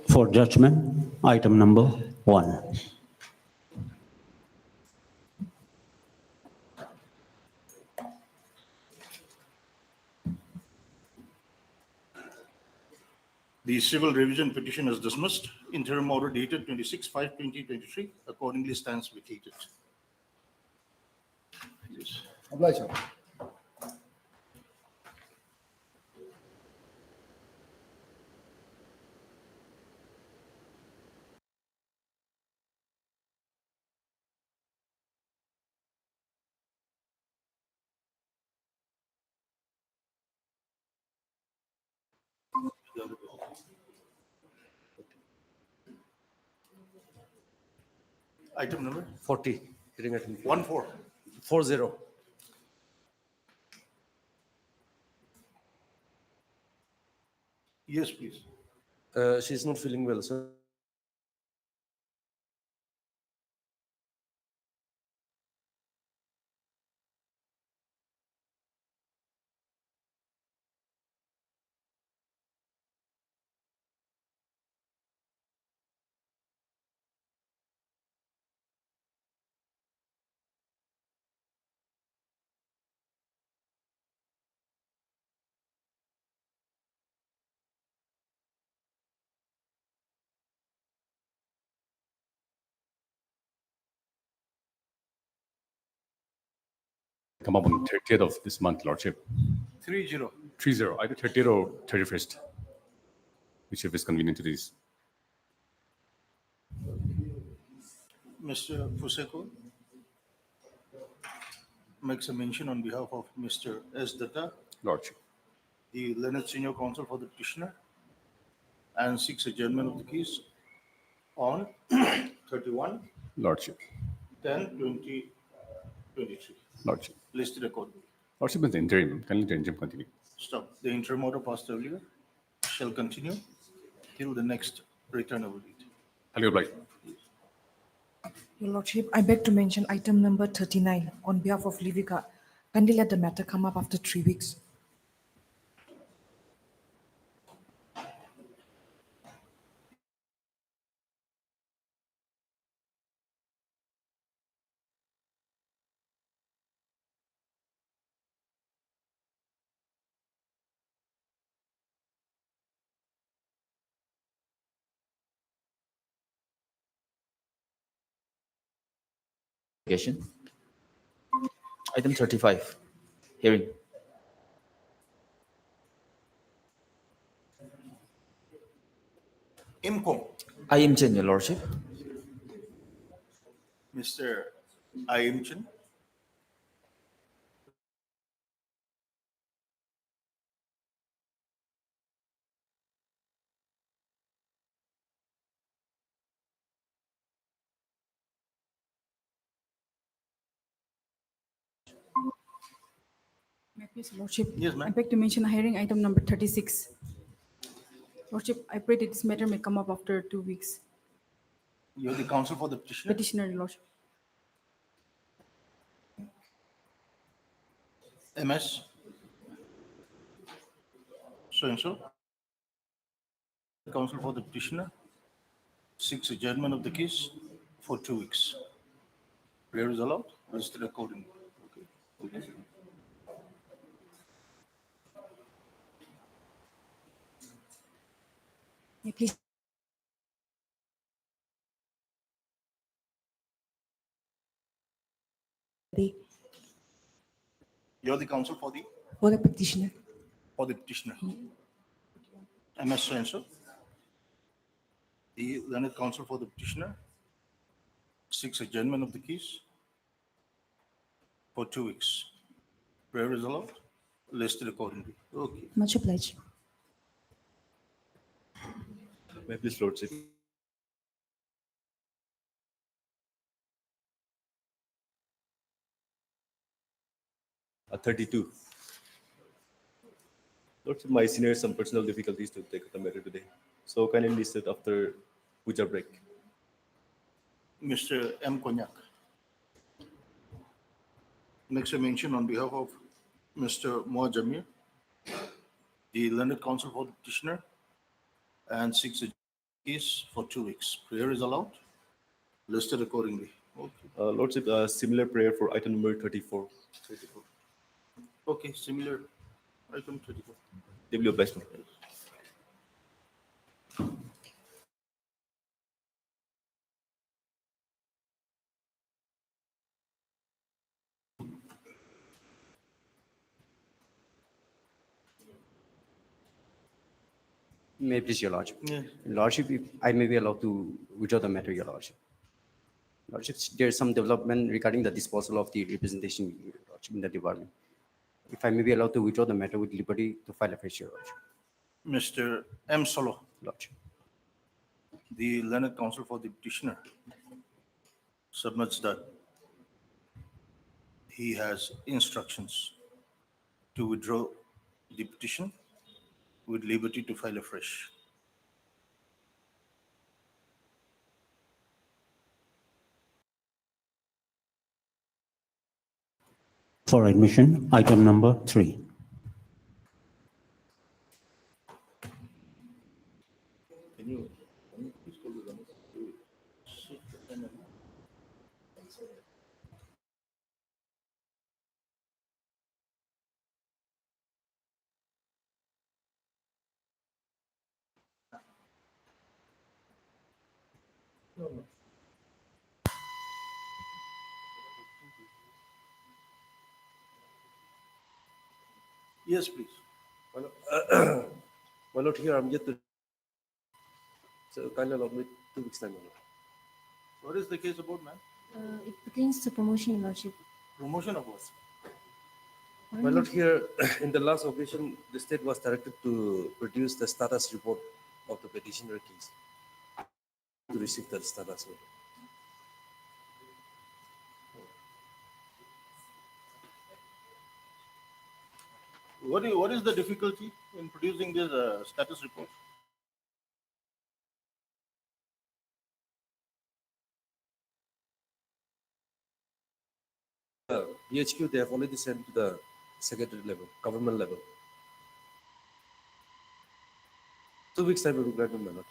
For judgment, item number 1. The civil revision petition is dismissed. Interim order dated 26/5/2023 accordingly stands vacated. Yes. Oblige, sir. Item number 40. Hearing item 14. 40. Yes, please. She's not feeling well, sir. Come up on 30th of this month, Lordship. 30. 30, either 30th or 31st, whichever is convenient to these. Mr. Fuseko makes a mention on behalf of Mr. S. Datta, Lordship. the Learned Senior Counsel for the petitioner, and seeks adjournment of the case on 31/10/2023, Lordship. Lordship. listed accordingly. Lordship is the interim. Can the interim continue? Stop. The interim order passed earlier shall continue till the next returnable date. I'll oblige. Your Lordship, I beg to mention item number 39 on behalf of Livika. Kindly let the matter come up after 3 weeks. Item 35, hearing. IMCO, I am Chen, Your Lordship. Mr. Ayimchan. May I please, Lordship? Yes, ma'am. I beg to mention hearing item number 36. Lordship, I pray that this matter may come up after 2 weeks. You're the counsel for the petitioner. Petitioner, Your Lordship. MS. So and so. Counsel for the petitioner seeks adjournment of the case for 2 weeks. Prayer is allowed, listed accordingly. Okay. May I please? You're the counsel for For the petitioner. the petitioner. MS so and so. The learned counsel for the petitioner seeks adjournment of the case for 2 weeks. Prayer is allowed, listed accordingly. Okay. Much obliged. May I please, Lordship? At 32. Lordship, my senior has some personal difficulties to take the matter today. So can I list it after puja break? Mr. M. Konyak makes a mention on behalf of Mr. Moa Jamir, the learned counsel for the petitioner, and 6 is for 2 weeks. Prayer is allowed, listed accordingly. Okay. Lordship, similar prayer for item number 34. 34. Okay, similar, item 34. They will oblige me. May I please, Your Lordship? Yeah. Lordship, if I may be allowed to withdraw the matter, Your Lordship. Lordship, there is some development regarding the disposal of the representation, Your Lordship, in the department. If I may be allowed to withdraw the matter with liberty to file afresh, Your Lordship. Mr. M. Solo, Lordship. the learned counsel for the petitioner, submits that he has instructions to withdraw the petition with liberty to file afresh. For admission, item number 3. Can you please call the runners? Yes, please. My lord, here I'm yet to. So kindly allow me 2 weeks time, my lord. What is the case about, ma'am? It pertains to promotion, Your Lordship. Promotion of what? My lord, here in the last occasion, the state was directed to produce the status report of the petitioner case to receive that status. My lord. What is the difficulty in producing this status report? BHQ, they have already sent to the secretary level, government level. 2 weeks time will be granted, my lord.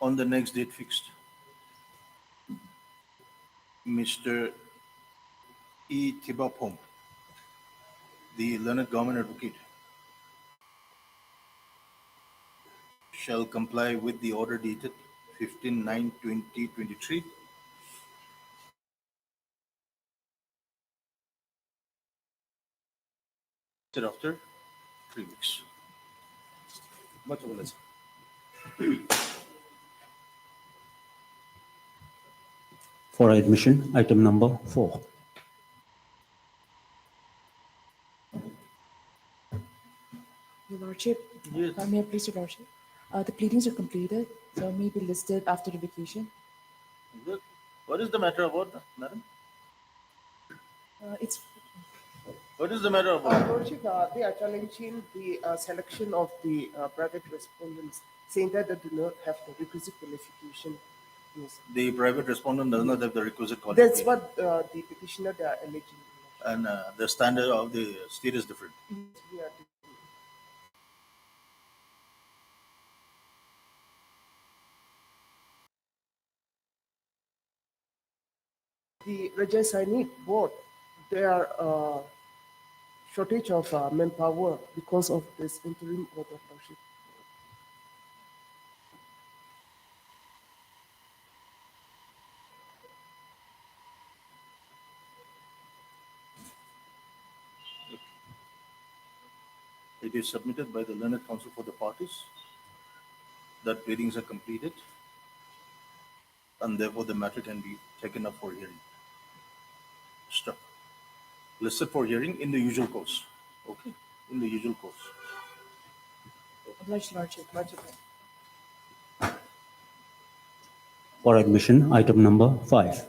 On the next date fixed, Mr. E. Tibapong, the learned government advocate, shall comply with the order dated 15/9/2023 after 3 weeks. Much obliged. For admission, item number 4. Your Lordship, Yes. may I please, Your Lordship? The pleadings are completed, so may be listed after the vacation. Good. What is the matter about, madam? It's What is the matter about? Lordship, they are challenging the selection of the private respondents, saying that they do not have the requisite qualification. Yes. The private respondent does not have the requisite That's qualification. what the petitioner they are alleging. And the standard of the state is different. We are the Raja Sainik board, there are shortage of manpower because of this interim board of lordship. It is submitted by the learned counsel for the parties that pleadings are completed and therefore the matter can be taken up for hearing. Stop. Listed for hearing in the usual course. Okay? In the usual course. obliged, Lordship. Much obliged. For admission, item number 5.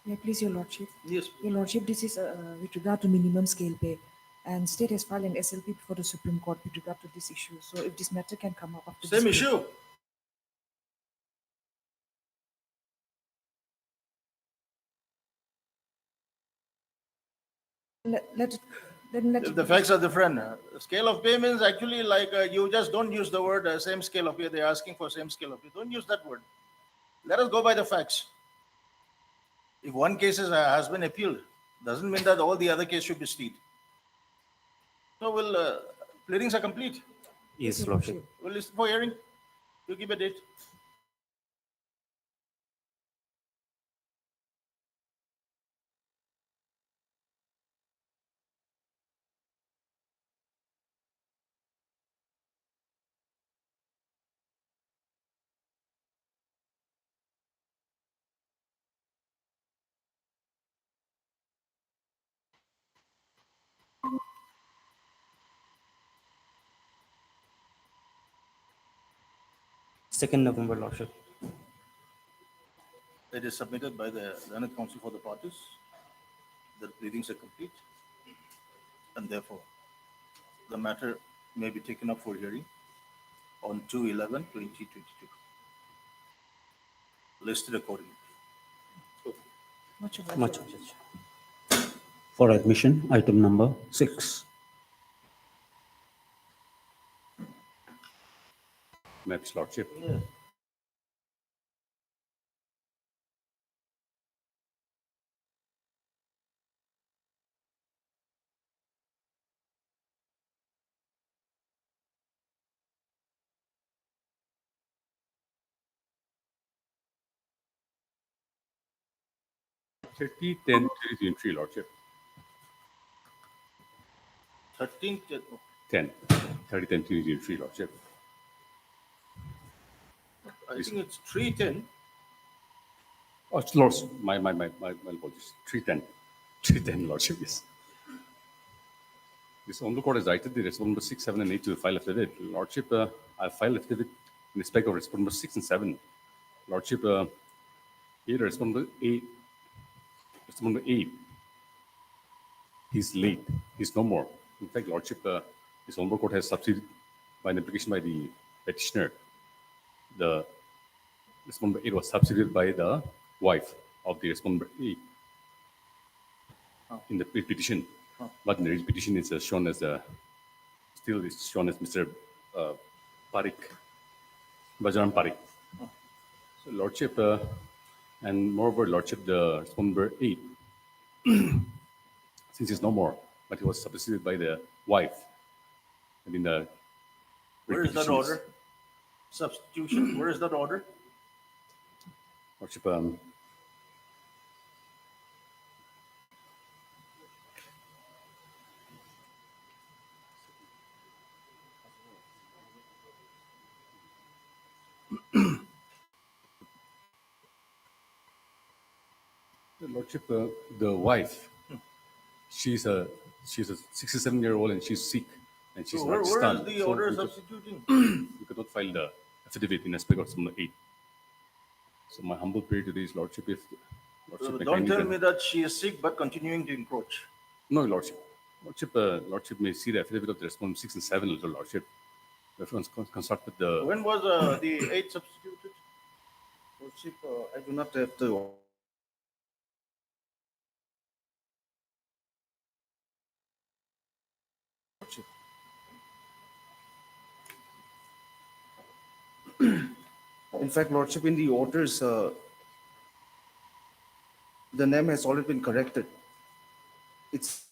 May I please, Your Lordship? Yes. Your Lordship, this is with regard to minimum scale pay. And state has filed an SLP before the Supreme Court with regard to this issue. So if this matter can come up after Same this. issue. Let it, then let If it the be. facts are different, scale of pay means actually like you just don't use the word same scale of pay. They're asking for same scale of pay. Don't use that word. Let us go by the facts. If one case has been appealed, doesn't mean that all the other cases should be stayed. So pleadings are complete. Yes, Lordship. We'll listen for hearing. You give a date. Second November, Lordship. It is submitted by the learned counsel for the parties. The pleadings are complete. And therefore, the matter may be taken up for hearing on 2/11/2022. Listed accordingly. Much Much obliged. obliged. For admission, item number 6. Maps, Lordship. Thirty, 10, 33, Lordship. 13th, 10. 30, 10, 33, Lordship. I think it's 310. Oh, it's Lordship. My apologies. 310. 310, Lordship, yes. This Honorable Court has cited the respondent number 6, 7, and 8 to the file affidavit. Lordship, I filed affidavit in respect of respondent number 6 and 7. Lordship, here respondent number 8, he's late. He's no more. In fact, Lordship, this Honorable Court has substituted by an application by the petitioner. The respondent number 8 was substituted by the wife of the respondent number 8 in the petition. But in the petition, it's shown as still it's shown as Mr. Parikh, Bajaran Parikh. So, Lordship, and moreover, Lordship, the respondent number 8, since he's no more, but he was substituted by the wife. And in the Where is that petition order? Substitution. Where is that order? Lordship, Lordship, the wife, she's a 67-year-old and she's sick and she's So in where Rajasthan. is the So order we could- substituting? we could not file the affidavit in respect of number 8. So my humble prayer to this Lordship, if Lordship may Don't kindly tell grant- me that she is sick but continuing to encroach. No, Lordship. Lordship may see the affidavit of the respondent 6 and 7, also, Lordship. Reference constructed the When was the 8 substituted? Lordship, I do not have the Lordship. In fact, Lordship, in the orders, the name has already been corrected. It's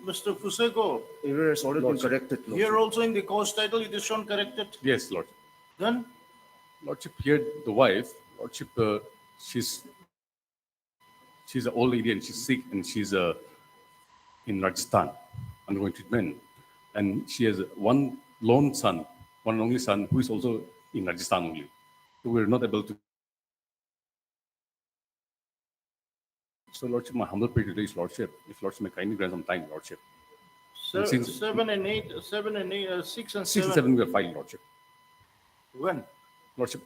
Mr. Fuseko, error has already been corrected. here Lordship. also in the cause title it is shown corrected. yes, Lordship. Then Lordship, here the wife, Lordship, she's an old lady and she's sick and she's in Rajasthan undergoing treatment, and she has one lone son, one and only son who is also in Rajasthan only. So we're not able to. So, Lordship, my humble prayer today is, Lordship, if Lordship may kindly grant some time, Lordship. And since 7 and 8, 6 and 6 and 7. 7 we are filed, Lordship. When? Lordship,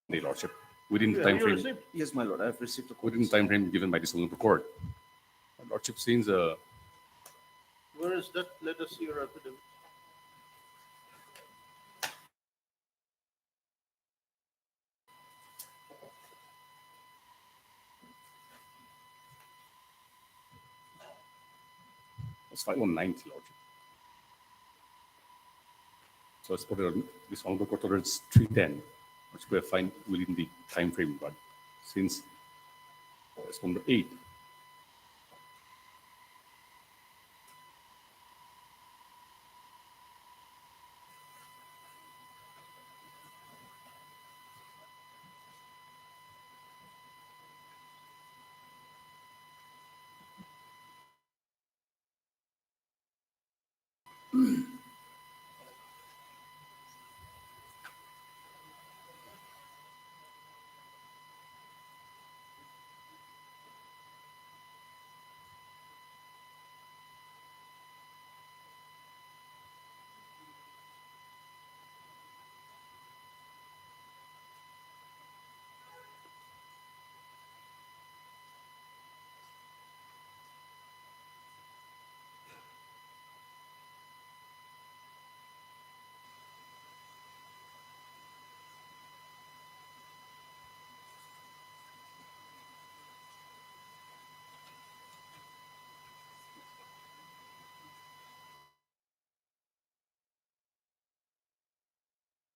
the Lordship, within the Have time you frame. received? Yes, my lord, I have received the Within the time frame given by this honorable court. My Lordship, since Where is that? Let us see your affidavit. it's filed on 9th, Lordship. So as per this honorable court order, it's 310, which we have find within the time frame, but since it's number 8.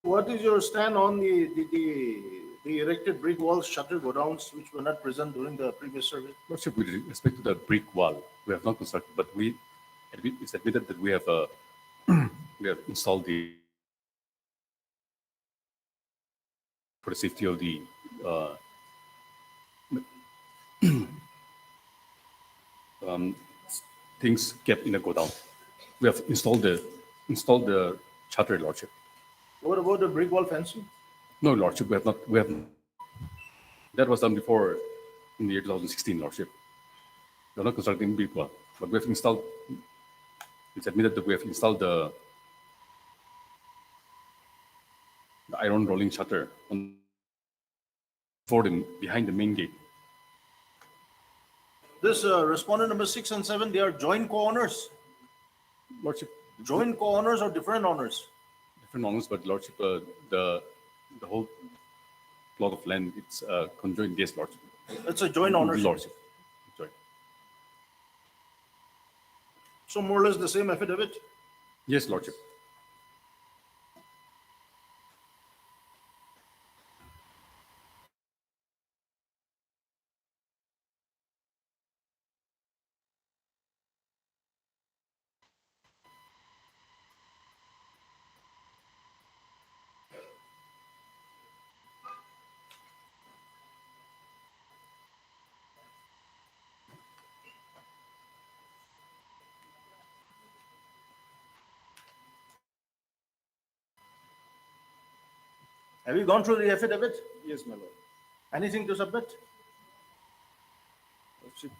What is your stand on the erected brick walls, shutter godowns, which were not present during the previous survey? Lordship, with respect to the brick wall, we have not constructed, but it's admitted that we have we have installed the for the safety of the um, things kept in a godown. We have installed the shutter, Lordship. What about the brick wall fencing? No, Lordship, we have not. We have that was done before in the year 2016, Lordship. We are not constructing brick wall, but we have installed. It's admitted that we have installed the iron rolling shutter on for the behind the main gate. This respondent number 6 and 7, they are joint co-owners. Lordship, Joint co-owners or different owners? different owners, but Lordship, the whole plot of land, it's conjoined. Yes, Lordship. It's a joint ownership. Lordship. Joint. So more or less the same affidavit? Yes, Lordship. Have you gone through the affidavit? Yes, my lord. Anything to submit? Lordship,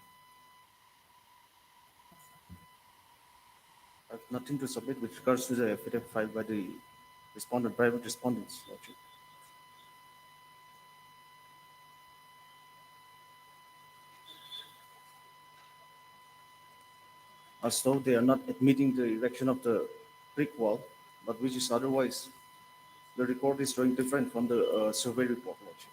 I have nothing to submit with regards to the affidavit filed by the respondent, private respondents, Lordship. As though they are not admitting the erection of the brick wall, but which is otherwise. The report is showing different from the survey report, Lordship.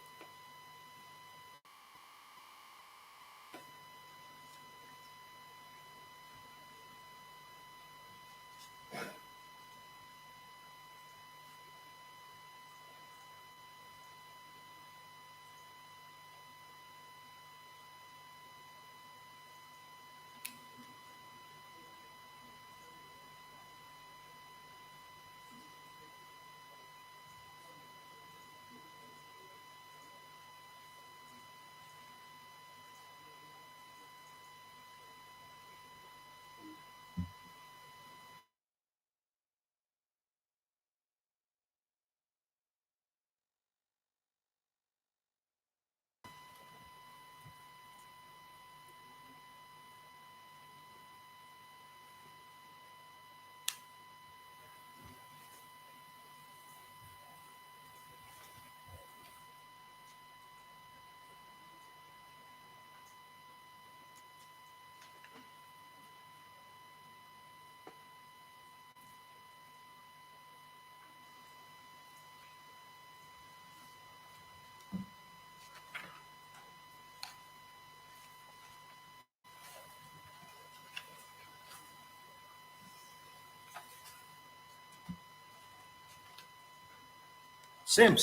Same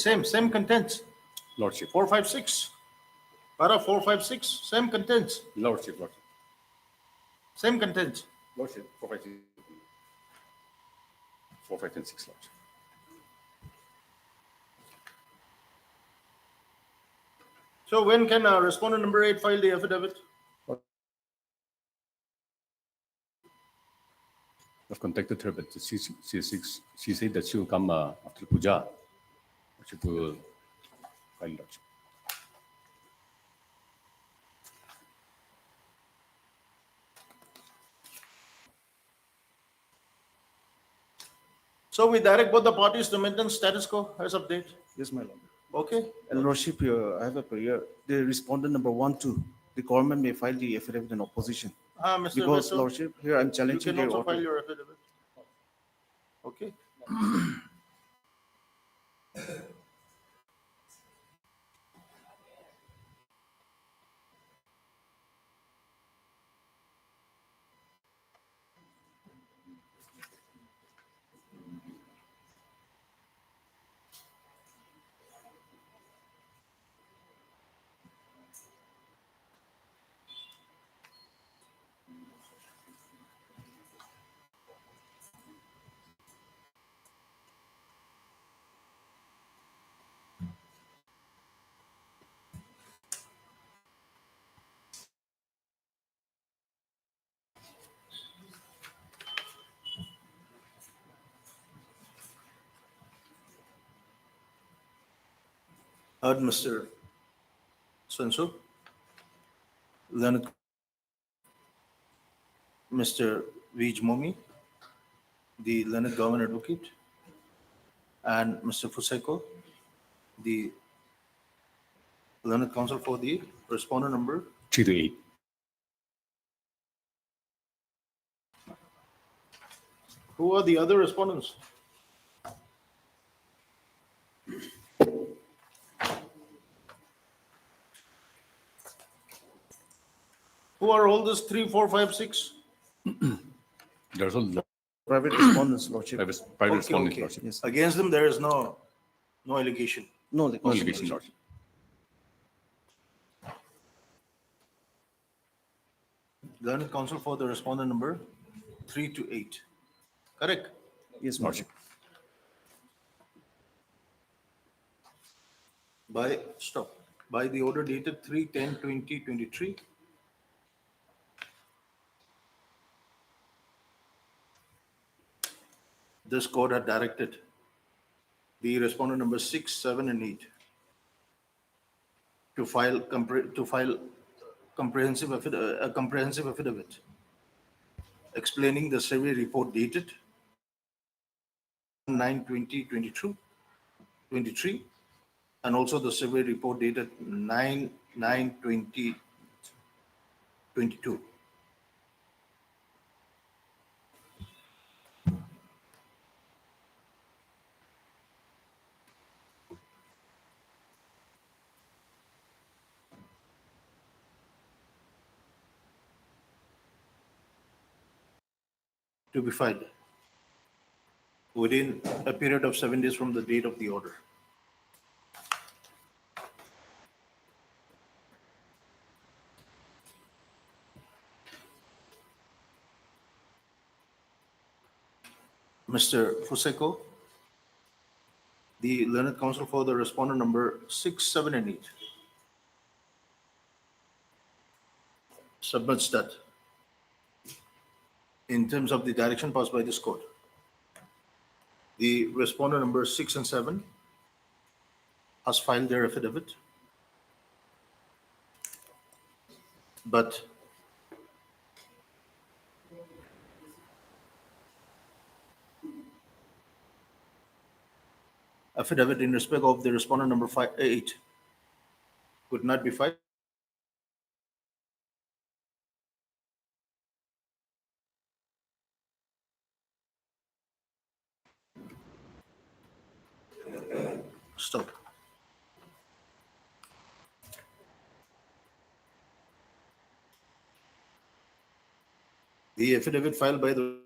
contents. Lordship. 456. Para 456, same contents. Lordship. Same contents. Lordship. 456, Lordship. So when can respondent number 8 file the affidavit? I've contacted her, but she said that she will come after puja. She will file, Lordship. So we direct both the parties to maintain status quo as of date. Yes, my lord. Okay. And Lordship, I have a prayer. The respondent number 1, 2, the government may file the affidavit in opposition. Mr. Because, Vessel, Lordship, here I'm you challenging can their also order. file your affidavit. Okay. Heard Mr. Swensu, Leonard, Mr. Vij Momi, the Leonard Government Advocate, and Mr. Fuseko, the Leonard Counsel for the respondent number. 3 to 8. Who are the other respondents? Who are all these 3, 4, 5, 6? There's a Private respondents, Lordship. private respondent, Okay. Lordship. Yes. Against them, there is no allegation. No, the No allegation, Lordship. Learned counsel for the respondent number 3 to 8. Correct. Yes, my lord. Lordship. By the order dated 3/10/2023, this court had directed the respondent number 6, 7, and 8 to file comprehensive affidavit explaining the survey report dated 9/20/22 and also the survey report dated 9/9/2022. To be filed within a period of 7 days from the date of the order. Mr. Fuseko, the learned counsel for the respondent number 6, 7, and 8 submits that in terms of the direction passed by this court, the respondent number 6 and 7 has filed their affidavit, but affidavit in respect of the respondent number 8 could not be filed. Stop. The affidavit filed by the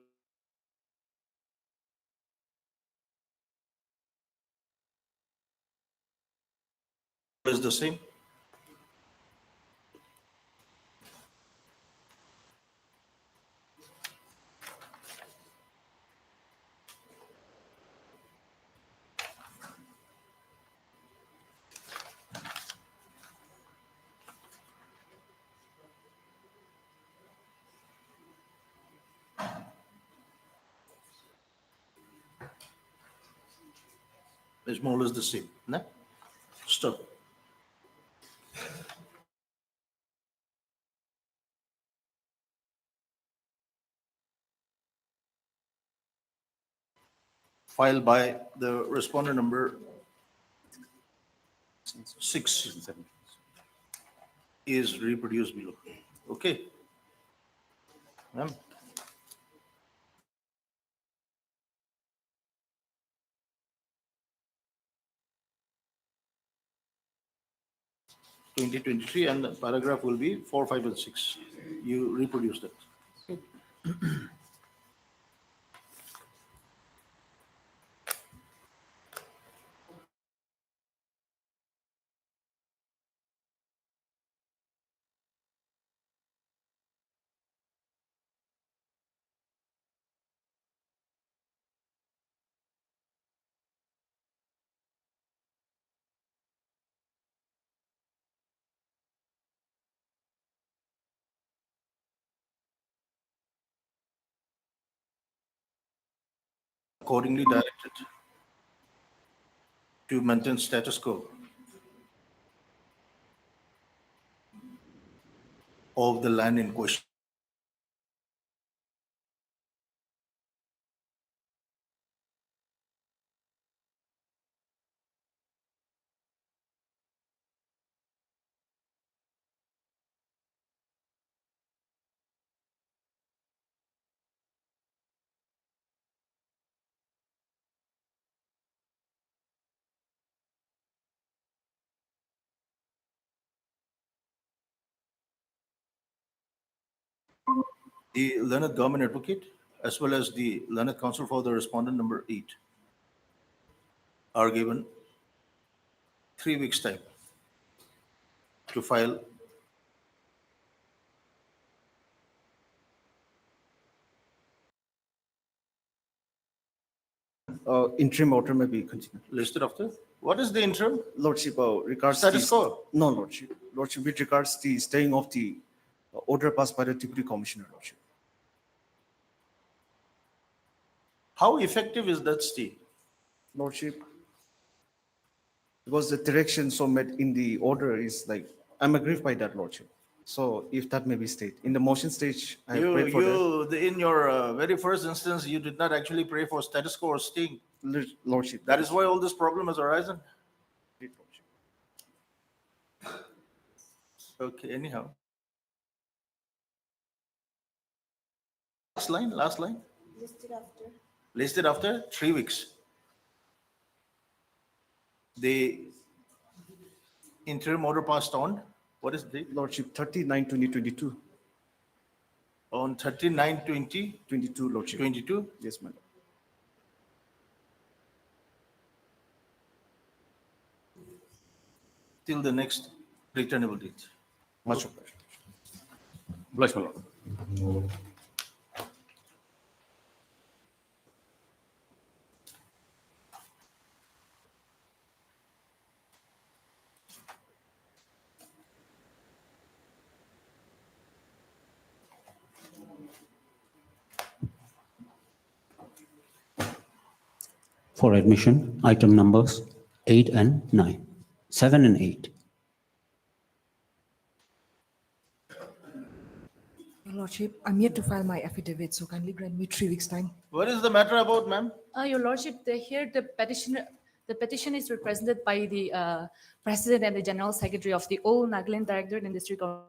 is the same. It's more or less the same. No? Stop. Filed by the respondent number 6 is reproduced below. Okay. Ma'am. (2023) and the paragraph will be 4, 5, and 6. You reproduce that. Accordingly directed to maintain status quo of the land in question. The learned government advocate, as well as the learned counsel for the respondent number 8, are given 3 weeks' time to file Interim order may be continued. listed after. What is the interim? Lordship, regards Status the- quo. No, Lordship. Lordship, with regards the staying of the order passed by the Deputy Commissioner, Lordship. How effective is that stay? Lordship, because the direction so made in the order is like, I'm aggrieved by that, Lordship. So if that may be stated, in the motion stage, I have prayed for that. In your very first instance, you did not actually pray for status quo or staying. Lordship. That is why all this problem has arisen. Lordship. Okay, anyhow. Last line. Listed after 3 weeks. The interim order passed on, what is the date? Lordship, 39/2022. On 39/20/22. 22, Lordship. Yes, madam. Till the next returnable date. Much obliged. Bless my lord. For admission, item numbers 8 and 9, 7 and 8. Your Lordship, I'm yet to file my affidavit, so kindly grant me 3 weeks' time. What is the matter about, ma'am? Your Lordship, the petition is represented by the President and the General Secretary of the Old Nagaland Directorate and District of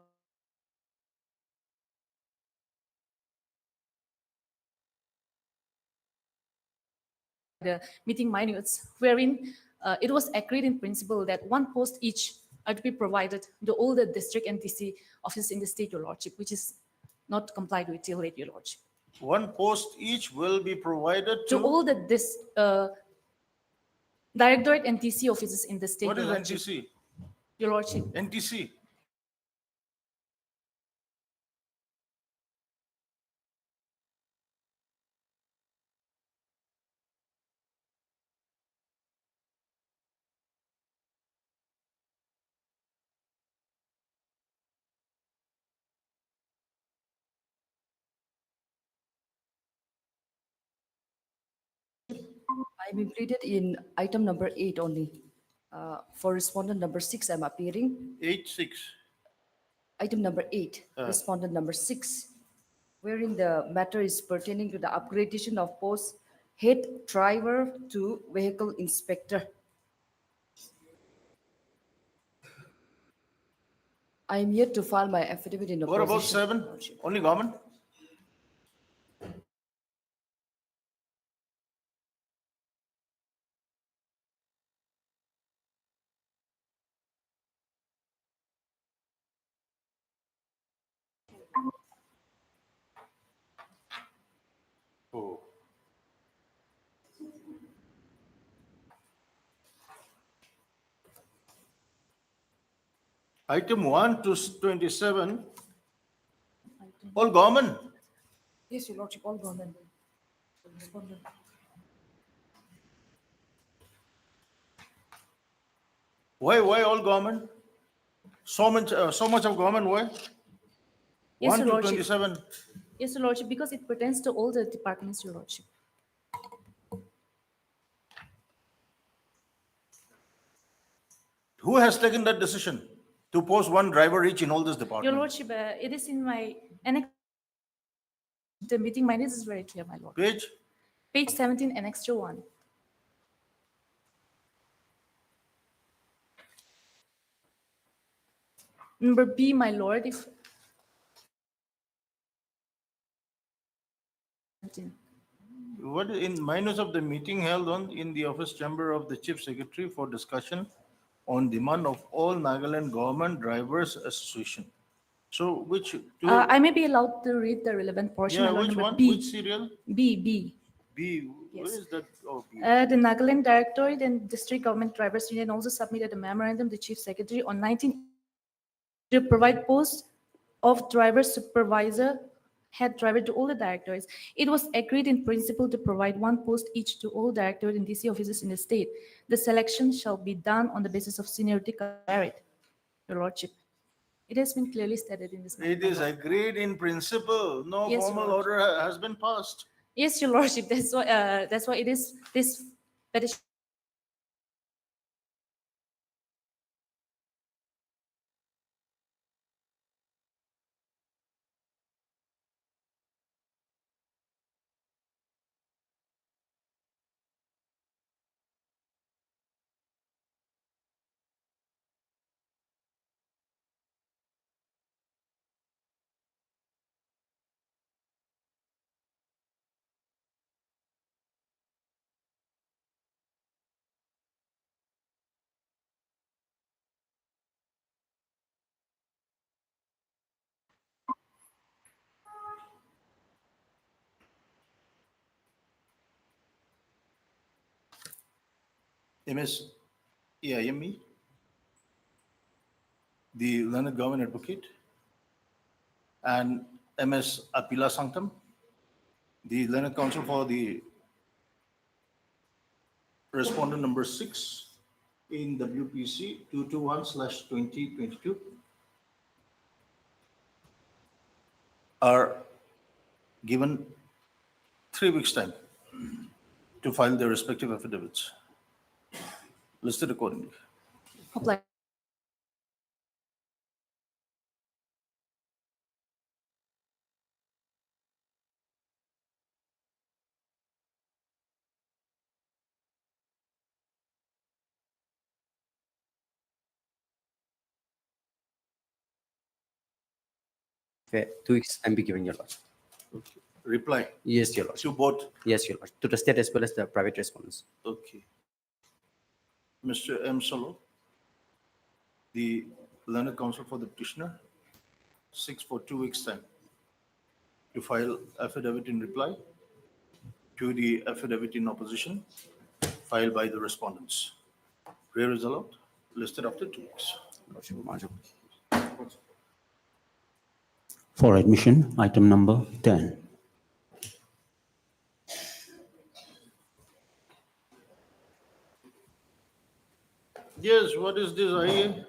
the meeting minutes, wherein it was agreed in principle that one post each are to be provided to all the district NTC offices in the state, Your Lordship, which is not complied with till late, Your Lordship. One post each will be provided To to, all the Directorate NTC offices in the state, what is Your Lordship. NTC? Your Lordship. NTC. I be pleaded in item number 8 only. For respondent number 6, I'm appearing. 8-6. Item number 8, respondent number 6, wherein the matter is pertaining to the upgradation of post head driver to vehicle inspector. I am yet to file my affidavit in What about opposition. 7? Lordship. Only government? Oh, Item 1 to 27, all government. Yes, Your Lordship, all government. Respondent. Why all government? So much of government, why? Yes, 1 Your to Lordship. 27. Yes, Your Lordship, because it pertains to all the departments, Your Lordship. Who has taken that decision to post one driver each in all this Your department? Lordship, it is in my annex. The meeting minutes is very clear, my Lord. Page? Page 17, Annex 1. Number B, my Lord, if What in minus of the meeting held on in the office chamber of the Chief Secretary for discussion on demand of all Nagaland Government Drivers Association. So which two? I may be allowed to read the relevant portion. Yeah, my Lord, which number one? B. Which serial? B. B. What Yes. is that? Oh, B. The Nagaland Directorate and District Government Drivers Union also submitted a memorandum to Chief Secretary on 19 to provide posts of driver supervisor, head driver to all the directorates. It was agreed in principle to provide one post each to all directorate and DC officers in the state. The selection shall be done on the basis of seniority merit, Your Lordship. It has been clearly stated in this. It is agreed in principle. No Yes, formal Lord. order has been passed. Yes, Your Lordship. That's why it is this petition. MS AIME, the learned government advocate, and MS Apila Sanctum, the learned counsel for the respondent number 6 in WPC 221/2022 are given 3 weeks time to file their respective affidavits listed accordingly. Apply. Okay, 2 weeks I'm be giving Your Lordship. Okay. Reply Yes, Your Lordship. to both. Yes, Your Lordship. To the state as well as the private respondents. Okay. Mr. M. Solo, the learned counsel for the petitioner, 6 for 2 weeks time to file affidavit in reply to the affidavit in opposition filed by the respondents. Prayer is allowed, listed after 2 weeks. Lordship, margin. For admission, item number 10. Yes, what is this? IA?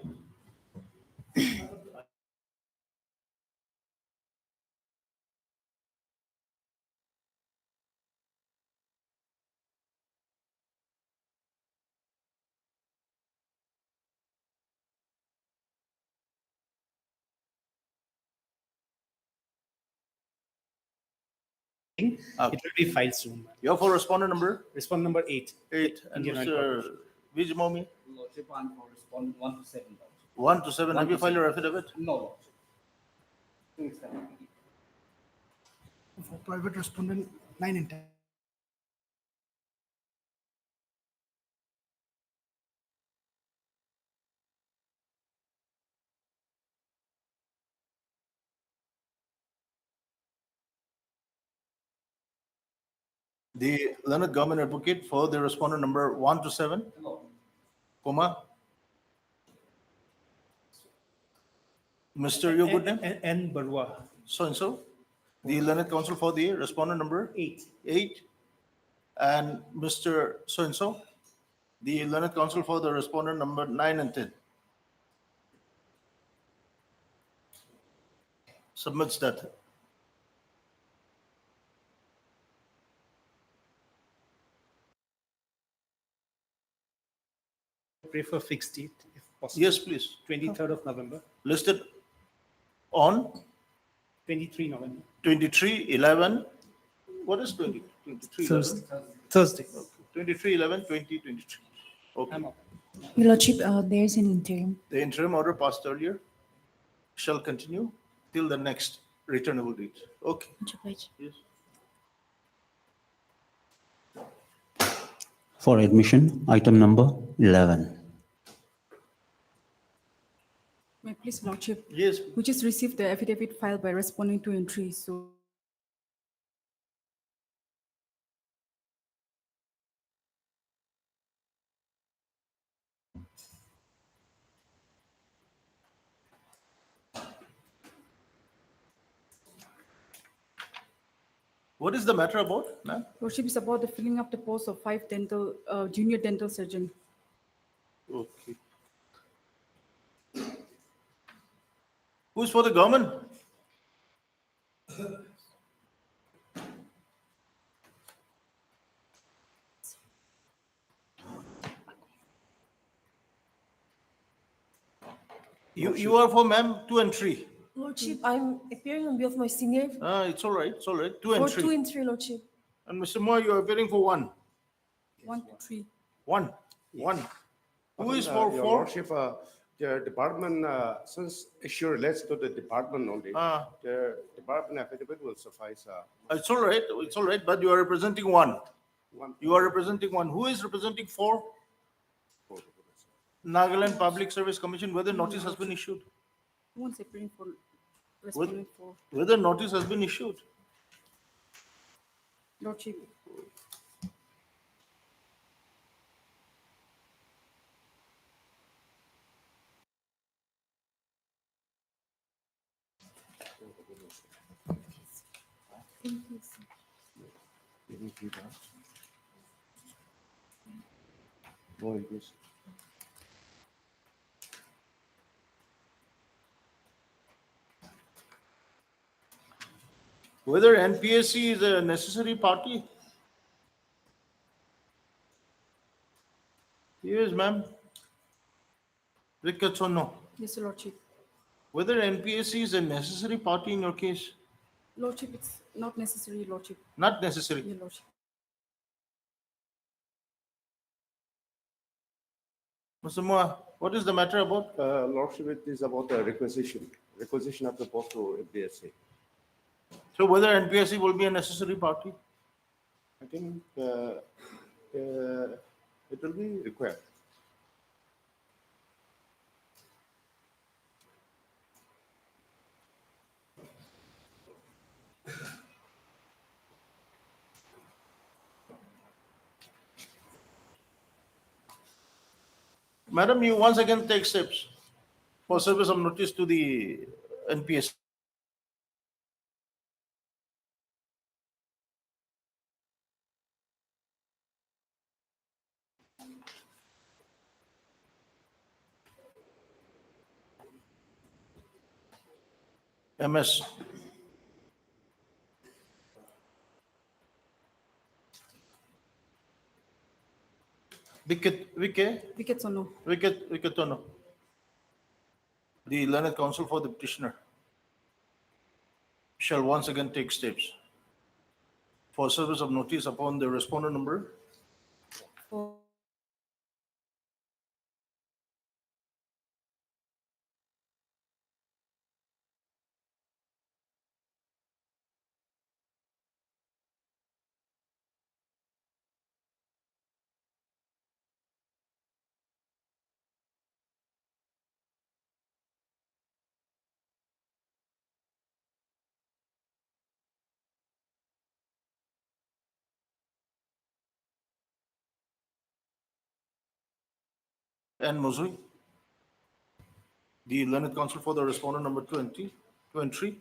It will be filed soon. You're for respondent number? Respondent number 8. 8. And Indian Oil Mr. Corporation. Vijmomi? Lordship, I'm for respondent 1 to 7. 1 to 7. Have you filed your affidavit? No, Lordship. For private respondent 9 and 10. The learned government advocate for the respondent number 1 to 7? Comma? Mr. Your good name? N. Barua. So and so? The learned counsel for the respondent number? 8. 8. And Mr. So and so? The learned counsel for the respondent number 9 and 10? Submits that. Prefer fixed date if possible. Yes, please. 23rd of November. Listed on 23 November. 23/11. What is 20? 23/11? Thursday. 23/11/2023. Okay. I'm up. Your Lordship, there is an interim. The interim order passed earlier shall continue till the next returnable date. Okay. Yes. For admission, item number 11. May I please, Lordship? Yes. We just received the affidavit filed by responding to entry, so. What is the matter about, ma'am? Lordship is about the filling up the post of 5 junior dental surgeon. Okay. Who's for the government? You are for ma'am 2 and 3. Lordship, I'm appearing on behalf of my senior. It's all right. It's all right. 2 and 3. For 2 and 3, Lordship. And Mr. Moore, you are appearing for 1. 1 to 3. 1. 1. Who is for Your 4? Lordship, the department, since issue relates to the department only, the department affidavit will suffice. It's all right. It's all right. But you are representing 1. One. You are representing 1. Who is representing 4? Nagaland Public Service Commission, whether notice has been issued. Who is appearing for respondent 4? Whether notice has been issued. Lordship. Whether NPSC is a necessary party? Yes, ma'am. Ricketts or no? Yes, Lordship. Whether NPSC is a necessary party in your case? Lordship, it's not necessary, Lordship. Not necessary. Yeah, Lordship. Mr. Moa, what is the matter about? Lordship, it is about the requisition of the post to FDSA. So whether NPSC will be a necessary party? I think it will be required. Madam, you once again take steps. for service of notice to the NPS. MS. Wicketsono. Wicketono. The learned counsel for the petitioner shall once again take steps for service of notice upon the respondent number For and Muzui. The learned counsel for the respondent number 20, 23,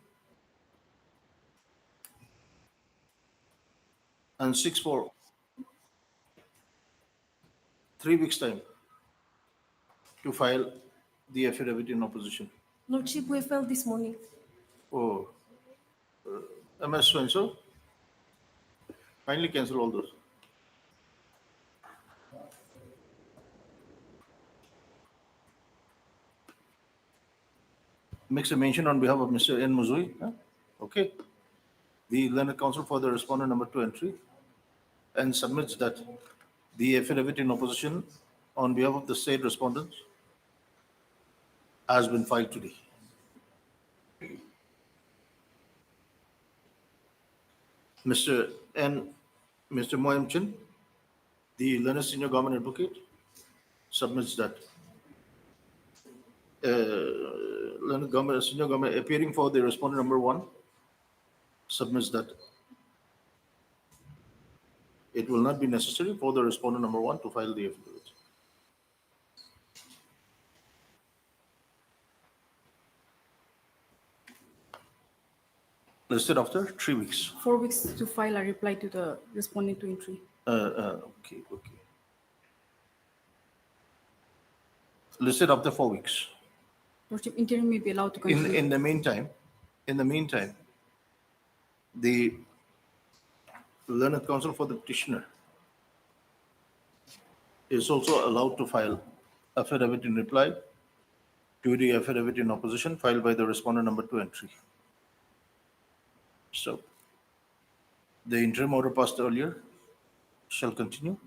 and 6 for 3 weeks' time to file the affidavit in opposition. Lordship, we filed this morning. Oh, MS so kindly cancel all those. Makes a mention on behalf of Mr. N. Muzui. Huh? Okay. The learned counsel for the respondent number 2 and 3 and submits that the affidavit in opposition on behalf of the state respondents has been filed today. Mr. Moyamchin, the learned senior government advocate, submits that senior government appearing for the respondent number 1 submits that it will not be necessary for the respondent number 1 to file the affidavit. Listed after 3 weeks. 4 weeks to file a reply to the respondent to entry. Okay. Listed after 4 weeks. Lordship, interim may be allowed to continue. In the meantime, the learned counsel for the petitioner is also allowed to file affidavit in reply to the affidavit in opposition filed by the respondent number 2 and 3. So, the interim order passed earlier shall continue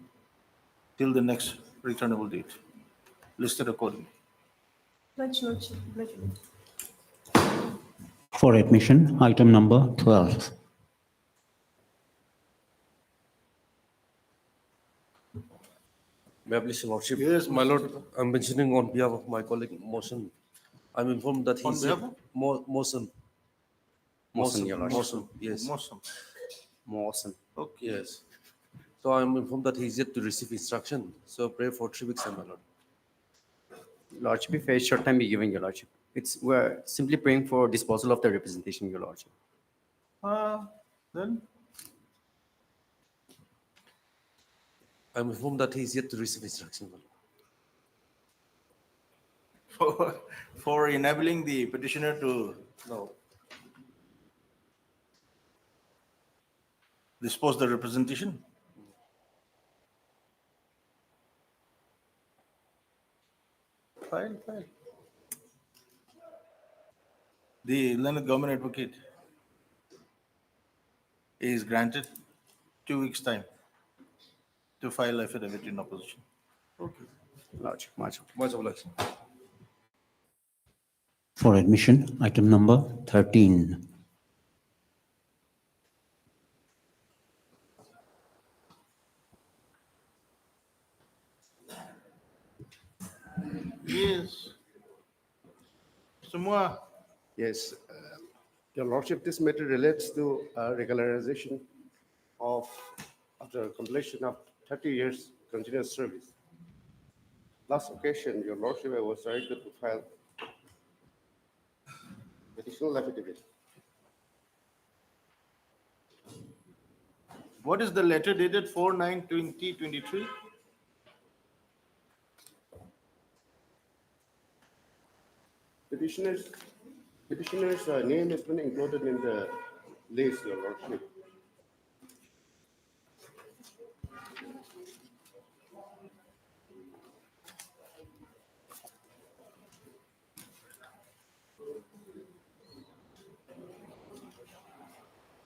till the next returnable date, listed accordingly. Pledge, Lordship. Pledge. For admission, item number 12. May I please, Your Lordship? Yes, My Mr. Lord, Chief. I'm mentioning on behalf of my colleague Motion. I'm informed that On he's behalf of? Motion. Your Lordship. Motion, yes. Awesome. Okay. Yes. So I'm informed that he's yet to receive instruction. So pray for 3 weeks, my Lord. Lordship, if a short time be given, Your Lordship. We're simply praying for disposal of the representation, Your Lordship. Then I'm informed that he's yet to receive instruction, my Lord. for enabling the petitioner to dispose the representation. File. The learned government advocate is granted 2 weeks' time to file affidavit in opposition. Okay. Lordship, much. Much obliged. For admission, item number 13. Yes. Semua. Yes, Your Lordship, this matter relates to regularization of after completion of 30 years continuous service. Last occasion, Your Lordship, I was directed to file additional affidavit. What is the letter dated 4/9/2023? Petitioner's name has been included in the list, Your Lordship.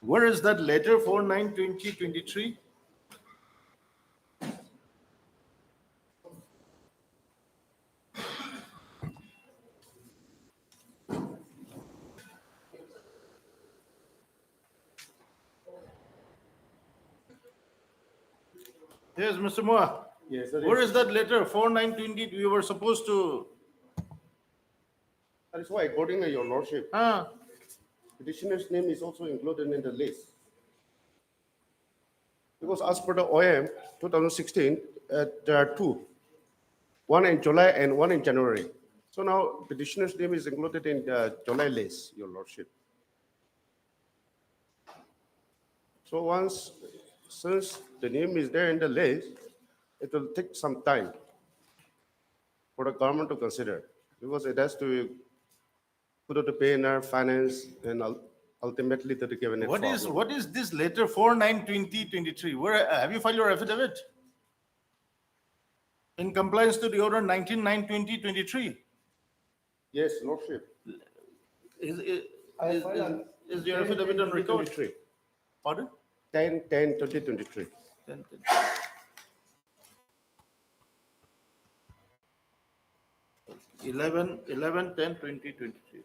Where is that letter 4/9/2023? Yes, Mr. Moa. Yes, Where is that letter 4/9/20? We were supposed to. That is why, according to Your Lordship, petitioner's name is also included in the list. Because as per the OM 2016, there are two, one in July and one in January. So now petitioner's name is included in the July list, Your Lordship. So since the name is there in the list, it will take some time for the government to consider, because it has to put out the PNR, finance, and ultimately to the cabinet. What is this letter 4/9/2023? Where have you filed your affidavit? In compliance to the order 19/9/2023. Yes, Lordship. Is your affidavit on record? 2023. Pardon? 10/10/2023. 11/10/2023.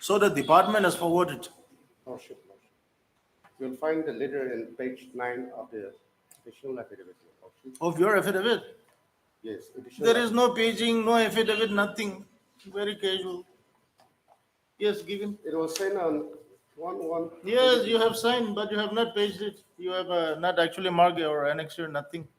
So the department has forwarded. Lordship. You'll find the letter in page 9 of the additional affidavit. Lordship. Of your affidavit? Yes. additional There is no paging, no affidavit, nothing. Very casual. Yes, given. It was sent on 1/1. Yes, you have signed, but you have not paged it. You have not actually marked or annexed or nothing.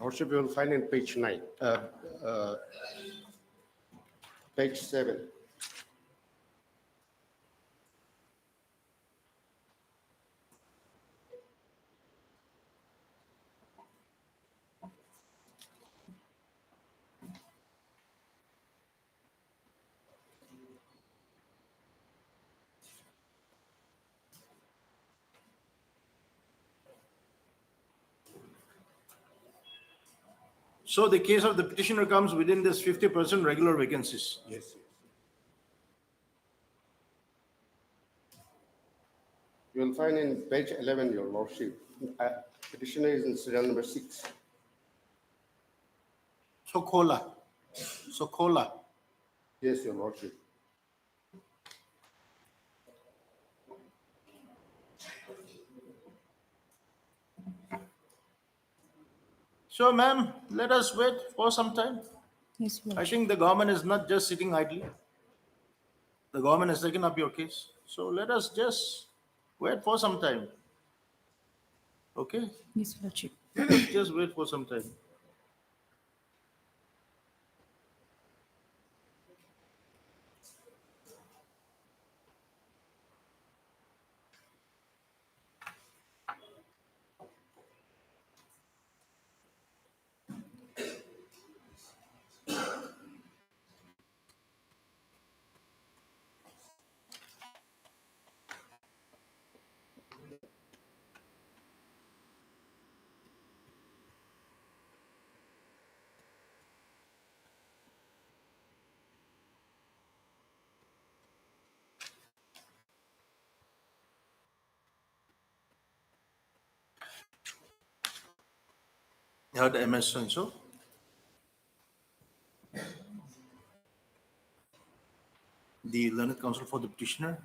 Lordship, you will find in page 9, page 7. So the case of the petitioner comes within this 50% regular vacancies. Yes. You will find in page 11, Your Lordship. Petitioner is in serial number 6. Sokola. Yes, Your Lordship. So, ma'am, let us wait for some time. Yes, Your I Lordship. think the government is not just sitting idly. The government has taken up your case. So let us just wait for some time. Okay? Yes, Your Lordship. Let us just wait for some time. You heard MS so-and-so? The learned counsel for the petitioner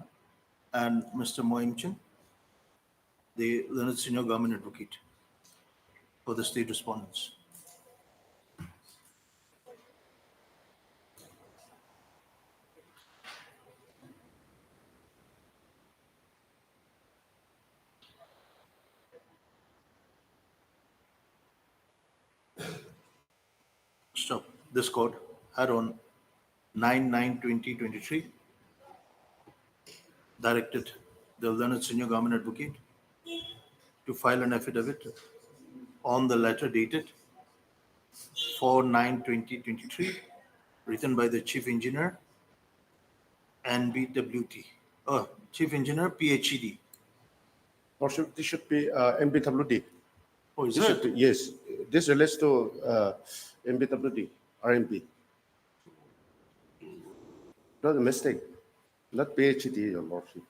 and Mr. Moimchin, the learned senior government advocate for the state respondents. Stop. This court had on 9/9/2023 directed the learned senior government advocate to file an affidavit on the letter dated 4/9/2023 written by the chief engineer NBWT. Chief engineer PhD. Lordship, this should be MBWD. Oh, is This should it? be- yes, this relates to MBWD, RMP. Not a mistake, not PhD, Your Lordship.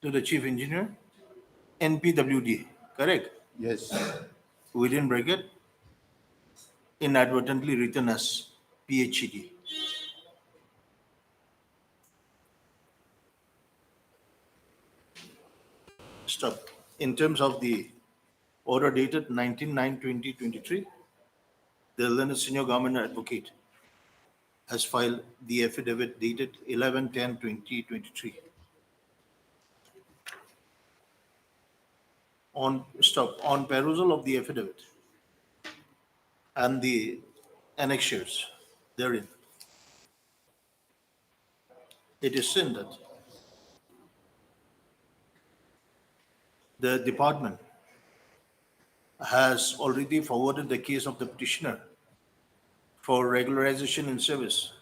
To the chief engineer NPWD, correct? Yes. Within bracket, inadvertently written as PhD. Stop. In terms of the order dated 19/9/2023, the learned senior government advocate has filed the affidavit dated 11/10/2023. on perusal of the affidavit and the annexures therein, it is seen that the department has already forwarded the case of the petitioner for regularization in service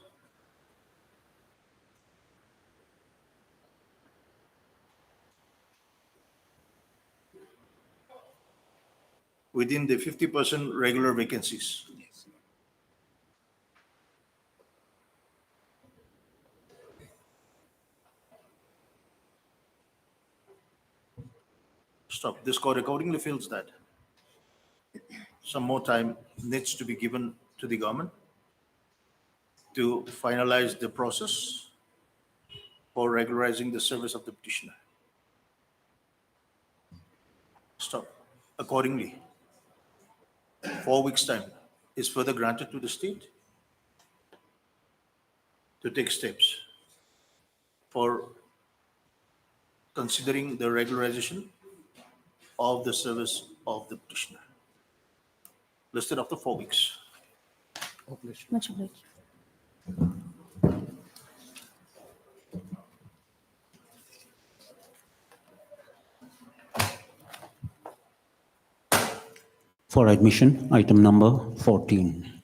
within the 50% regular vacancies. Stop. This court accordingly feels that some more time needs to be given to the government to finalize the process for regularizing the service of the petitioner. Stop. Accordingly, 4 weeks' time is further granted to the state to take steps for considering the regularization of the service of the petitioner. Listed after 4 weeks. Much obliged. For admission, item number 14.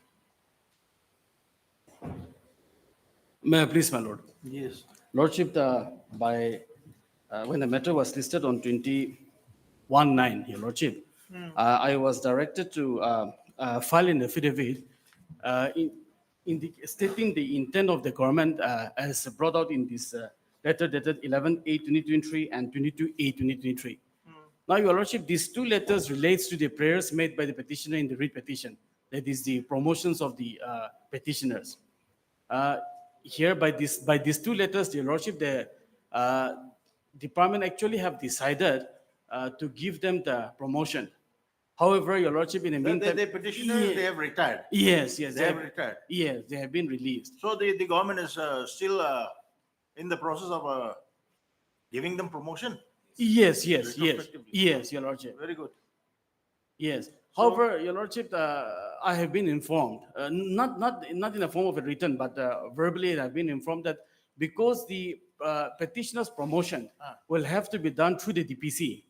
May I please, my lord? Yes. Lordship, when the matter was listed on 21/9, your lordship, I was directed to file an affidavit stating the intent of the government as brought out in this letter dated 11/8/2023 and 22/8/2023. Now, your lordship, these two letters relates to the prayers made by the petitioner in the writ petition. That is the promotions of the petitioners. Here, by these two letters, your lordship, the department actually have decided to give them the promotion. However, your lordship, in the meantime, The petitioners, they have retired. Yes, They have retired. Yes, they have been released. So the government is still in the process of giving them promotion. Yes, Retrospectively. your lordship. Very good. Yes. However, your lordship, I have been informed, not in the form of a written, but verbally, I've been informed that because the petitioner's promotion will have to be done through the DPC.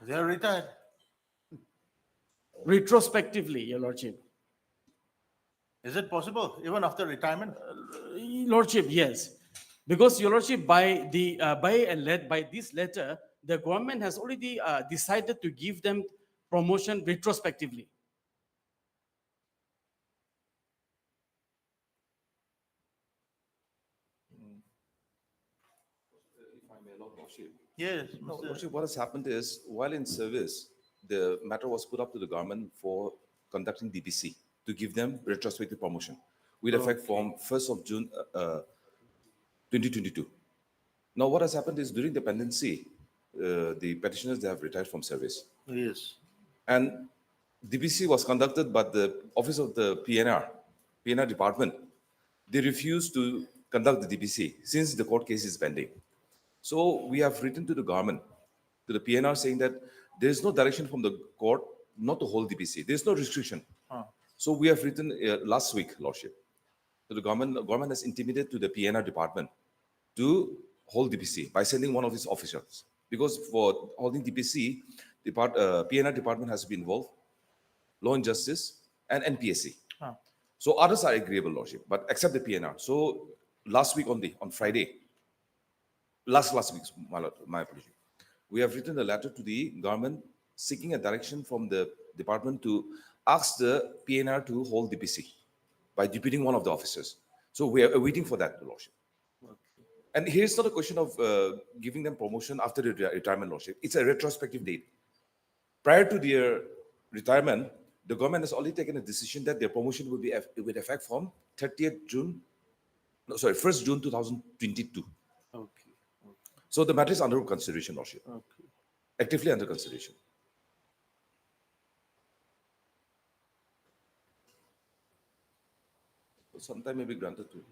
They are retired. Retrospectively, your lordship. Is it possible even after retirement? Lordship, yes. Because your lordship, by this letter, the government has already decided to give them promotion retrospectively. If I may, Lord Lordship. Yes. No, Mr. Lordship, what has happened is, while in service, the matter was put up to the government for conducting DPC to give them retrospective promotion with effect from 1st of June 2022. Now, what has happened is during the pendency, the petitioners, they have retired from service. Yes. And DPC was conducted by the office of the PNR department. They refused to conduct the DPC since the court case is pending. So we have written to the government, to the PNR, saying that there is no direction from the court not to hold DPC. There is no restriction. So we have written last week, Lordship, to the government. The government has intimated to the PNR department to hold DPC by sending one of its officials. Because for holding DPC, PNR department has to be involved, Law and Justice, and NPSC. So others are agreeable, Lordship, but except the PNR. So last week only, on Friday, last week, my apology, we have written a letter to the government seeking a direction from the department to ask the PNR to hold DPC by deputing one of the officers. So we are waiting for that, Lordship. And here's not a question of giving them promotion after the retirement, Lordship. It's a retrospective date. Prior to their retirement, the government has already taken a decision that their promotion will be with effect from 1st June 2022. Okay. So the matter is under consideration, Lordship. Okay. Actively under consideration. So sometime may be granted to.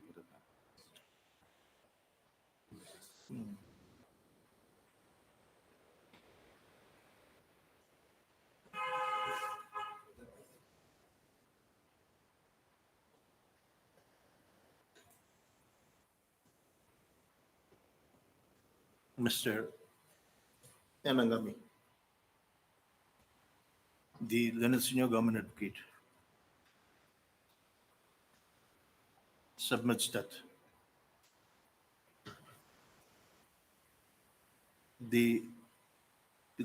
Mr. Yanangami, the Leonard Senior Government Advocate, submits that the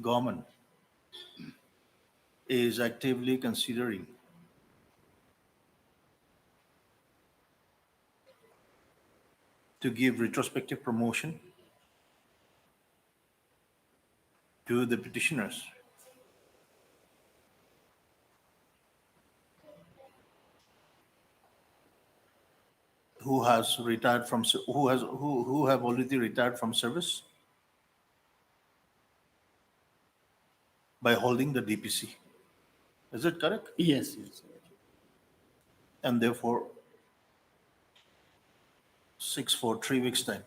government is actively considering to give retrospective promotion to the petitioners who has retired from who have already retired from service by holding the DPC. Is it correct? Yes, yes. And therefore 6 for 3 weeks time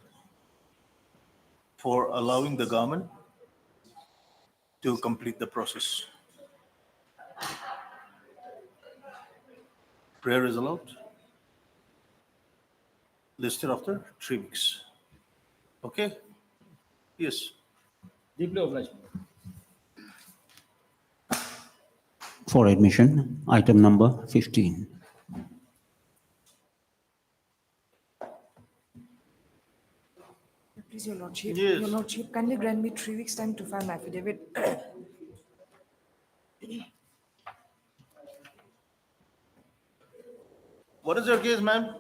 for allowing the government to complete the process. Prayer is allowed. Listed after 3 weeks. Okay? Yes. Deeply obliged. For admission, item number 15. Please, Your Lordship. Yes. Your Lordship, kindly grant me 3 weeks' time to file my affidavit. What is your case, ma'am?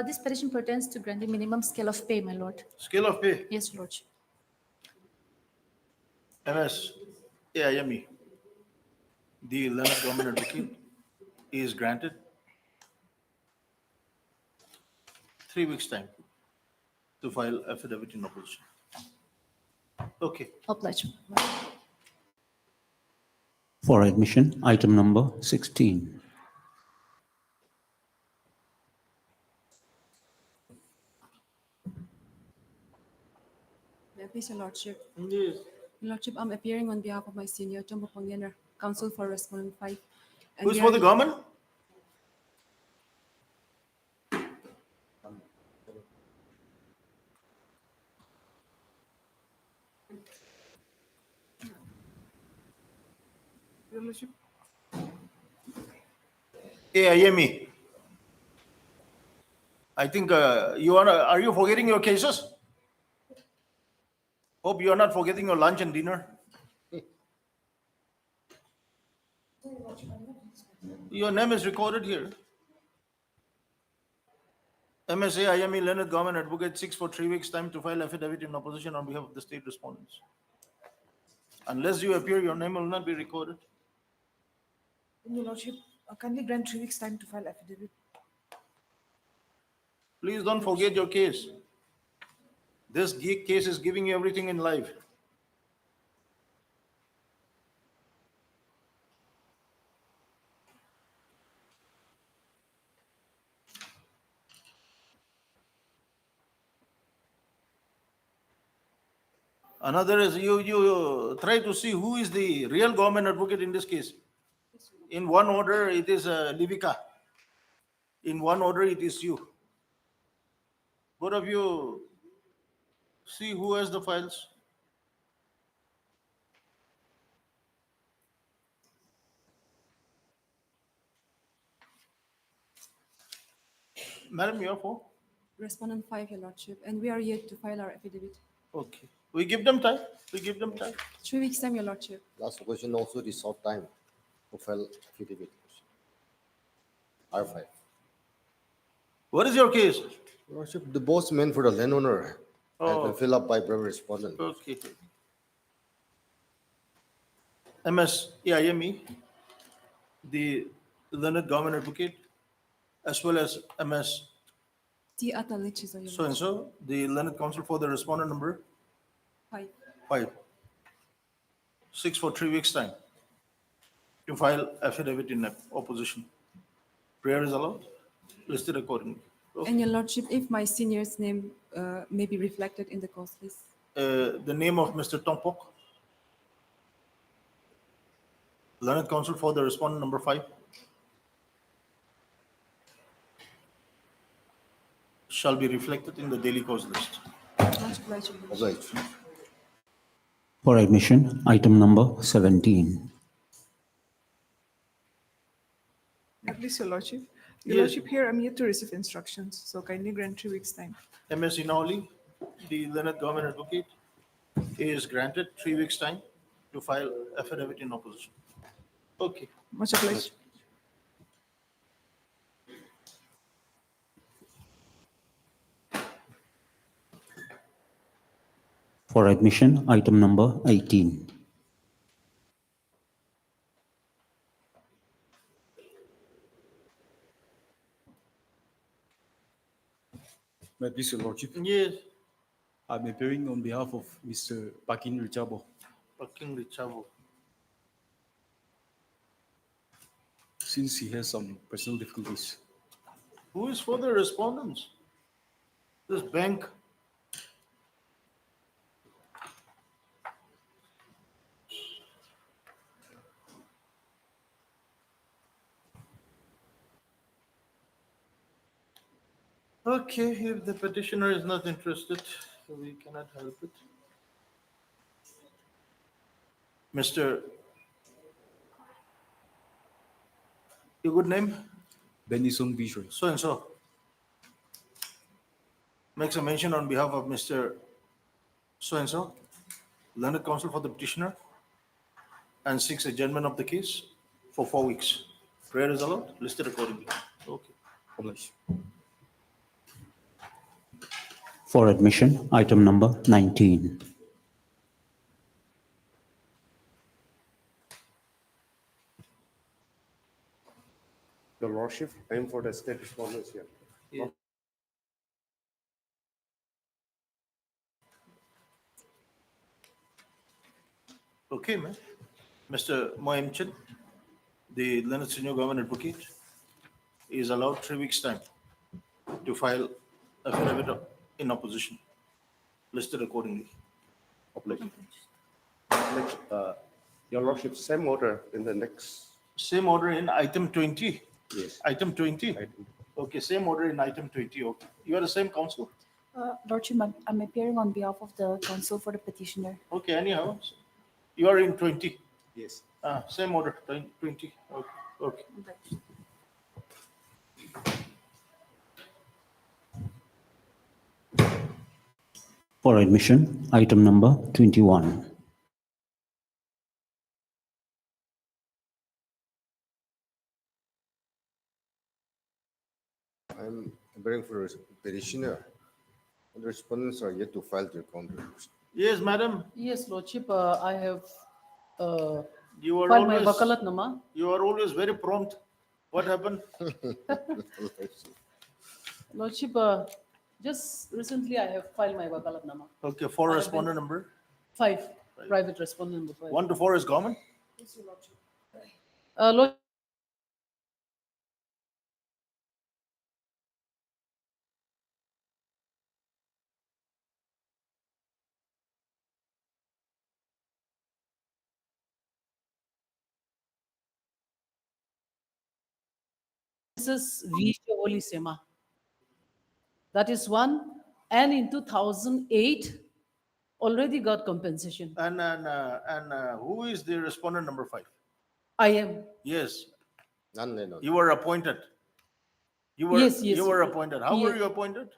This petition pertains to granting minimum scale of pay, my lord. Scale of pay. Yes, Your Lordship. MS AIME. The Leonard Government Advocate is granted 3 weeks' time to file affidavit in opposition. Okay. Obliged. For admission, item number 16. May I please, Your Lordship? Yes. Your Lordship, I'm appearing on behalf of my senior, Chombo Pongyanar, Counsel for Respondent 5. And Who's we for are the here- government? Your Lordship, AIME. I think are you forgetting your cases? Hope you are not forgetting your lunch and dinner. Your name is recorded here. MSA IME Leonard Government Advocate 6 for 3 weeks time to file affidavit in opposition on behalf of the state respondents. Unless you appear, your name will not be recorded. Your Lordship, kindly grant 3 weeks' time to file affidavit. Please don't forget your case. This case is giving you everything in life. Another is you try to see who is the real government advocate in this case. In one order, it is Livika. In one order, it is you. Both of you see who has the files. Madam, you are for? Respondent 5, Your Lordship, and we are yet to file our affidavit. Okay. We give them time. We give them time. 3 weeks' time, Your Lordship. Last question also the short time to file affidavit. R5. What is your case? Your Worship, the boss meant for the landowner has Oh. been filled up by private respondent. Okay. MS AIME, the Leonard Government Advocate, as well as MS T. Atalichis, Your so and so, the Leonard Counsel for the respondent number 5. 5. 6 for 3 weeks time to file affidavit in opposition. Prayer is allowed, listed accordingly. Okay. And Your Lordship, if my senior's name may be reflected in the cause list. The name of Mr. Tompok, Learned Counsel for the respondent number 5. Shall be reflected in the daily cause list. Much obliged, Your Lordship. Obliged. For admission, item number 17. Please, Your Lordship. Your Yes. Lordship, here I'm yet to receive instructions, so kindly grant 3 weeks' time. MS Inoli, the Learned Government Advocate, is granted 3 weeks' time to file affidavit in opposition. Okay. Much obliged. For admission, item number 18. May I please, Your Lordship? Yes. I'm appearing on behalf of Mr. Pakin Richabo. Paking Richavo. Since he has some personal difficulties. Who is for the respondents? This bank. Okay, if the petitioner is not interested, we cannot help it. Mr. Your good name? Benison Visual. So and so. Makes a mention on behalf of Mr. So and so, learned counsel for the petitioner, and seeks adjournment of the case for 4 weeks. Prayer is allowed, listed accordingly. Okay. Obliged. For admission, item number 19. Your Lordship, aim for the state respondents here. Yeah. Okay, man. Mr. Moemchen, the Leonard Senior Government Advocate, is allowed 3 weeks' time to file affidavit in opposition, listed accordingly. Obliged. Your Lordship, same order in the next. Same order in item 20. Yes. Item 20. Okay, same order in item 20. Okay. You are the same counsel? Lordship, I'm appearing on behalf of the counsel for the petitioner. Okay, anyhow, you are in 20. Yes. Same order, 20. Okay. Okay. For admission, item number 21. I'm bearing for the petitioner. The respondents are yet to file their counterclaims. Yes, madam. Yes, Lordship, I have You are filed my always, wakalatnama. you are always very prompt. What happened? Lordship, just recently I have filed my wakalatnama. Okay, 4 I have respondent been- number. 5, private respondent number 5. 1 to 4 is government. Yes, Your Lordship. Lord, Mrs. V. Oli Sema. That is one. And in 2008, already got compensation. And who is the respondent number 5? I am. Yes, None. you were appointed. You were, Yes, yes. You were appointed. How were Ye- you appointed?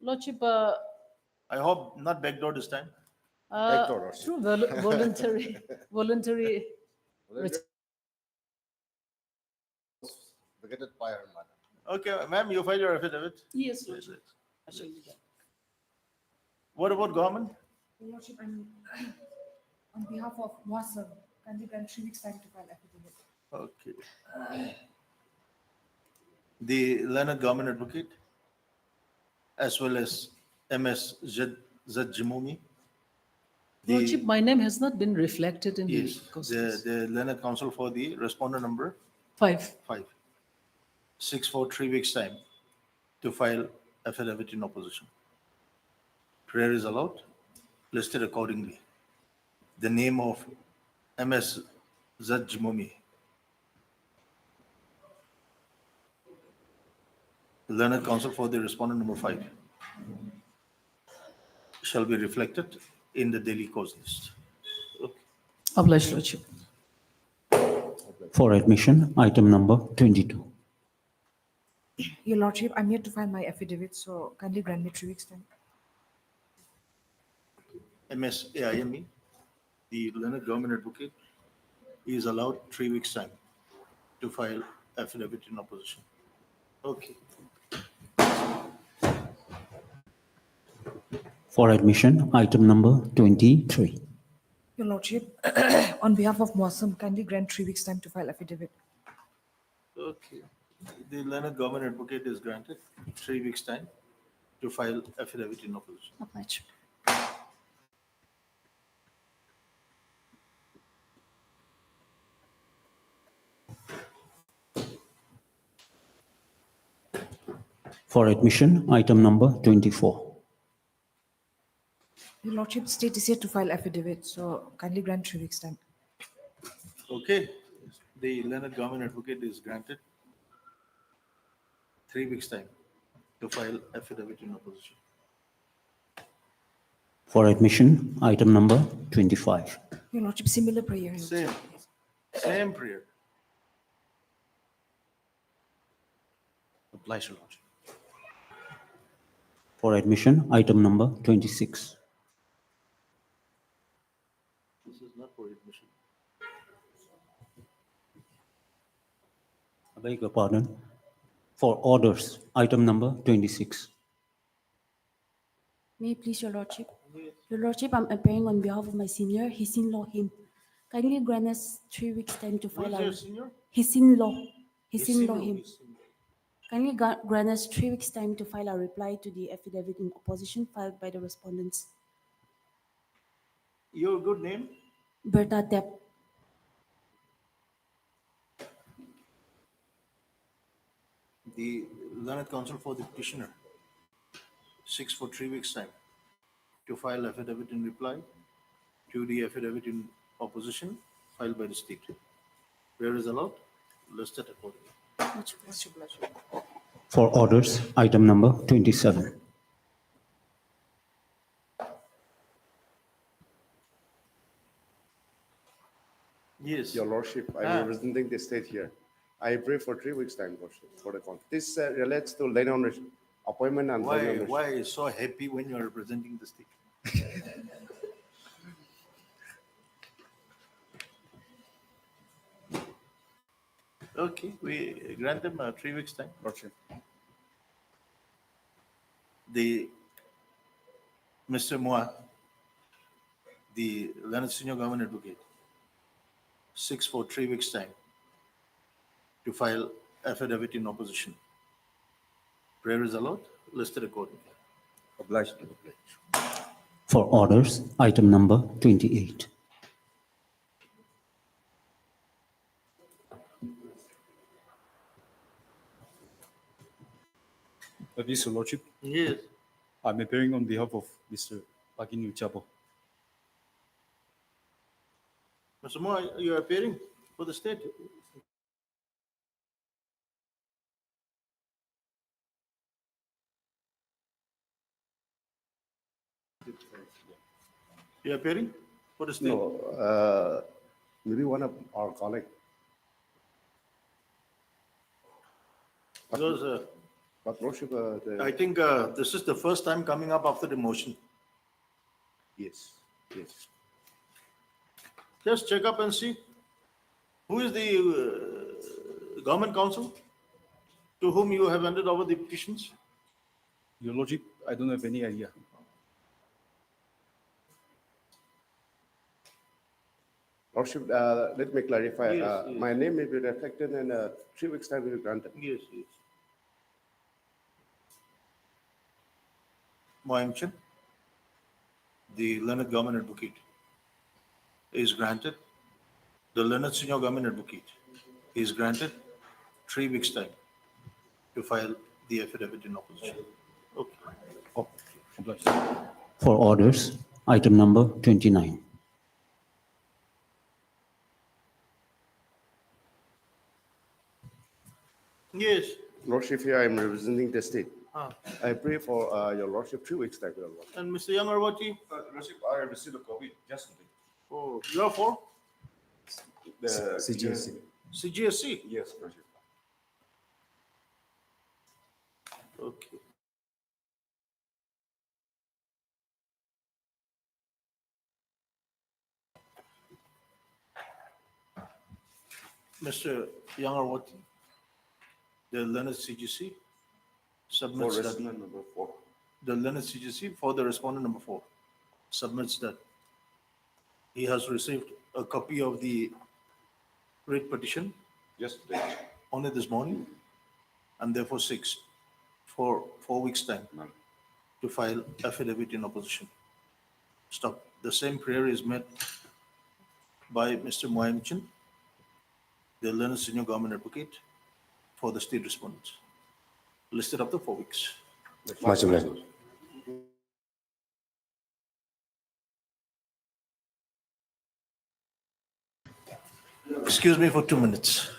Lordship, I hope not backdoor this time. Backdoor. through voluntary. Vacated by her mother. Okay, ma'am, you file your affidavit. Yes, Lordship. I shall do that. What about government? Your Lordship, I'm on behalf of Wasam, kindly grant 3 weeks' time to file affidavit. Okay. The learned government advocate, as well as MS Zajimomi. Lordship, my name has not been reflected in Yes, the the learned counsel for the respondent number 5. 5. 6 for 3 weeks' time to file affidavit in opposition. Prayer is allowed, listed accordingly. The name of MS Zajimomi. Learned counsel for the respondent number 5 shall be reflected in the daily cause list. Obliged, Lordship. For admission, item number 22. Your Lordship, I'm yet to file my affidavit, so kindly grant me 3 weeks' time. MSAIME, the learned government advocate, is allowed 3 weeks' time to file affidavit in opposition. Okay. For admission, item number 23. Your Lordship, on behalf of Mossam, kindly grant 3 weeks' time to file affidavit. Okay. The learned government advocate is granted 3 weeks' time to file affidavit in opposition. Obliged. For admission, item number 24. Your Lordship, state is yet to file affidavit, so kindly grant 3 weeks' time. Okay. The learned government advocate is granted 3 weeks' time to file affidavit in opposition. For admission, item number 25. Your Lordship, similar prayer. Your Same. Lordship. Same prayer. Obliged, Your Lordship. For admission, item number 26. This is not for admission. I beg your pardon. For orders, item number 26. May I please, Your Lordship? Your Lordship, I'm appearing on behalf of my senior, his in-law, him. Kindly grant us 3 weeks' time to Who file is our... your senior? His in-law. His in-law, His him. in-law. Kindly grant us 3 weeks' time to file our reply to the affidavit in opposition filed by the respondents. Your good name? Berta Depp. The learned counsel for the petitioner seeks for 3 weeks' time to file affidavit in reply to the affidavit in opposition filed by the state. Where is allowed? Listed accordingly. For orders, item number 27. Yes. Your Lordship, I am representing the state here. I pray for 3 weeks' time, Lordship, for the conference. This relates to land ownership, appointment and land ownership. Why so happy when you are representing the state? Okay, we grant them 3 weeks' time. Lordship. The Mr. Moa, the learned senior government advocate, seeks for 3 weeks' time to file affidavit in opposition. Prayer is allowed, listed accordingly. Obliged. For orders, item number 28. Please, Your Lordship, Yes. I'm appearing on behalf of Mr. Pagini Uchapo. Mr. Moa, you are appearing for the state. You are appearing for the state? No, maybe one of our colleague. Because But Lordship, I think this is the first time coming up after the motion. yes, yes. Just check up and see who is the government counsel to whom you have handed over the petitions. Your Lordship, I don't have any idea. Lordship, let me clarify. Yes, yes. My name may be reflected in 3 weeks' time will be granted. Yes, yes. Mohamchan, the learned government advocate, is granted. The learned senior government advocate is granted 3 weeks' time to file the affidavit in opposition. Okay. For orders, item number 29. Yes. Lordship, here I am representing the state. Ah. I pray for your Lordship 3 weeks' time. Your Lordship. And Mr. Young Arwati? Lordship, I received a copy just today. Oh, you are for? CGSC. CGSC? Yes, Lordship. Okay. Mr. Yangarwati, the learned CGC For submits that. respondent number 4. The learned CGC for the respondent number 4 submits that he has received a copy of the writ petition Yesterday. only this morning and therefore seeks for 4 weeks' time None. to file affidavit in opposition. Stop. The same prayer is met by Mr. Moyamchan, the learned senior government advocate for the state respondents, listed after 4 weeks. Much obliged. Excuse me for 2 minutes.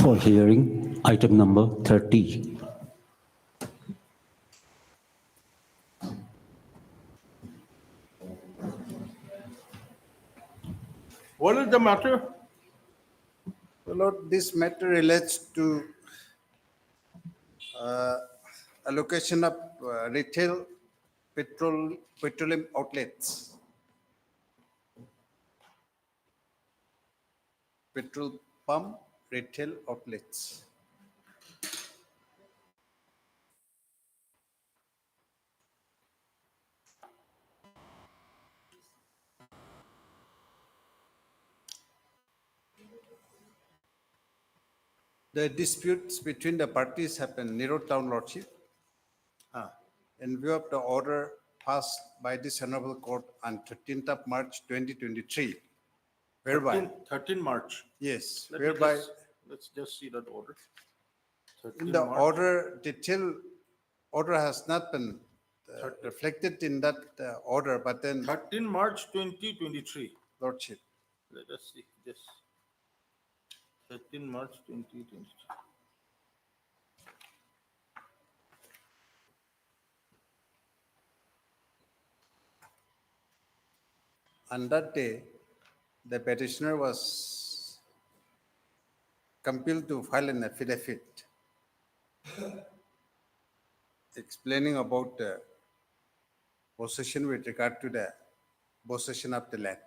For hearing, item number 30. What is the matter? Lord, this matter relates to allocation of retail petroleum outlets. Petrol pump retail outlets. The disputes between the parties have been narrowed down, Lordship, in view of the order passed by this Honorable Court on 13th of March 2023, whereby, 13 March. yes, Let me whereby let's just see that order. in 13 the March. order, detailed order has not been reflected in that order, but then 13 March 2023. Lordship, Let us see this. 13 March 2023. on that day, the petitioner was compelled to file an affidavit explaining about the possession with regard to the possession of the land.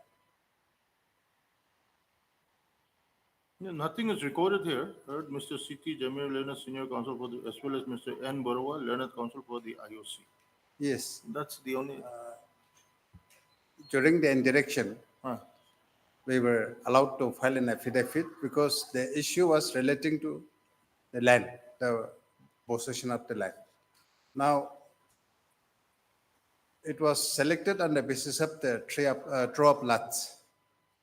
No, nothing is recorded here. Heard Mr. C.T. Jamir, Learned Senior Counsel for the, as well as Mr. N. Borowa, Learned Counsel for the IOC. Yes. That's the only. During the indirection, Huh. we were allowed to file an affidavit because the issue was relating to the land, the possession of the land. Now, it was selected on the basis of the draw up lots.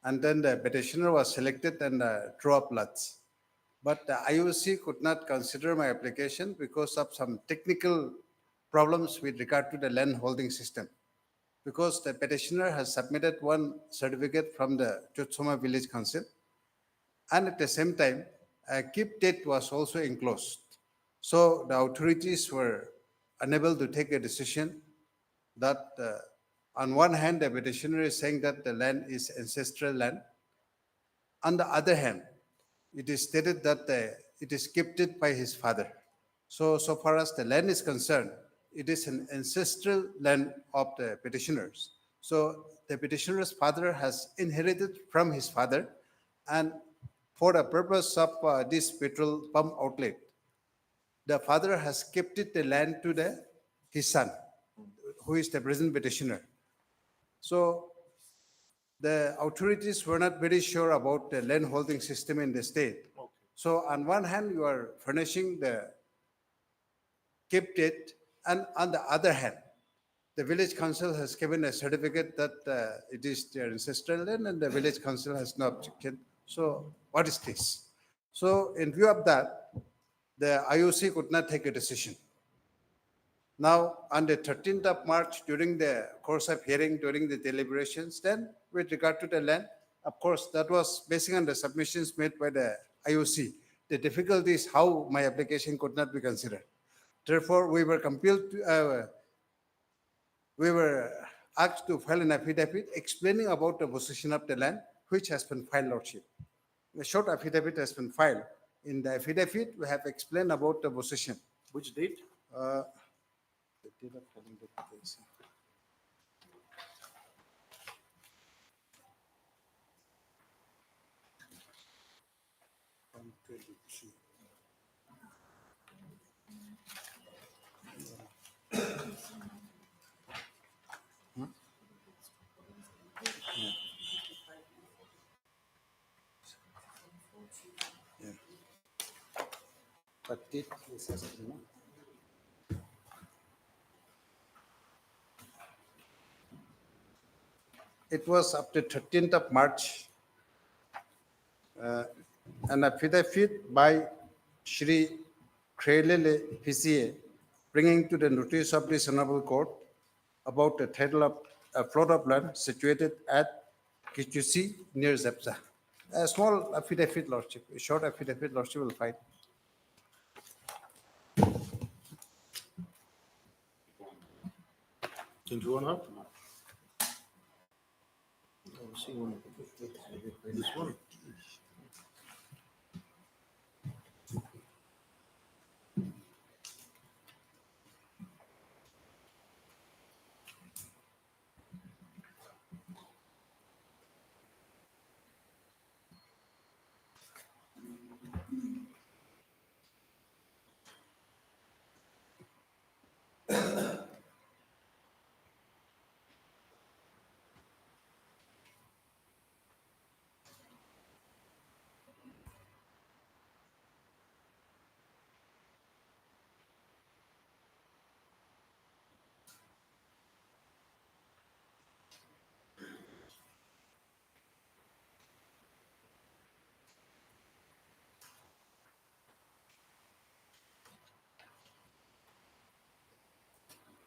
And then the petitioner was selected and draw up lots. But the IOC could not consider my application because of some technical problems with regard to the land holding system. Because the petitioner has submitted one certificate from the Chutsoma Village Council, and at the same time, a keep date was also enclosed. So the authorities were unable to take a decision that on one hand, the petitioner is saying that the land is ancestral land. On the other hand, it is stated that it is gifted by his father. So far as the land is concerned, it is an ancestral land of the petitioners. So the petitioner's father has inherited from his father, and for the purpose of this petrol pump outlet, the father has gifted the land to his son, who is the present petitioner. So the authorities were not very sure about the land holding system in the state. Okay. So on one hand, you are furnishing the kept it, and on the other hand, the village council has given a certificate that it is their ancestral land, and the village council has no objection. So what is this? So in view of that, the IOC could not take a decision. Now, on the 13th of March, during the course of hearing, during the deliberations, then with regard to the land, of course, that was based on the submissions made by the IOC. The difficulty is how my application could not be considered. Therefore, we were compelled to, we were asked to file an affidavit explaining about the possession of the land, which has been filed, Lordship. A short affidavit has been filed. In the affidavit, we have explained about the possession. Which date? The date of filing the application. But date is estimated. It was up to 13th of March. An affidavit by Shri Khrelele PCA bringing to the notice of this Honorable Court about the title of a plot of land situated at Kichusi near Zepsa. A small affidavit, Lordship, a short affidavit, Lordship will find. Did you want up? See one. This one.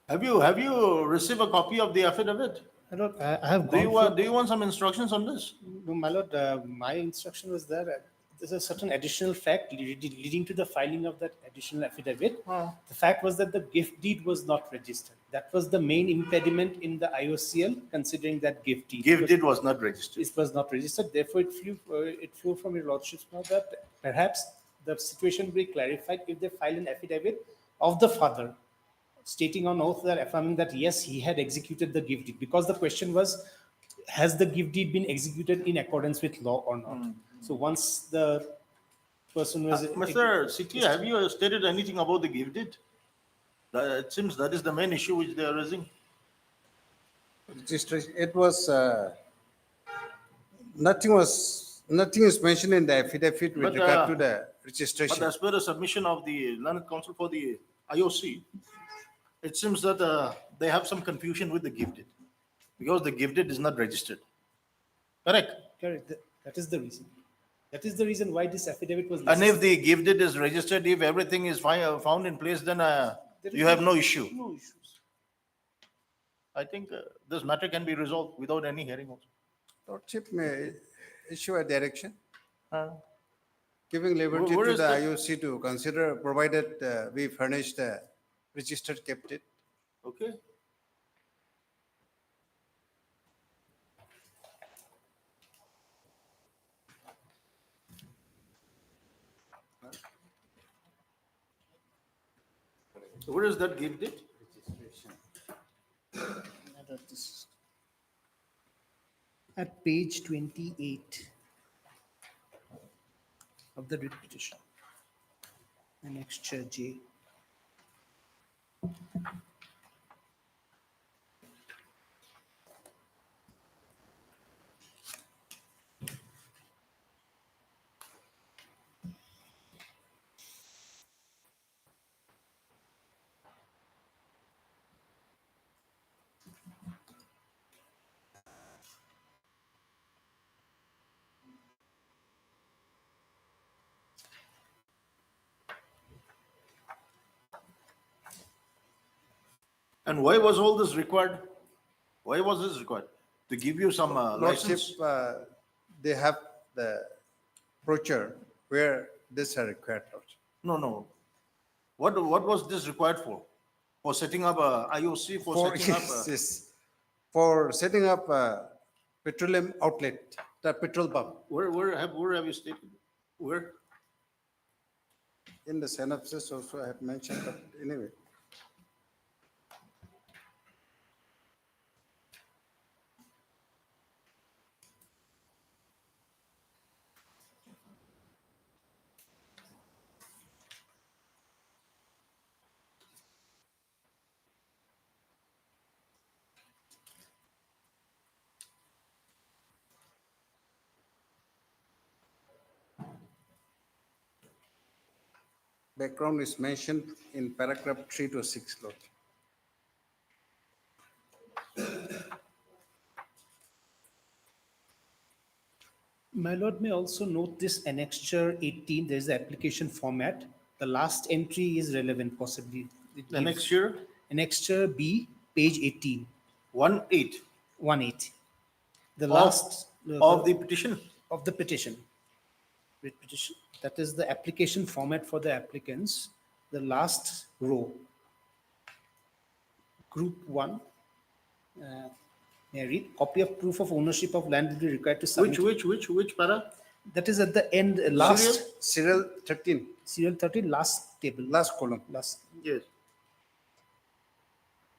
Have you received a copy of the affidavit? My lord, I have Do gone you want some instructions on this? No, my lord, my instruction was that there's a certain additional fact leading to the filing of that additional affidavit. The fact was that the gift deed was not registered. That was the main impediment in the IOCL considering that gift deed. Gift deed was not registered. It was not registered. Therefore, it flew from your lordship's mouth that perhaps the situation will be clarified if they file an affidavit of the father stating on oath that affirming that yes, he had executed the gift deed, because the question was, has the gift deed been executed in accordance with law or not? So once the person was Mr. Sikhi, have you stated anything about the gift deed? It seems that is the main issue which they are raising. Registration, it was, nothing is mentioned in the affidavit with But, regard to the registration. But as per the submission of the Learned Counsel for the IOC, it seems that they have some confusion with the gift deed because the gift deed is not registered. Correct? Correct. That is the reason. That is the reason why this affidavit was. And if the gift deed is registered, if everything is found in place, then you have no issue. No issues. I think this matter can be resolved without any hearing also. Lordship may issue a direction Uh, giving liberty Where to is the that? IOC to consider, provided we furnish the registered gift deed. Okay. So where is that gift deed? At page 28 of the writ petition, annexure J. And why was all this required? Why was this required? To give you some Lordship, license? they have the brochure where this are required, Lordship. No. What was this required for? For setting up a IOC, for setting up a... Yes, for setting up a petroleum outlet, the petrol pump. Where have you stated? Where? In the synopsis also I have mentioned, but anyway. Background is mentioned in paragraph 3 to 6, Lord. My lord may also note this annexure 18, there is the application format. The last entry is relevant possibly. It gives- Annexure? Annexure B, page 18. 1-8. 1-8. The Of- last. of the petition? Of the petition. Writ petition. That is the application format for the applicants. The last row. Group 1. May I read? Copy of proof of ownership of land will be required to submit. Which para? That is at the end, last. Serial 13. Serial 13, last table. Last column. Last. Yes.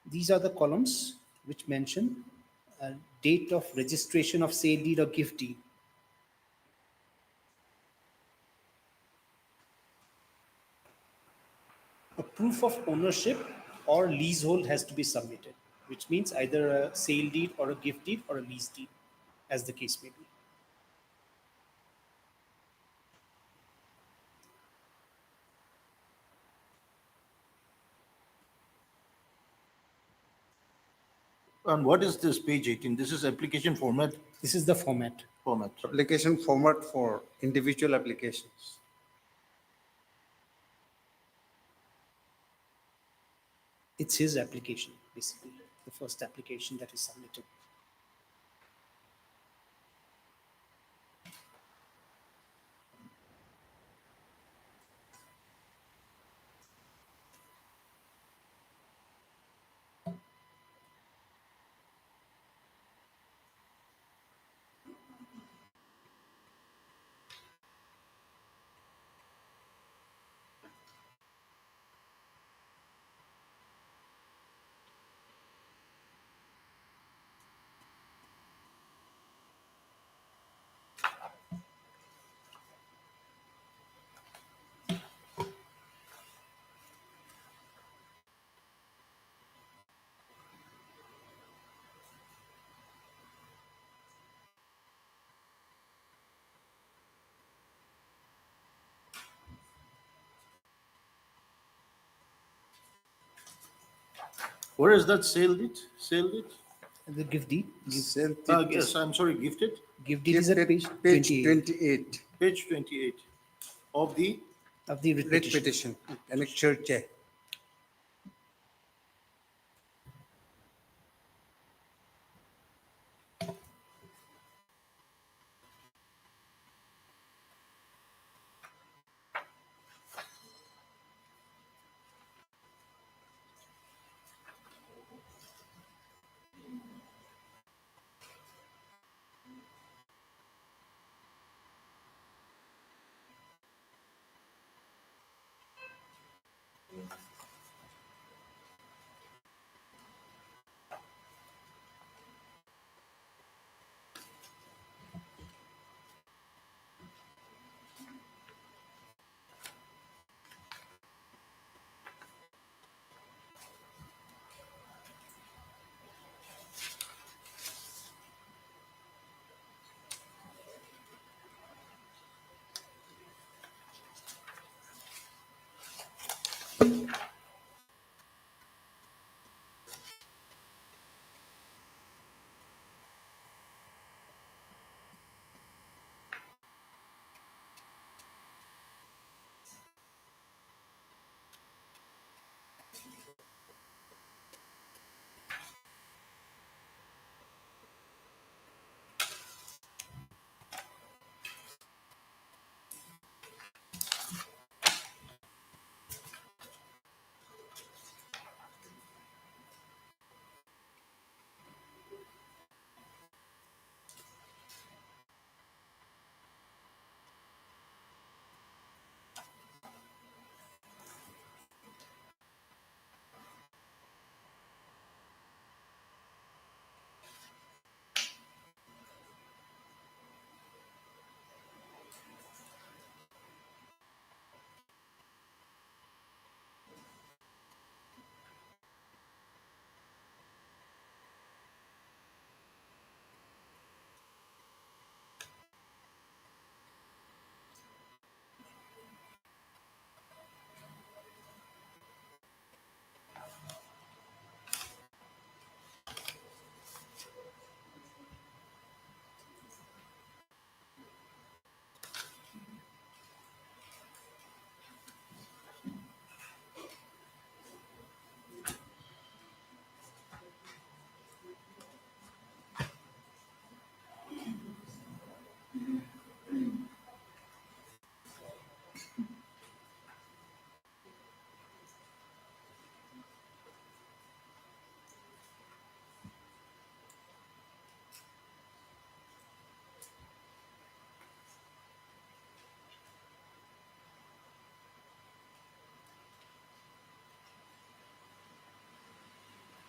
These are the columns which mention date of registration of sale deed or gift deed. A proof of ownership or leasehold has to be submitted, which means either a sale deed or a gift deed or a lease deed, as the case may be. And what is this page 18? This is application format? This is the format. Application format for individual applications. It's his application, basically, the first application that is submitted. Where is that sale deed? Sale deed? The gift deed. Sale deed Yes, I'm sorry, gifted. Gift deed is at page Page 28 28. Page 28 of the writ Writ petition. petition. Annexure J.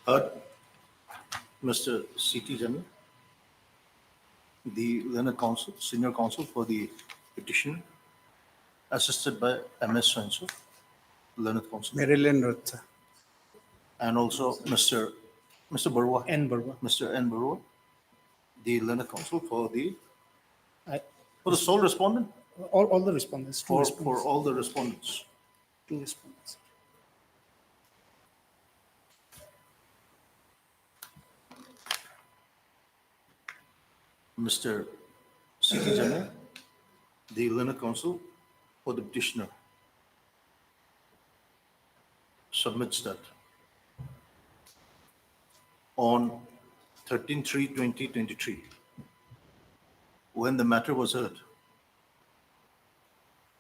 Heard Mr. C.T. Jamil, the learned counsel, senior counsel for the petitioner, assisted by M.S. Swenso, learned counsel, Marilyn Rutha. and also Mr. Barua, N. Barua. Mr. N. Barua, the learned counsel for the I- sole respondent, all the respondents, two for respondents. all the respondents. Two respondents. Mr. C.T. Jamil, the learned counsel for the petitioner, submits that on 13/3/2023, when the matter was heard,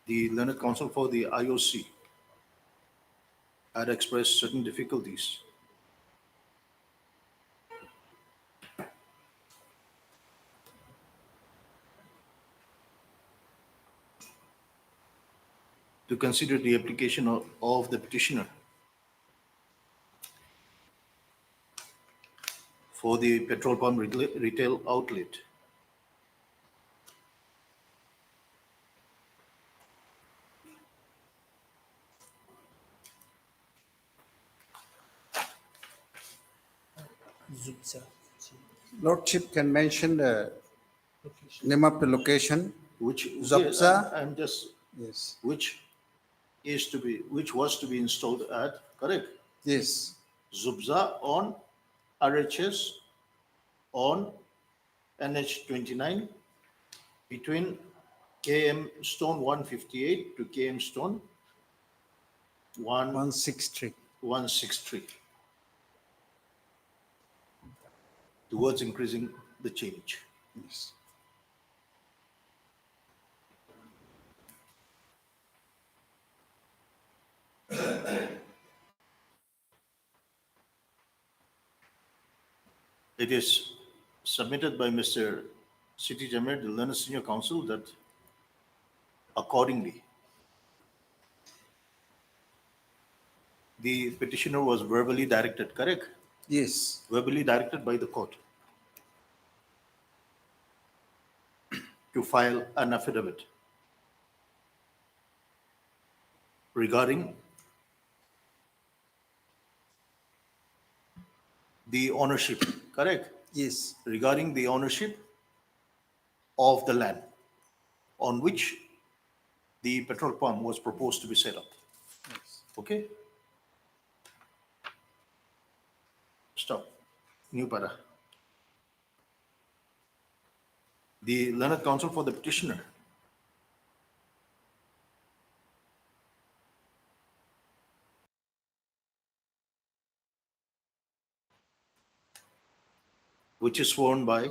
the learned counsel for the IOC had expressed certain difficulties to consider the application of the petitioner for the petrol pump retail outlet. Lordship can mention the name of the location. Which Zobza. I'm just Yes. which was to be installed at, correct? Yes. Zubza on RHS on NH 29 between KM Stone 158 to KM Stone 163. 163, towards increasing the change. Yes. It is submitted by Mr. Siti Jamir, the Learned Senior Counsel, that accordingly, the petitioner was verbally directed, correct? Yes. Verbally directed by the court to file an affidavit regarding the ownership, correct? Yes. Regarding the ownership of the land on which the petrol pump was proposed to be set up. Okay? Stop. New para. The learned counsel for the petitioner which is sworn by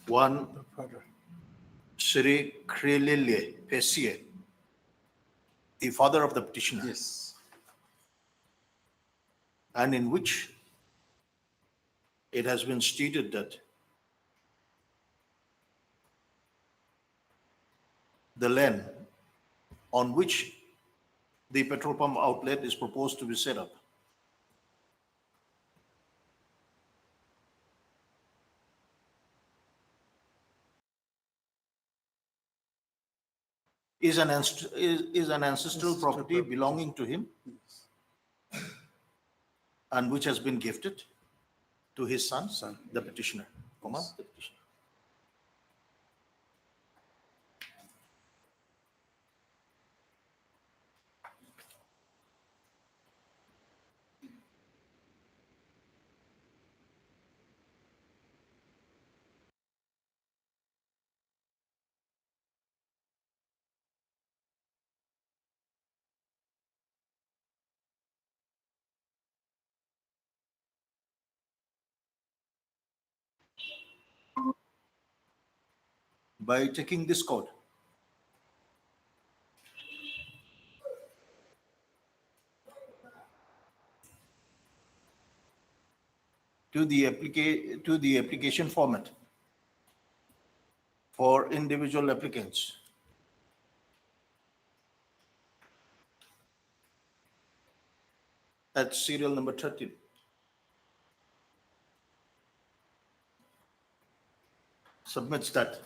one Sri Krililye Pesie, the father of the petitioner. Yes. And in which it has been stated that the land on which the petrol pump outlet is proposed to be set up is an ancestral property belonging to him and which has been gifted to his son, the petitioner, the petitioner. By taking this code, to the application format for individual applicants. At serial number 13. Submits that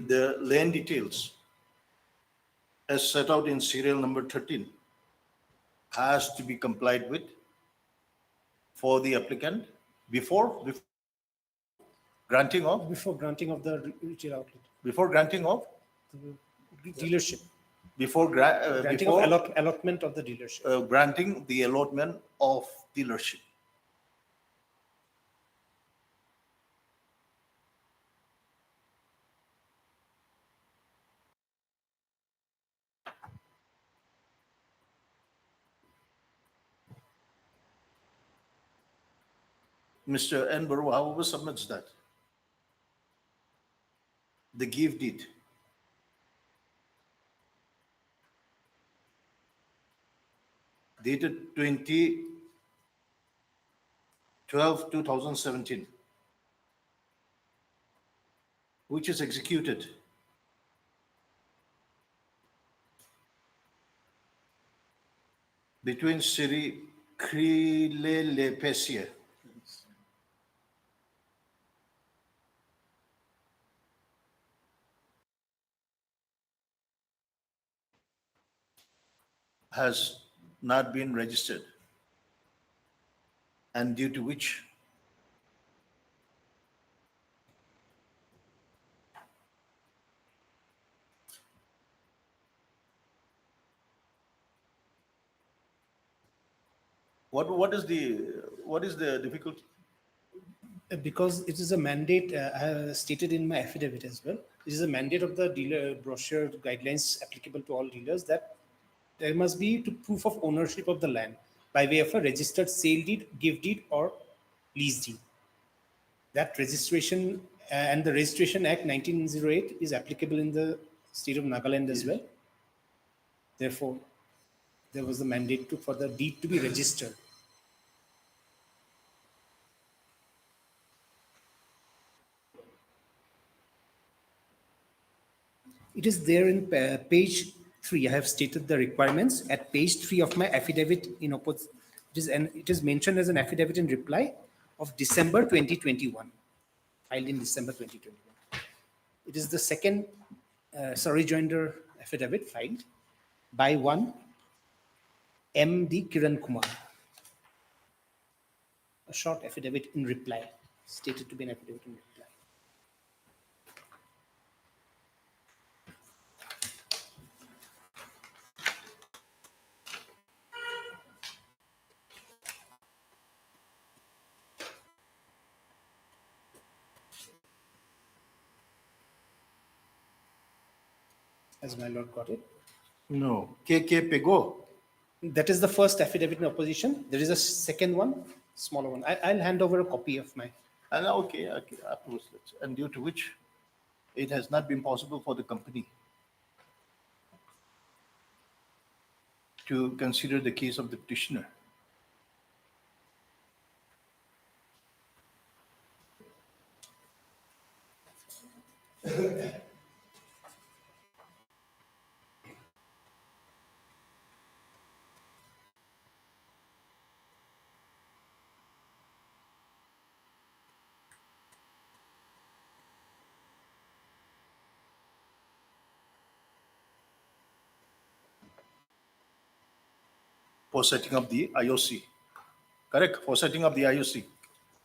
the land details as set out in serial number 13 has to be complied with for the applicant before granting of Before granting of the retail outlet, before granting of the dealership, before granting before of allotment of the dealership. granting the allotment of dealership. Mr. N. Baru, however, submits that the give deed dated 2017, which is executed between Sri Krilelepesia has not been registered, and due to which what is the difficulty? Because it is a mandate stated in my affidavit as well. It is a mandate of the dealer brochure guidelines applicable to all dealers that there must be proof of ownership of the land by way of a registered sale deed, gift deed, or lease deed. That registration and the Registration Act 1908 is applicable in the state of Nagaland as well. Therefore, there was the mandate for the deed to be registered. It is there in page 3. I have stated the requirements at page 3 of my affidavit in opposite. It is mentioned as an affidavit in reply of December 2021, filed in December 2021. It is the second surrejoinder affidavit filed by one M.D. Kiran Kumar. A short affidavit in reply, stated to be an affidavit in reply. Has my lord got it? No. KK Pego. That is the first affidavit in opposition. There is a second one, smaller one. I'll hand over a copy of my. Okay, afterwards. And due to which it has not been possible for the company to consider the case of the petitioner. For setting up the IOC. Correct? For setting up the IOC.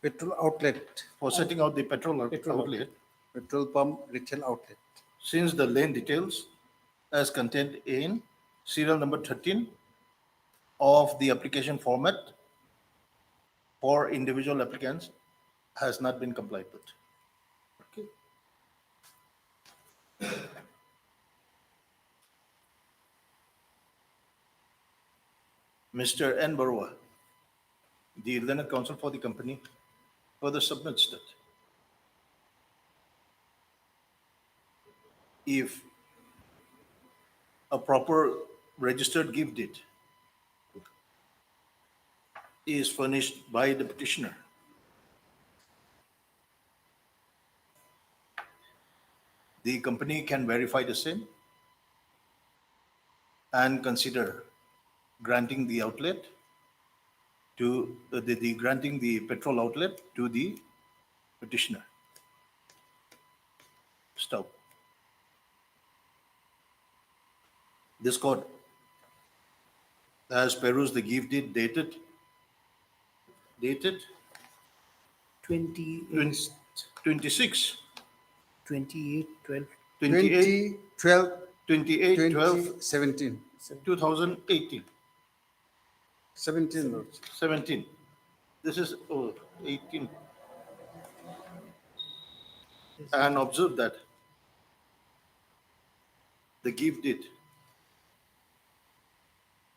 Petrol outlet. For setting out the petrol outlet. Petrol pump retail outlet. Since the lane details as contained in serial number 13 of the application format for individual applicants has not been complied with. Okay. Mr. N. Barua, the Lieutenant Counsel for the company, further submits that if a proper registered gift deed is furnished by the petitioner, the company can verify the same and consider granting the outlet to granting the petrol outlet to the petitioner. Stop. This court has perused the gift deed dated dated 28, 26, 28, 12, 28, 2012, 28, 12, 2017. 2018, 17, Lordship. 17. This is 18. And observe that the gift deed,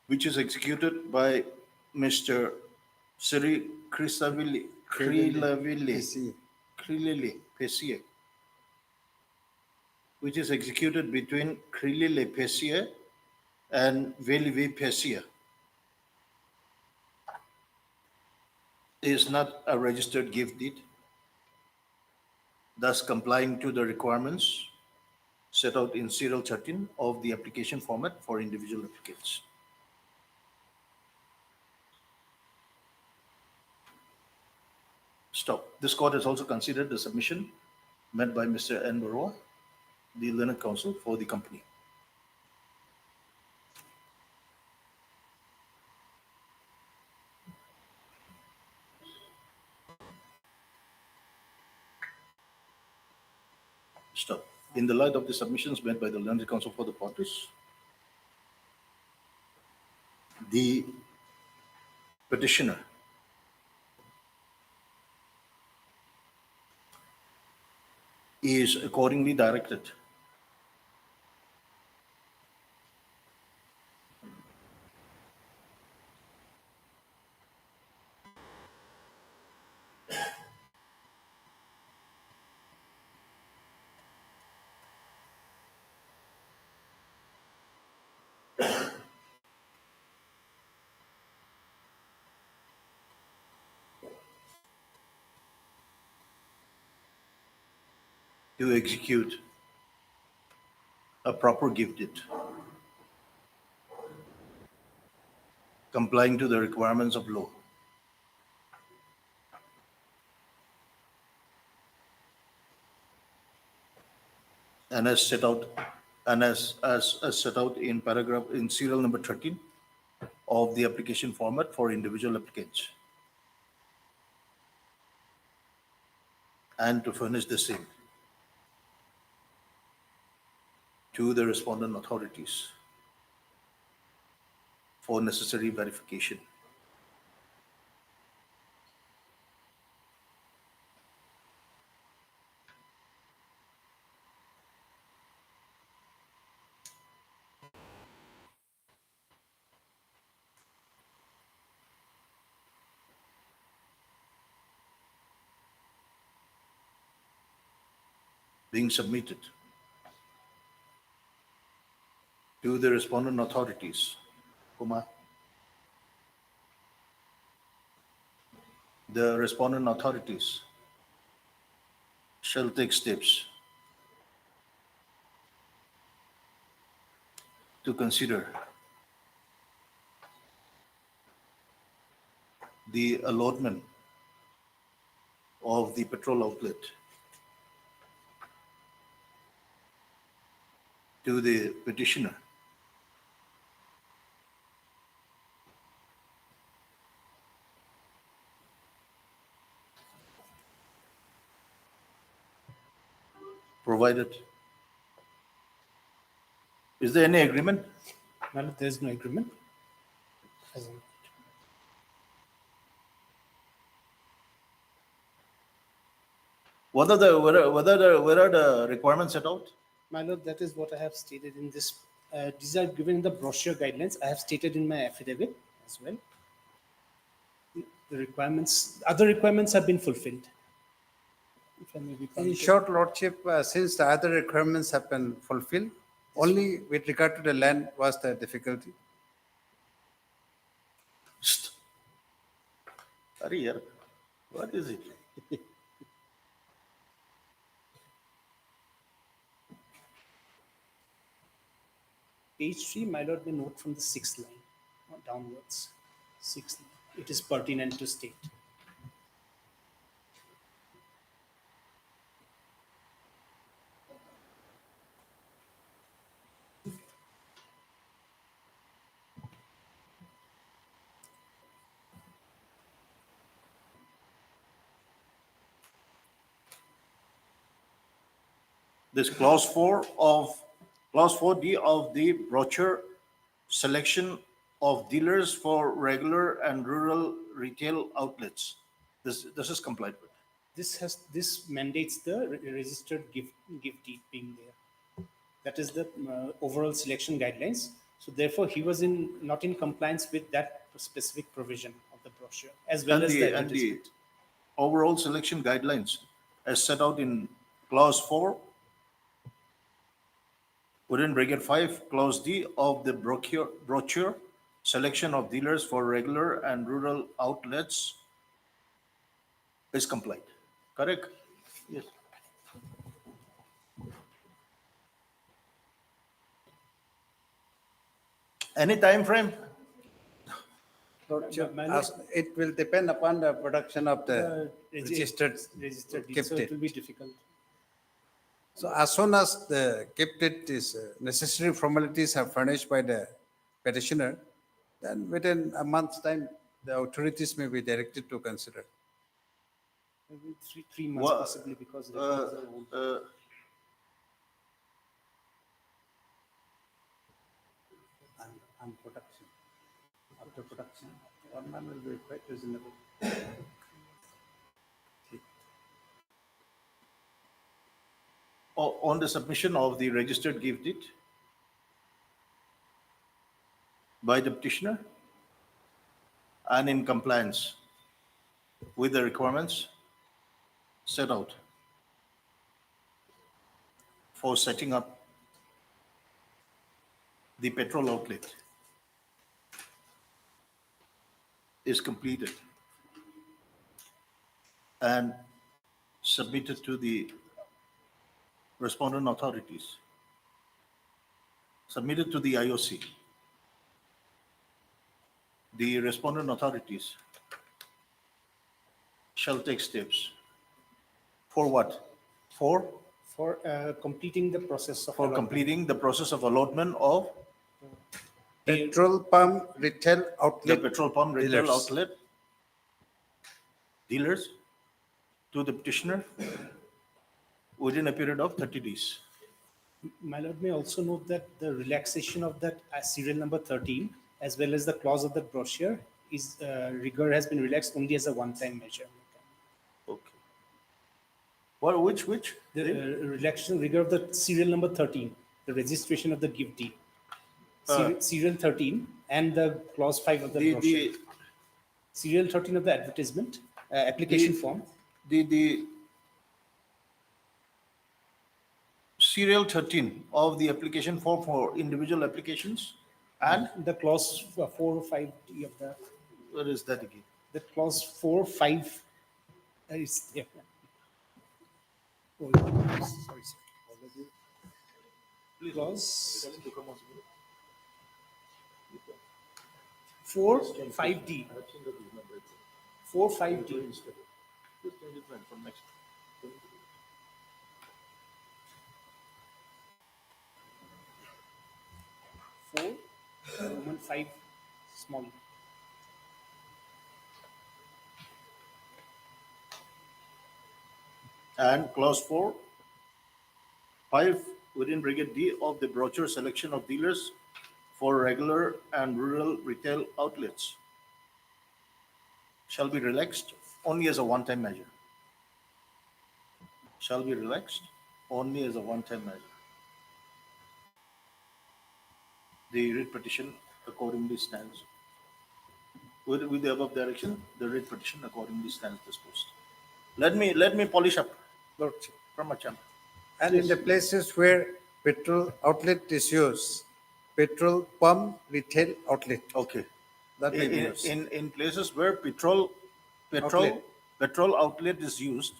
which is executed by Mr. Sri Krisavili, Krilili Pesie, which is executed between Krilili Pesie and Velivi Pesie, is not a registered gift deed, thus complying to the requirements set out in serial 13 of the application format for individual applicants. Stop. This court has also considered the submission made by Mr. N. Baroa, the learned counsel for the company. Stop. In the light of the submissions made by the learned counsel for the parties, the petitioner is accordingly directed to execute a proper gift deed, complying to the requirements of law. And as set out, and as set out in paragraph in serial number 13 of the application format for individual applicants, and to furnish the same to the respondent authorities for necessary verification. Being submitted to the respondent authorities, the respondent authorities shall take steps to consider the allotment of the petrol outlet to the petitioner provided. Is there any agreement? No, there is no agreement. As in- Where are the requirements set out? My lord, that is what I have stated in this. These are given in the brochure guidelines. I have stated in my affidavit as well. The requirements, other requirements have been fulfilled. If I may be In permitted. short, Lordship, since the other requirements have been fulfilled, only with regard to the land was the difficulty. Hurry here. What is it? Page 3, my lord, may note from the 6th line downwards. 6th line. It is pertinent to state. this clause 4D of the brochure selection of dealers for regular and rural retail outlets. This is complied with. This mandates the registered gift deed being there. That is the overall selection guidelines. So therefore, he was not in compliance with that specific provision of the brochure, as well And as the, the and the advertisement. overall selection guidelines as set out in clause 4 within bracket 5 clause D of the brochure selection of dealers for regular and rural outlets is complied. Correct? Yes. Any time frame? Lordship, My lord, it will depend upon the production of the registered deed, so it will be gifted. difficult. So as soon as the gifted is necessary formalities are furnished by the petitioner, then within a month's time, the authorities may be directed to consider. Maybe three months Wha- possibly, because records are old. And production. After production, 1 month will be quite reasonable. On the submission of the registered gift deed by the petitioner and in compliance with the requirements set out for setting up the petrol outlet is completed and submitted to the respondent authorities, submitted to the IOC. The respondent authorities shall take steps. For what? For completing the process of for allotment. completing the process of allotment of Petrol pump retail the outlet. petrol pump retail dealers. outlet dealers to the petitioner within a period of 30 days. My lord, may also note that the relaxation of that serial number 13, as well as the clause of the brochure, is rigor has been relaxed only as a one-time measure. Okay. Well, which? The relaxation rigor of the serial number 13, the registration of the gift deed. Serial 13 and the clause 5 of the brochure. Serial 13 of the advertisement, application form. The serial 13 of the application form for individual applications and the clause 4 or 5D of the. Where is that again? The clause 4, 5 is, yeah. Oh, sorry, sir. Clause 4, 5D. 4, 5D. Four, Roman 5, small. And clause 4, 5 within bracket D of the brochure selection of dealers for regular and rural retail outlets shall be relaxed only as a one-time measure. Shall be relaxed only as a one-time measure. The writ petition accordingly stands. With the above direction, the writ petition accordingly stands disposed. Let me polish up, Lordship, from a chamber. And in the places where petrol outlet is used, petrol pump retail outlet. Okay. That may be used. In places where petrol outlet is used,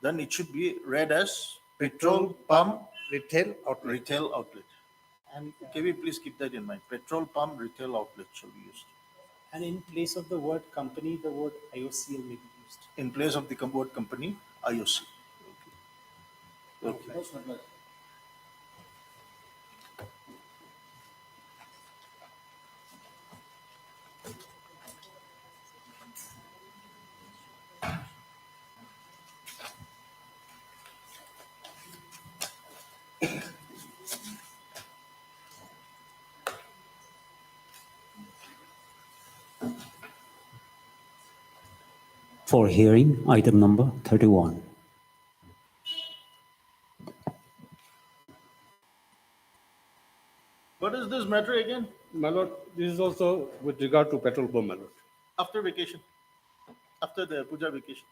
then it should be read as petrol pump retail outlet. Retail outlet. And can we please keep that in mind? Petrol pump retail outlet shall be used. And in place of the word company, the word IOCL may be used. In place of the word company, IOC. Okay. For hearing, item number 31. What is this matter again? My lord, this is also with regard to petrol bomb, my lord. After vacation, after the puja vacation,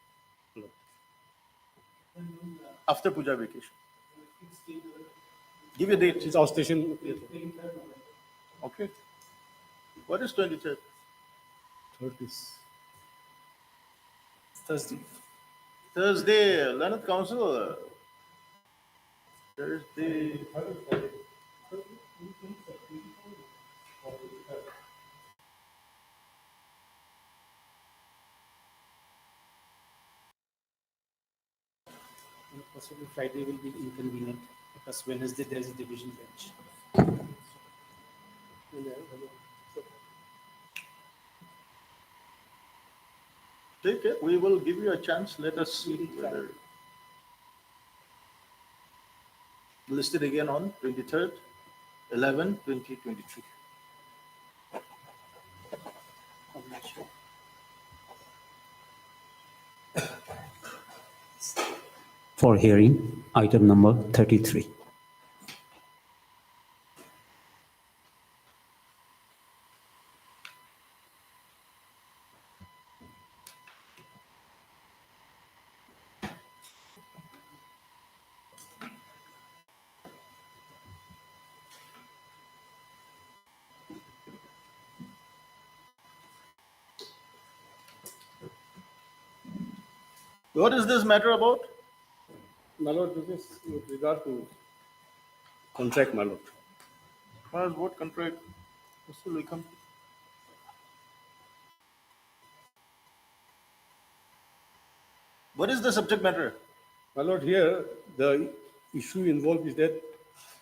after puja vacation. Give a date. It's our station. Okay. What is 23rd? Third is Thursday. Thursday, Learned Council. Thursday. And possibly Friday will be inconvenient because Wednesday there is a division bench. Take it. We will give you a chance. Let us see whether listed again on 23rd, 11, 2023. For hearing, item number 33. What is this matter about? My lord, this is with regard to contract, my lord. What contract? Mr. Likam. What is the subject matter? My lord, here the issue involved is that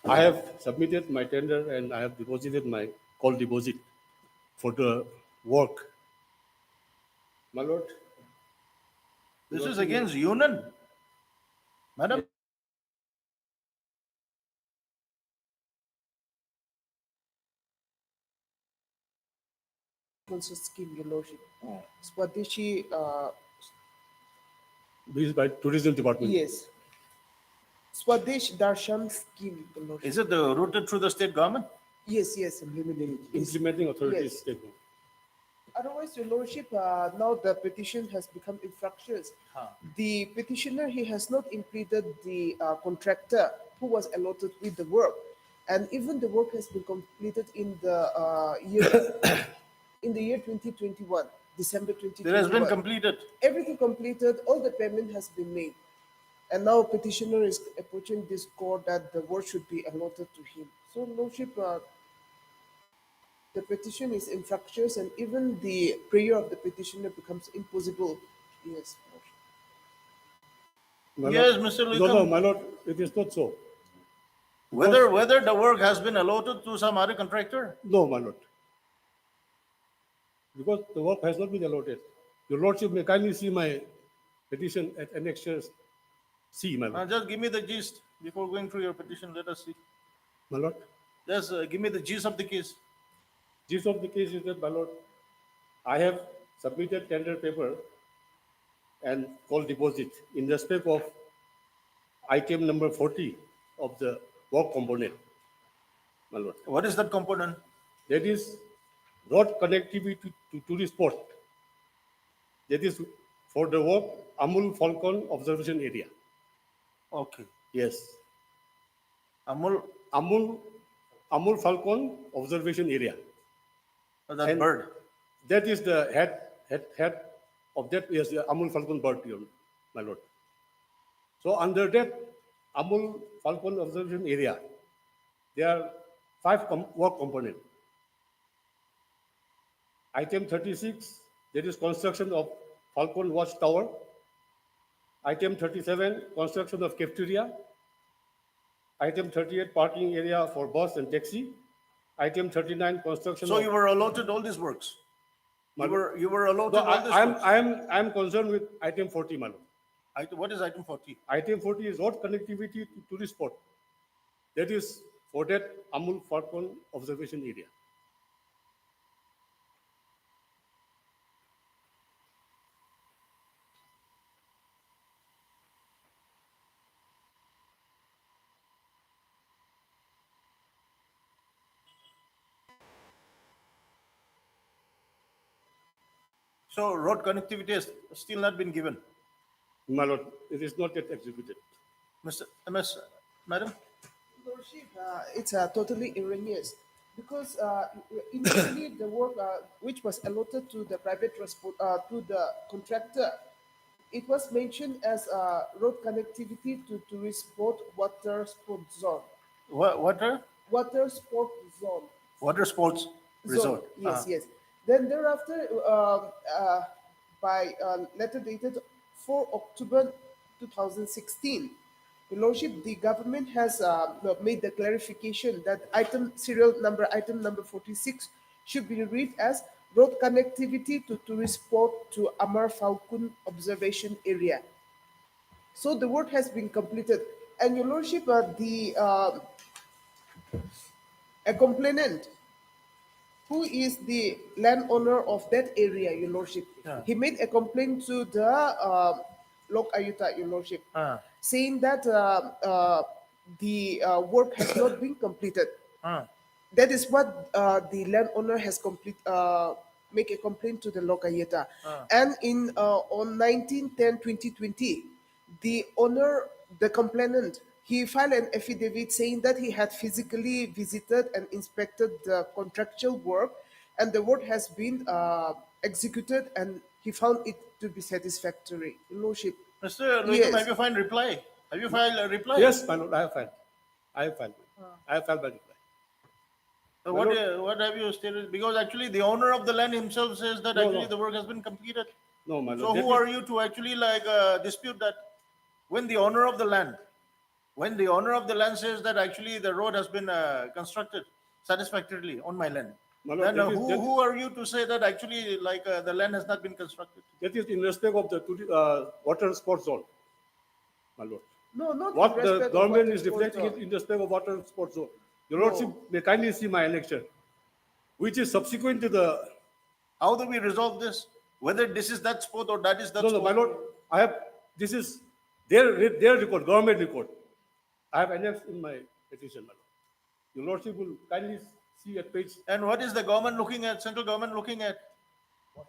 I have submitted my tender and I have deposited my call deposit for the work. My lord. This is against union. Madam? Scheme, Your Lordship. Swadeshi, This is by tourism department. yes. Swadesh Darshan Scheme, Your Lordship. Is it routed through the state government? Yes, yes, implementing. Implementing authorities Yes. statement. Otherwise, Your Lordship, now the petition has become infructuous. The petitioner, he has not included the contractor who was allotted with the work. And even the work has been completed in the year 2021, December 2021. It has been completed. Everything completed, all the payment has been made. And now petitioner is approaching this court that the work should be allotted to him. So, Lordship, the petition is infructuous and even the prayer of the petitioner becomes impossible. Yes. My Yes, lord, Mr. No, Likam. my lord, it is not so. Whether the work has been allotted to some other contractor? No, my lord. Because the work has not been allotted. Your lordship may kindly see my petition at Annexure C, my lord. Just give me the gist before going through your petition. Let us see. My lord. Just give me the gist of the case. Gist of the case is that, my lord, I have submitted tender paper and call deposit in respect of item number 40 of the work component, my lord. What is that component? That is road connectivity to tourist spot. That is for the work Amul Falcon Observation Area. Okay. Yes. Amul Falcon Observation Area. That And bird. That is the head of that is the Amul Falcon bird, my lord. So under that Amul Falcon Observation Area, there are 5 work components. Item 36, that is construction of Falcon Watch Tower. Item 37, construction of cafeteria. Item 38, parking area for bus and taxi. Item 39, construction. So you were allotted all these works? You were allotted No, all these works? I am concerned with item 40, my lord. What is item 40? Item 40 is road connectivity to tourist spot. That is for that Amul Falcon Observation Area. So road connectivity has still not been given. My lord, it is not yet executed. Mr. MS, Madam? Lordship, it's totally erroneous because initially the work which was allotted to the private transport to the contractor, it was mentioned as road connectivity to tourist spot, water sport zone. Water? Water sport zone. Water sports Zone. resort. Yes, yes. Then thereafter, by letter dated 4 October 2016, Your Lordship, the government has made the clarification that item number 46 should be read as road connectivity to tourist spot to Amar Falcon observation area. So the work has been completed, and Your Lordship, a complainant who is the landowner of that area, Your Lordship. Yeah. He made a complaint to the Lok Ayuta, Your Lordship, Ah. saying that the work has not been completed. Ah. That is what the landowner has make a complaint to the Lok Ayuta. Ah. And on 19/10/2020, the owner, the complainant, he filed an affidavit saying that he had physically visited and inspected the contractual work, and the work has been executed, and he found it to be satisfactory. Your Lordship. Mr. Loitam, Yes. have you filed reply? Have you filed a reply? Yes, my lord, I have filed. I have filed. I have filed my reply. So My what have you stated? Because actually the owner of the land himself says that No, actually no. the work has been completed. No, my So lord. who are you to actually dispute that? When the owner of the land says that actually the road has been constructed satisfactorily on my land, My lord, then that is- that- who are you to say that actually the land has not been constructed? That is in respect of the water sports zone, my lord. No, not in What the respect of government water is sports reflecting zone. is in respect of water sports zone. Your No. lordship may kindly see my election, which is subsequent to the. How do we resolve this? Whether this is that spot or that is that No, spot? my lord, I have, this is their report, government report. I have annexed in my petition, my lord. Your lordship will kindly see at page. And what is the government looking at, central government looking at? As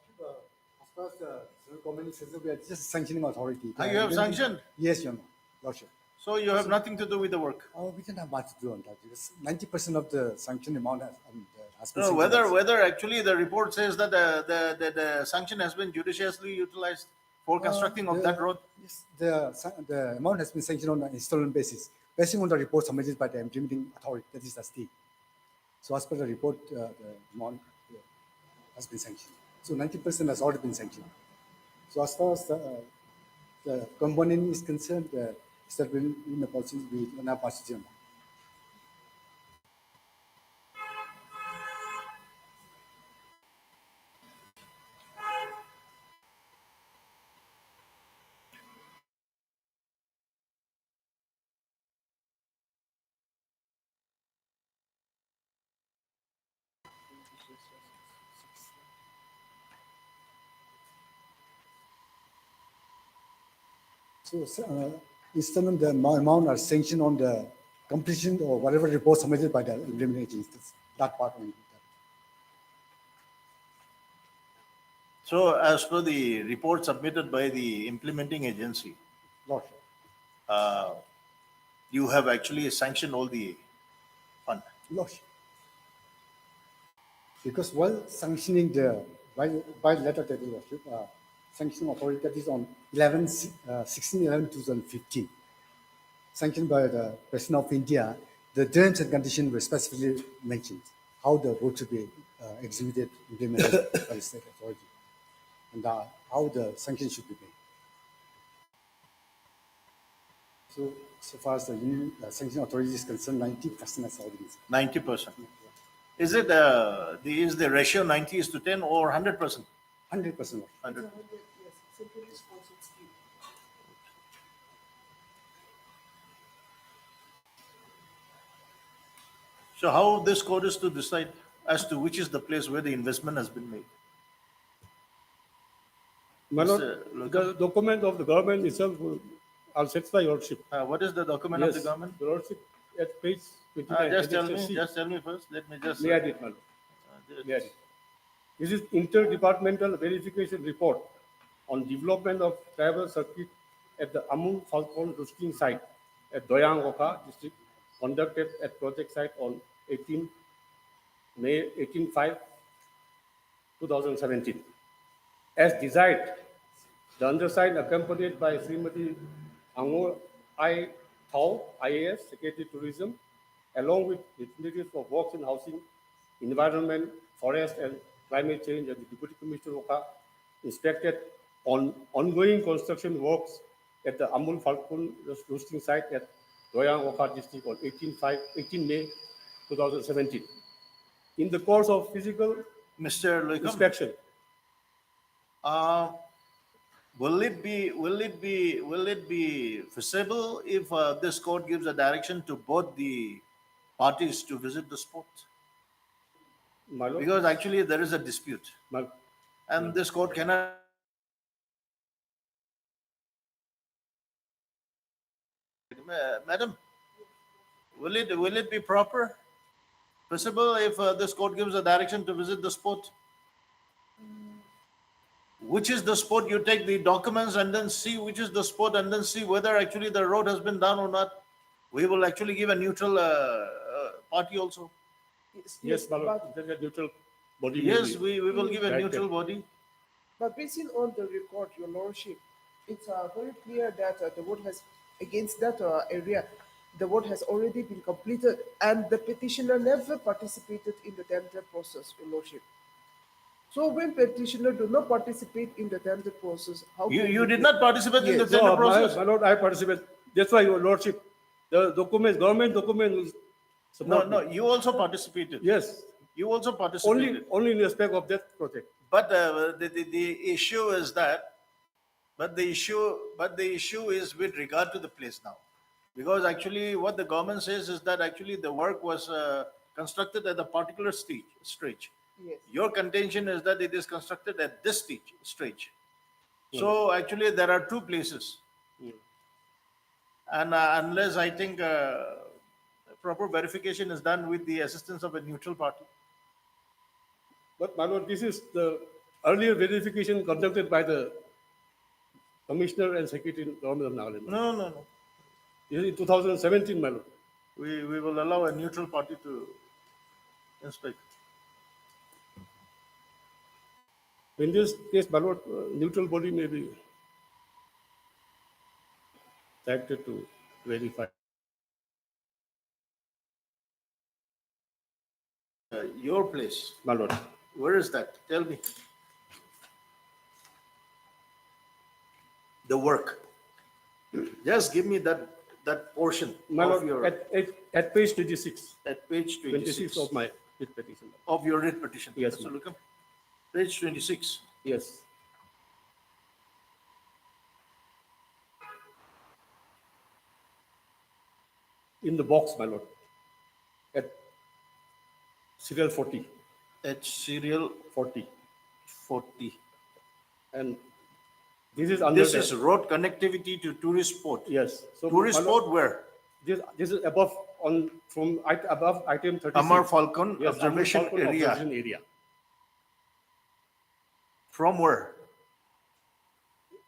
far as the central government says, we are just sanctioning authority. Ah, you have sanctioned? Yes, Your Lordship. So you have nothing to do with the work? Oh, we don't have much to do on that because 90% of the sanction amount has been No, sanctioned. whether actually the report says that the sanction has been judiciously utilized for constructing of that road. Yes, the amount has been sanctioned on an installment basis, based on the report submitted by the implementing authority, that is the state. So as per the report, the amount has been sanctioned. So 90% has already been sanctioned. So as far as the component is concerned, that will in the policy we will not pass it on. So installment, the amount are sanctioned on the completion or whatever report submitted by the implementing agencies. That part only. So as per the report submitted by the implementing agency, Lordship. You have actually sanctioned all the fund. Lordship. Because while sanctioning the by letter that is Lordship, sanctioning authority that is on 16/11/2015, sanctioned by the President of India, the terms and conditions were specifically mentioned how the work should be executed, implemented by the state authority, and how the sanction should be made. So far as the union sanction authority is concerned, 90% has already been. 90%. Is it is the ratio 90:10 or 100%? 100%. 100. Yes, centrally sponsored scheme. So how this court is to decide as to which is the place where the investment has been made? My lord, the document of the government itself I'll satisfy your lordship. What is the document of the government? Your lordship at page 29. Just tell me first. Let me just. May I read, my lord? May I read? This is interdepartmental verification report on development of travel circuit at the Amul Falcon roasting site at Doyang Oka district, conducted at project site on 18 May 18/5/2017. As desired, the undersigned, accompanied by Srimati Angor I. Thao, IAS, Secretary Tourism, along with representatives of Works and Housing, Environment, Forest and Climate Change, and the Deputy Commissioner Oka, inspected on ongoing construction works at the Amul Falcon roasting site at Doyang Oka district on 18 May 2017. In the course of physical Mr. Loikam, inspection, will it be feasible if this court gives a direction to both the parties to visit the spot? my lord, Because actually there is a dispute, my- and this court cannot. Madam, will it be proper, feasible if this court gives a direction to visit the spot? Which is the spot? You take the documents and then see which is the spot, and then see whether actually the road has been done or not. We will actually give a neutral party also. yes, my lord, there's a neutral body. Yes, may be we will give a directed. neutral body. But based on the record, Your Lordship, it's very clear that the vote has, against that area, the vote has already been completed and the petitioner never participated in the tender process, Your Lordship. So when petitioner do not participate in the tender process, how can You we did do- not participate in the Yes. tender No, process? my lord, I participate. That's why, Your Lordship, the documents, government document will No, support no, me. you also participated. Yes, You also participated. only in respect of that project. But the issue is that, but the issue is with regard to the place now, because actually what the government says is that actually the work was constructed at a particular stage. Yes. Your contention is that it is constructed at this stage. So actually there are two places, and unless I think proper verification is done with the assistance of a neutral party. But my lord, this is the earlier verification conducted by the Commissioner and Secretary in Government of Nagaland. No. This is in 2017, my lord. We will allow a neutral party to inspect. In this case, my lord, neutral body may be directed to verify. Your place. My lord. Where is that? Tell me. The work. Just give me that portion My of lord, your at page 26. at page 26 of my writ petition. of your writ petition. Yes, Mr. ma'am. Lukam. Page 26. Yes. In the box, my lord. At serial 40. At serial 40. 40. And this is under This the- is road connectivity to tourist spot. Yes. So Tourist my lord, spot where? This is above above item 36. Amar Falcon Yes, observation Amar Falcon area. observation area. From where?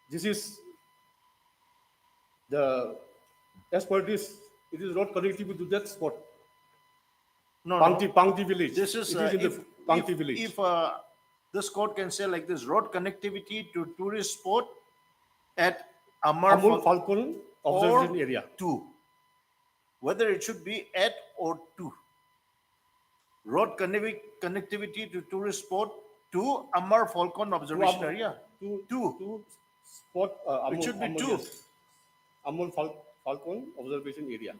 This is the, as per this, it is road connectivity to that spot. No, Pangti village. This is, it is in the Pangti village. If this court can say like this, road connectivity to tourist spot at Amar Amul Falcon observation area. To. Whether it should be at or to. Road connectivity to tourist spot to Amar Falcon observation area. To spot. It should be two. yes. Amul Falcon observation area.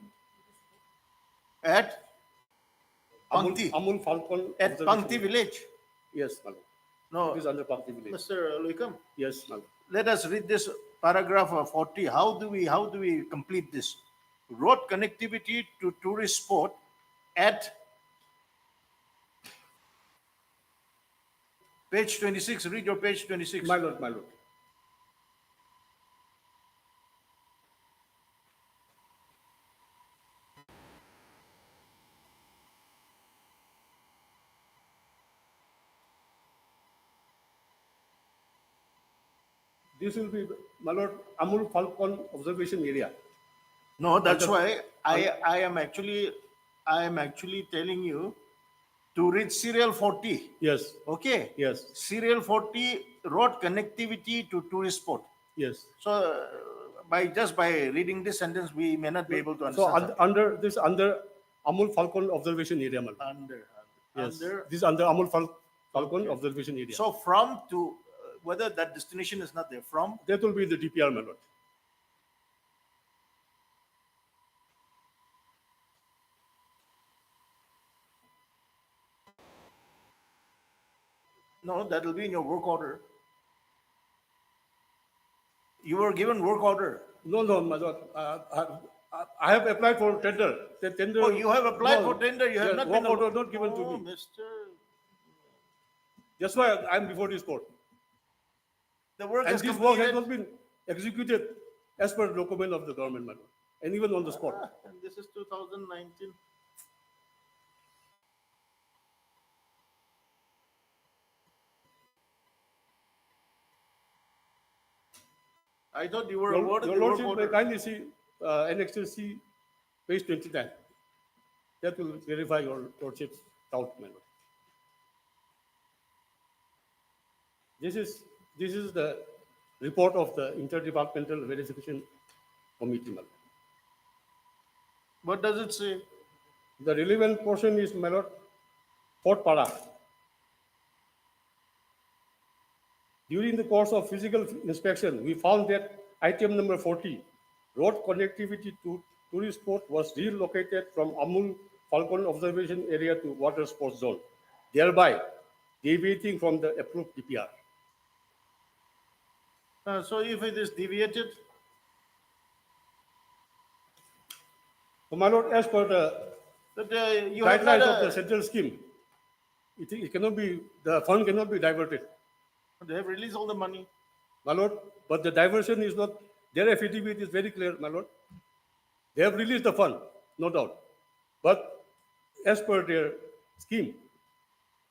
At Pangti. Amul Falcon At observation Pangti area. village. Yes, my lord. No. It is under Pangti village. Mr. Loikam, Yes, my lord. let us read this paragraph 40. How do we complete this? Road connectivity to tourist spot at page 26. Read your page 26. My lord, my lord. This will be, my lord, Amul Falcon observation area. No, that's Under- why I am actually telling you to read serial 40. Yes. Okay. Yes. Serial 40 road connectivity to tourist spot. Yes. So by reading this sentence, we may not be able to So understand. under Amul Falcon observation area, my lord. Yes. This is under Amul Falcon observation area. So from to whether that destination is not there, from that will be the DPR, my lord. no, that will be in your work order. You were given work order. No, my lord. I have applied for tender. The tender. Oh, you have applied No, for tender. You have yes, not work been. order not given to Oh, me. Mr. That's why I'm before this court. The work And is this work has completed. not been executed as per the document of the government, my lord, and even on the spot. And this is 2019. I thought you were awarded Your the work lordship may order. kindly see Annexure C, page 29. That will verify your lordship's doubt, my lord. This is the report of the Interdepartmental Verification Committee, my lord. What does it say? The relevant portion is, my lord, fourth para. During the course of physical inspection, we found that item number 40, road connectivity to tourist spot, was relocated from Amul Falcon observation area to water sports zone, thereby deviating from the approved DPR. So if it is deviated, So, my lord, as per the that you have guidelines not, of the central scheme, it cannot be, the fund cannot be diverted. they have released all the money. My lord, but the diversion is not, their affidavit is very clear, my lord. They have released the fund, no doubt. But as per their scheme,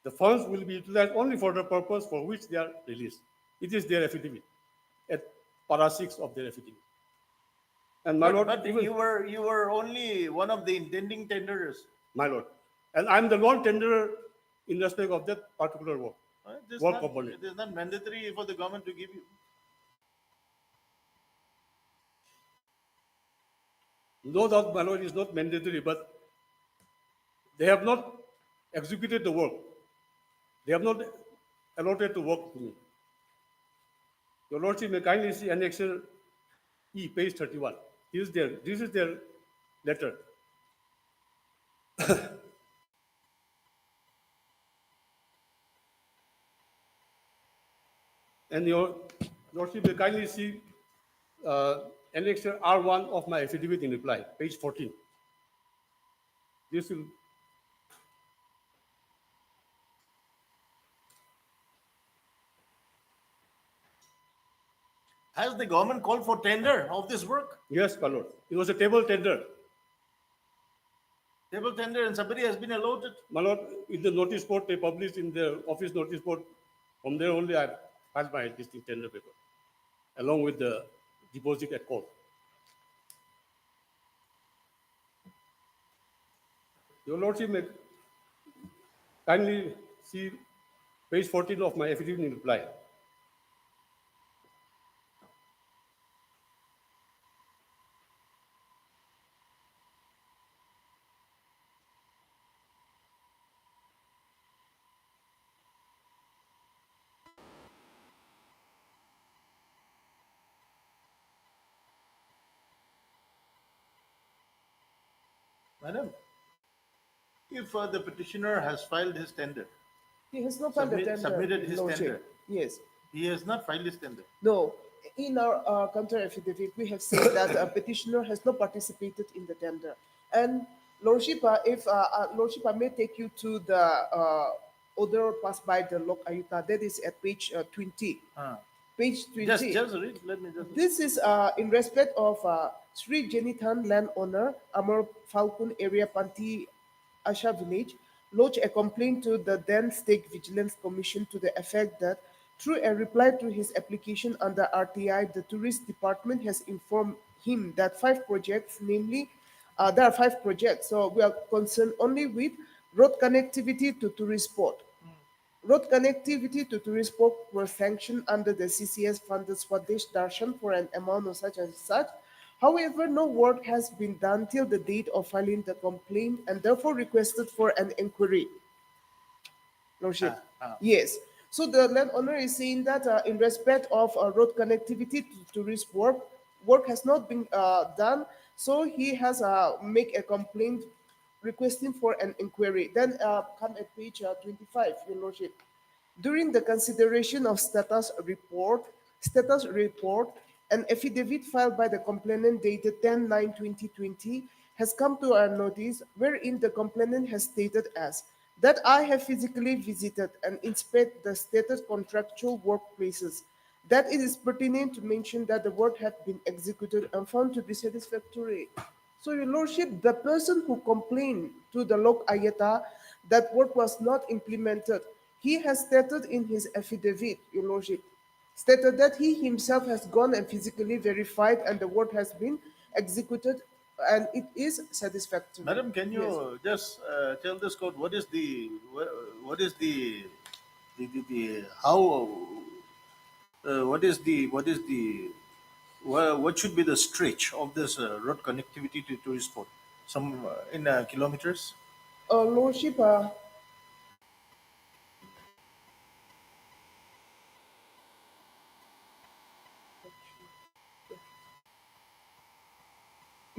the funds will be utilized only for the purpose for which they are released. It is their affidavit, at para 6 of their affidavit. And my lord, But even, you were only one of the intending tenderers. my lord, and I'm the non-tenderer in respect of that particular work. Work component. It is not mandatory for the government to give you. No doubt, my lord, is not mandatory, but they have not executed the work. They have not allotted to work to me. Your lordship may kindly see Annexure E, page 31. This is their letter. And your lordship may kindly see Annexure R1 of my affidavit in reply, page 14. This will Has the government called for tender of this work? Yes, my lord. It was a table tender. Table tender, and somebody has been allotted. My lord, in the notice board they published in the office notice board, from there only I filed my existing tender paper, along with the deposit at court. Your lordship may kindly see page 14 of my affidavit in reply. Madam, if the petitioner has filed his tender, He has not filed a tender. submitted his Lordship. tender, Yes. he has not filed his tender. No. In our counter affidavit, we have said that a petitioner has not participated in the tender. And Lordship, if Lordship, I may take you to the order passed by the Lok Ayuta. That is at page 20. Page 20. Just read. Let me just. This is in respect of Sri Jenithan landowner, Amar Falcon area Panti Asha village, lodged a complaint to the then State Vigilance Commission to the effect that Through a reply to his application under RTI, the Tourist Department has informed him that 5 projects, namely, there are 5 projects, so we are concerned only with road connectivity to tourist spot. Road connectivity to tourist spot were sanctioned under the CCS funded Swadesh Darshan for an amount of such and such. However, no work has been done till the date of filing the complaint and therefore requested for an inquiry. Lordship. Yes. So the landowner is saying that in respect of road connectivity to tourist work has not been done. So he has make a complaint requesting for an inquiry. Then come at page 25, Your Lordship. During the consideration of status report, an affidavit filed by the complainant dated 10/9/2020 has come to our notice, wherein the complainant has stated as that I have physically visited and inspected the stated contractual workplaces, that it is pertinent to mention that the work had been executed and found to be satisfactory. So, Your Lordship, the person who complained to the Lok Ayata that work was not implemented, he has stated in his affidavit, Your Lordship, stated that he himself has gone and physically verified and the work has been executed and it is satisfactory. Madam, can Yes. you just tell this court what is the how what should be the stretch of this road connectivity to tourist spot? Some in kilometers. Lordship,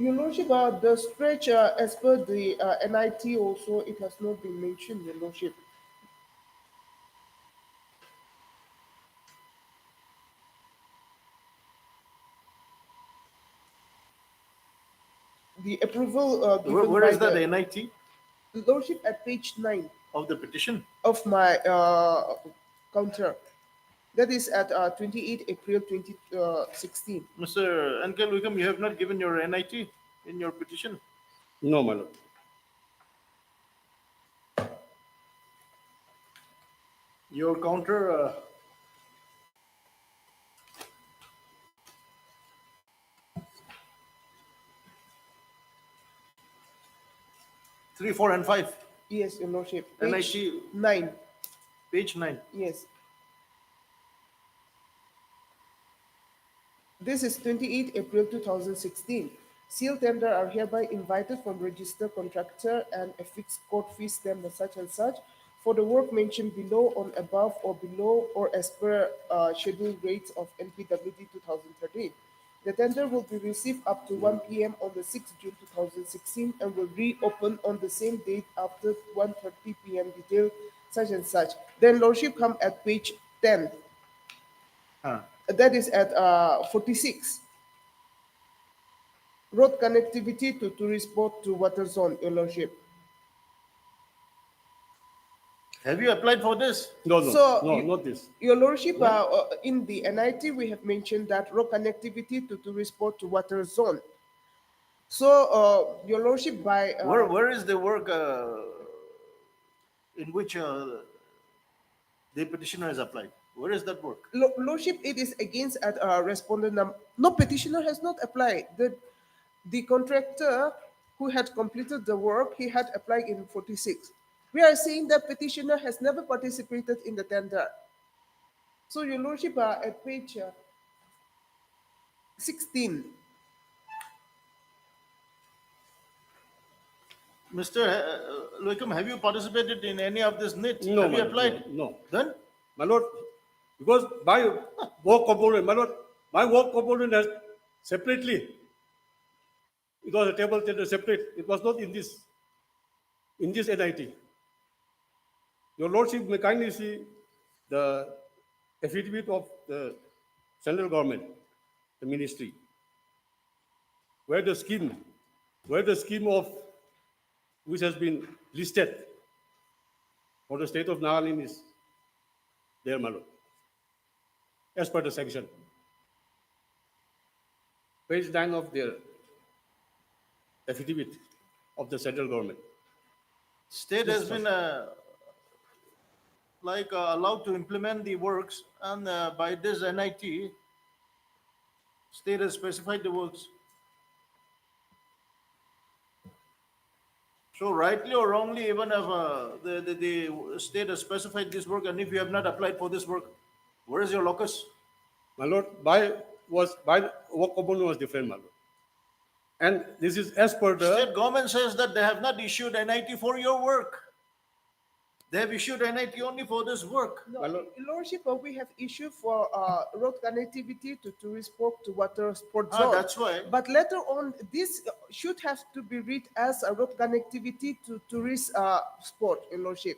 Your Lordship, the stretch as per the NIT also, it has not been mentioned, Your Lordship. The approval given Where by is that the NIT Lordship at page 9 of the petition? of my counter. That is at 28 April 2016. Mr. Uncle Wickham, you have not given your NIT in your petition. No, my lord. Your counter. 3, 4, and 5. Yes, Your Lordship. NIT. Page 9. Page 9. Yes. This is 28 April 2016. Seal tender are hereby invited from registered contractor and a fixed court fee stamp such and such for the work mentioned below, on, above, or below, or as per schedule rates of NPWD 2013. The tender will be received up to 1 p.m. on the 6th June 2016 and will reopen on the same date after 1:30 p.m. Detail such and such. Then Lordship come at page 10. That is at 46. Road connectivity to tourist spot to water zone, Your Lordship. Have you applied for this? No, Not this. Your Lordship, in the NIT, we have mentioned that road connectivity to tourist spot to water zone. So, Your Lordship, by Where is the work in which the petitioner has applied? Where is that work? Lordship, it is against at respondent number. No, petitioner has not applied. The contractor who had completed the work, he had applied in 46. We are saying that petitioner has never participated in the tender. So, Your Lordship, at page 16. Mr. Loikum, have you participated in any of this NIT? No, have you my lord, applied? No. Then? My lord, because my work component, my lord, my work component has separately. It was a table tender separate. It was not in this NIT. Your Lordship may kindly see the affidavit of the central government, the ministry, where the scheme of which has been listed for the state of Nagaland is there, my lord, as per the sanction. Page 9 of their affidavit of the central government. State has been like allowed to implement the works, and by this NIT, state has specified the works. So rightly or wrongly, even if the state has specified this work, and if you have not applied for this work, where is your locus? My lord, by work component was different, my lord. And this is as per the State government says that they have not issued NIT for your work. They have issued NIT only for this work. No, Your Lordship, we have issued for road connectivity to tourist sport to water sport zone. That's why. But later on, this should have to be read as a road connectivity to tourist sport, Your Lordship.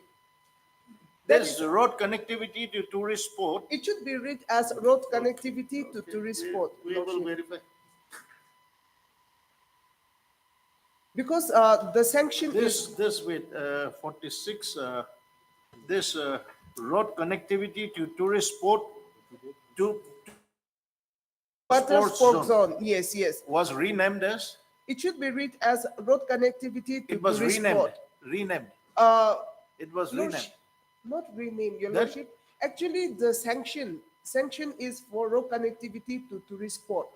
There's road connectivity to tourist sport. It should be read as road connectivity to tourist sport. We Your will Lordship. verify. Because the sanction is This with 46, this road connectivity to tourist sport to water sports sport zone zone. Yes, yes. was renamed as. It should be read as road connectivity to It was tourist renamed. sport. Renamed. It was Lordship- renamed. Not renamed, Your That- Lordship. Actually, the sanction is for road connectivity to tourist sport.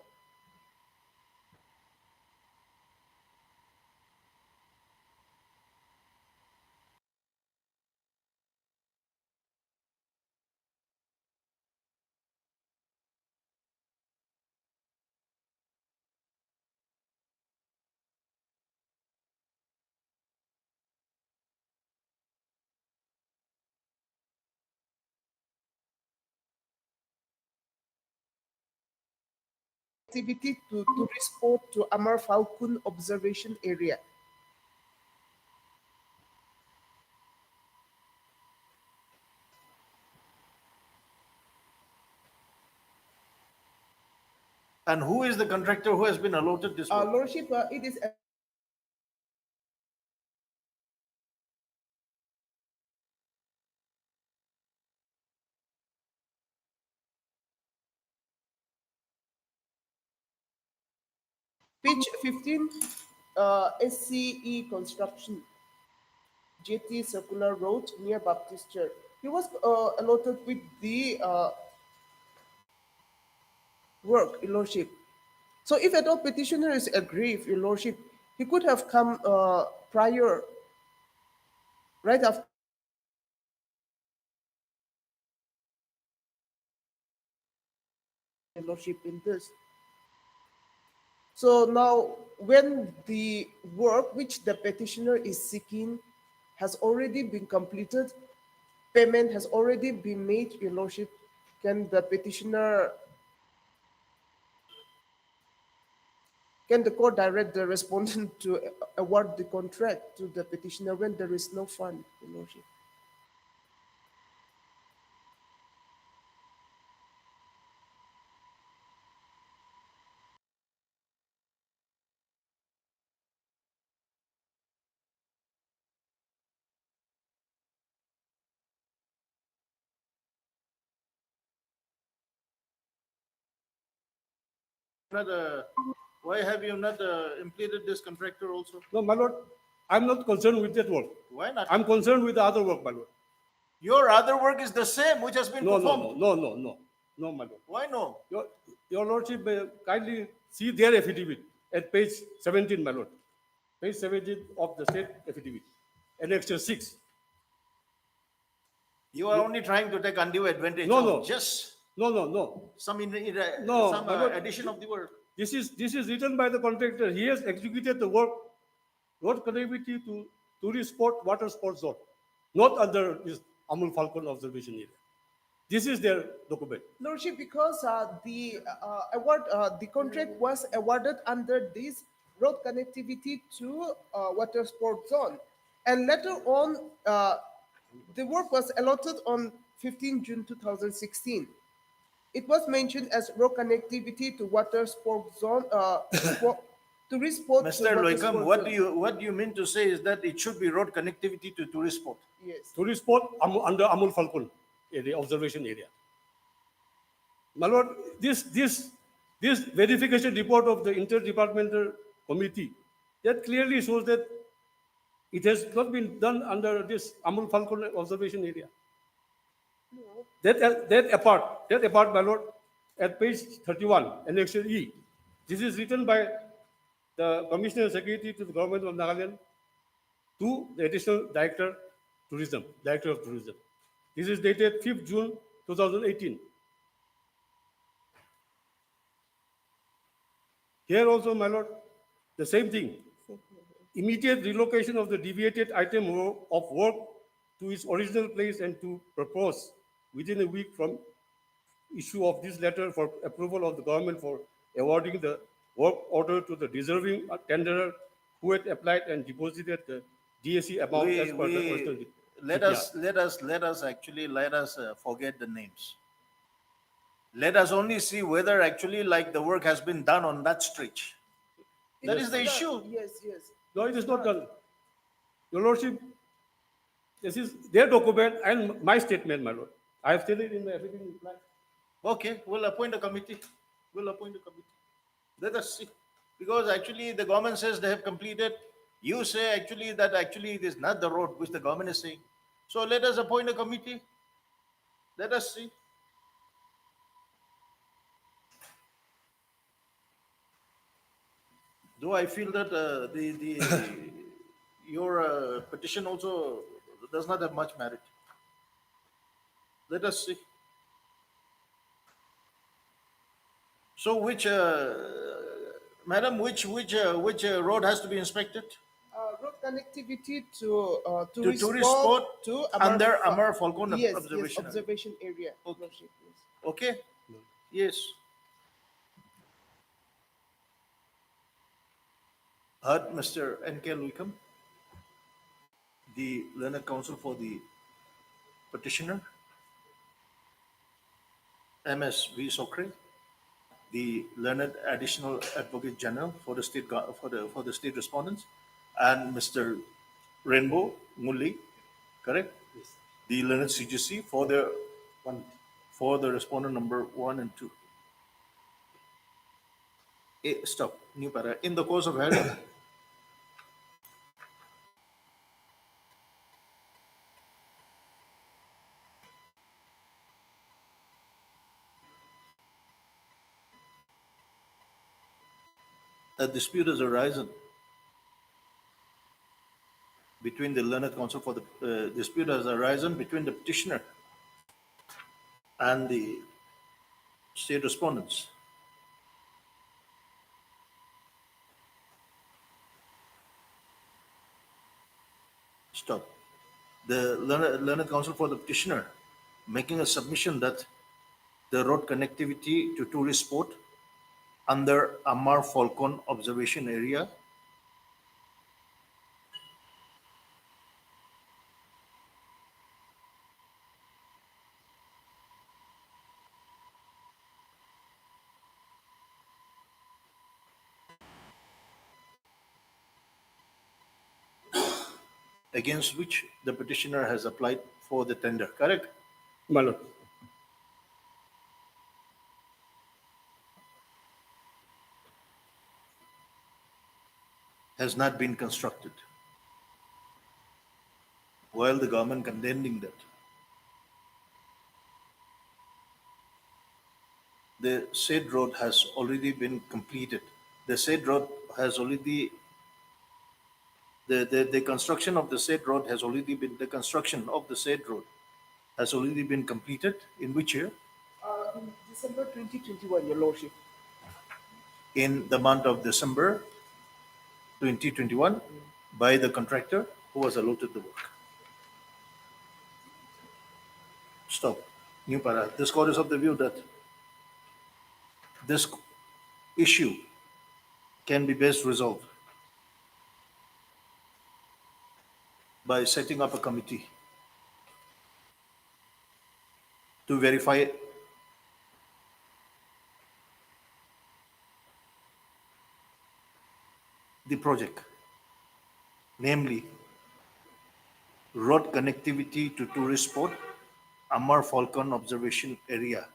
Activity to tourist sport to Amar Falcon Observation Area. And who is the contractor who has been allotted this work? Lordship, it is pitch 15, SCE construction, JT Circular Road near Baptist Church. He was allotted with the work, Your Lordship. So if at all petitioner is aggrieved, Your Lordship, he could have come prior, right after. Your Lordship in this. So now, when the work which the petitioner is seeking has already been completed, payment has already been made, Your Lordship, can the petitioner, can the court direct the respondent to award the contract to the petitioner when there is no fund, Your Lordship? Why have you not implemented this contractor also? no, my lord, I'm not concerned with that work. Why not? I'm concerned with the other work, my lord. Your other work is the same, which has been No, performed. no, my lord. Why no? Your lordship kindly see their affidavit at page 17, my lord. Page 17 of the state affidavit, annexure 6. You are only trying to take undue advantage No, of no. just No. some No, some my lord. addition of the word. This is written by the contractor. He has executed the work, road connectivity to tourist sport, water sports zone, not under this Amul Falcon observation area. This is their document. Lordship, because the award, the contract was awarded under this road connectivity to water sport zone, and later on, the work was allotted on 15 June 2016. It was mentioned as road connectivity to water sport zone, tourist sport. to Mr. water Loikam, sport what zone. do you mean to say is that it should be road connectivity to tourist sport? Yes. Tourist sport under Amul Falcon area, observation area. My lord, this verification report of the interdepartmental committee that clearly shows that it has not been done under this Amul Falcon observation area. No. That apart, my lord, at page 31, Annexure E, this is written by the Commissioner Secretary to the Government of Nagaland to the Additional Director of Tourism. This is dated 5th June 2018. Here also, my lord, the same thing. Immediate relocation of the deviated item of work to its original place and to propose within a week from issue of this letter for approval of the government for awarding the work order to the deserving tenderer who had applied and deposited the DAC amount as per the original Let DPR. us forget the names. Let us only see whether actually like the work has been done on that stretch. That is the issue. Yes, yes. No, it is not done. Your Lordship, this is their document and my statement, my lord. I have stated in the affidavit in reply. Okay, we'll appoint a committee. Let us see. Because actually the government says they have completed. You say actually that actually it is not the road which the government is saying. So let us appoint a committee. Let us see. Though I feel that your petition also does not have much merit. Let us see. So madam, which road has to be inspected? Road connectivity to Tourist spot to under Amar Falcon yes, observation. Yes, observation area. Okay. Lordship, yes. Okay? Yes. Heard Mr. N.K. Luikam, the learned counsel for the petitioner, M.S. V. Sokre, the learned additional advocate general for the state respondents, and Mr. Rainbow Mulli, correct? Yes. The learned CGC for the respondent number 1 and 2. Stop. New para. In the course of hearing, a dispute has arisen between the learned counsel for the dispute has arisen between the petitioner and the state respondents. Stop. The learned counsel for the petitioner making a submission that the road connectivity to tourist spot under Amar Falcon observation area against which the petitioner has applied for the tender, correct? My lord. Has not been constructed. While the government contending that the said road has already been completed. The said road has already the construction of the said road has already been completed in which year? In December 2021, Your Lordship. In the month of December 2021 by the contractor who was allotted the work. Stop. New para. This court is of the view that this issue can be best resolved by setting up a committee to verify the project, namely road connectivity to tourist spot, Amar Falcon observation area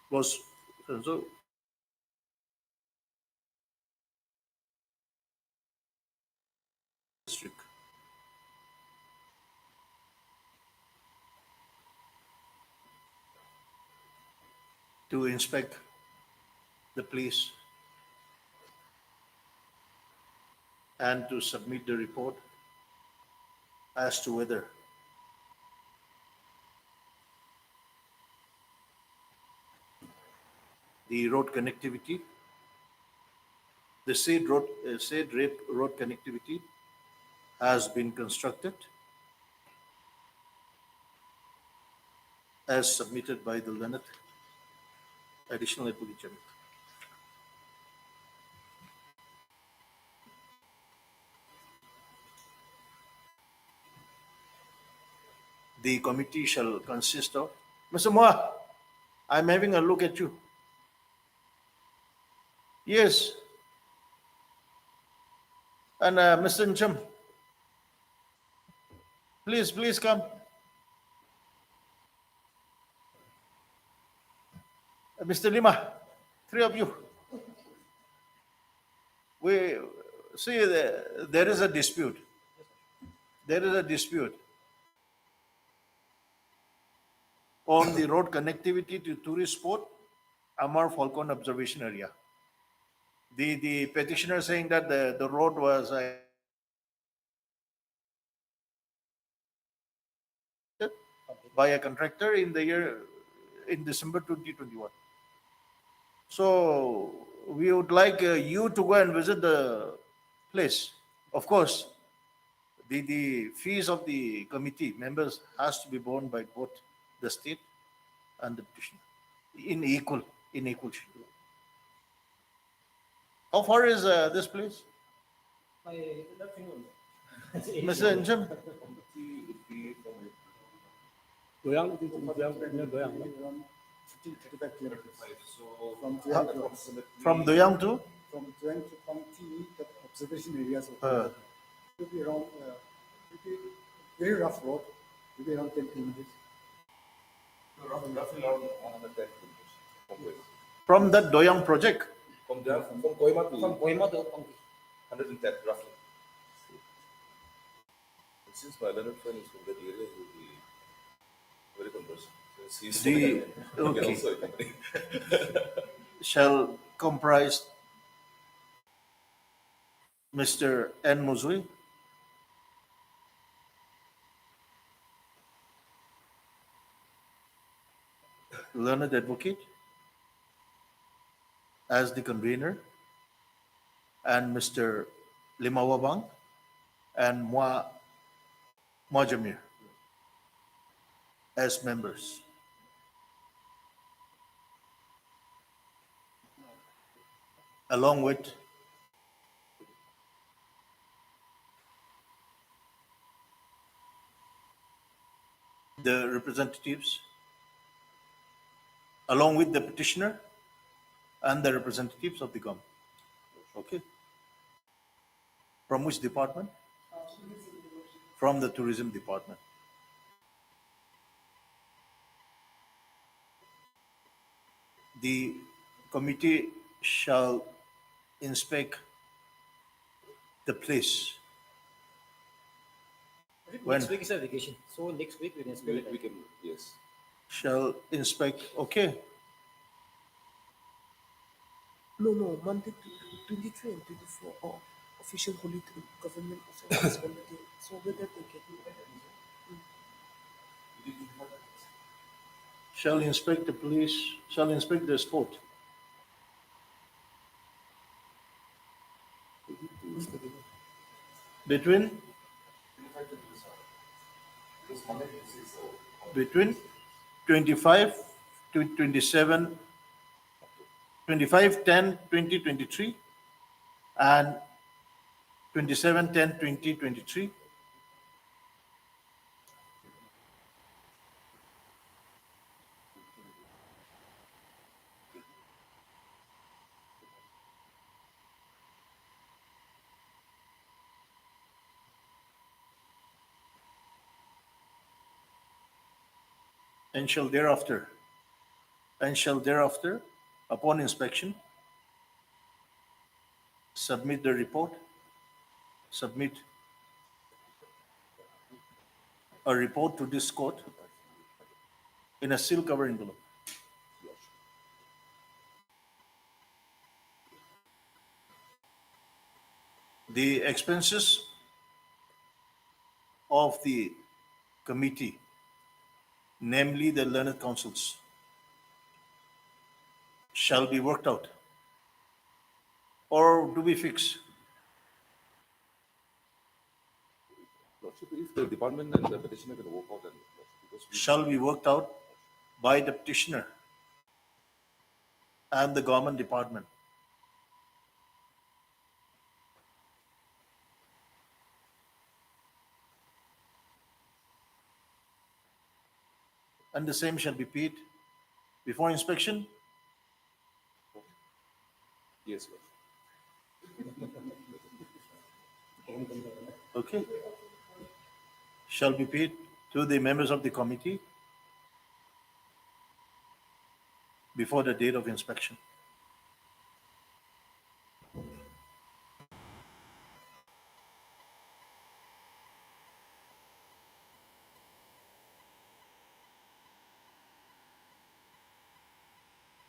was so district. to inspect the place and to submit the report as to whether the road connectivity, the said road connectivity has been constructed as submitted by the learned additional advocate general. The committee shall consist of Mr. Moa. I'm having a look at you. Yes. And Mr. Ncham, please come. Mr. Lima, three of you. We see there is a dispute. There is a dispute on the road connectivity to tourist spot, Amar Falcon Observation Area. The petitioner saying that the road was by a contractor in December 2021. So we would like you to go and visit the place. Of course, the fees of the committee members has to be borne by both the state and the petitioner in equal share. How far is this place, Mr. Njam? Doyang, it is near Doyang, right? Around 35 kilometers. From Doyang to? From Doyang to Pangti, the observation areas of it will be around, very rough road, it will be around 10 kilometers. Roughly around 110 kilometers. From that Doyang project? From Kohima to Pangti. 110 roughly. Since my learned friend is from that area, he will be very conversant. Shall comprise Mr. N. Muzui, learned advocate, as the convener, and Mr. Limawabang and Mua Jamir as members. Along with the representatives, along with the petitioner and the representatives of the government. Okay. From which department? From the tourism department. The committee shall inspect the place. When? Next week is a vacation, so next week we can inspect it. We can, yes. Shall inspect, okay. No, Monday 23 and 24 are official holiday, government holiday. So whether they can Shall inspect the police, shall inspect the sport. Between 25 to 27, 25/10/2023 and 27/10/2023. And shall thereafter, upon inspection, submit the report, submit a report to this court in a seal cover envelope. the expenses of the committee, namely the learned councils, shall be worked out? Or do we fix? Lordship, if the department and the petitioner can work out, and because Shall be worked out by the petitioner and the government department. And the same shall be paid before inspection. yes, Lordship. Okay. Shall be paid to the members of the committee before the date of inspection.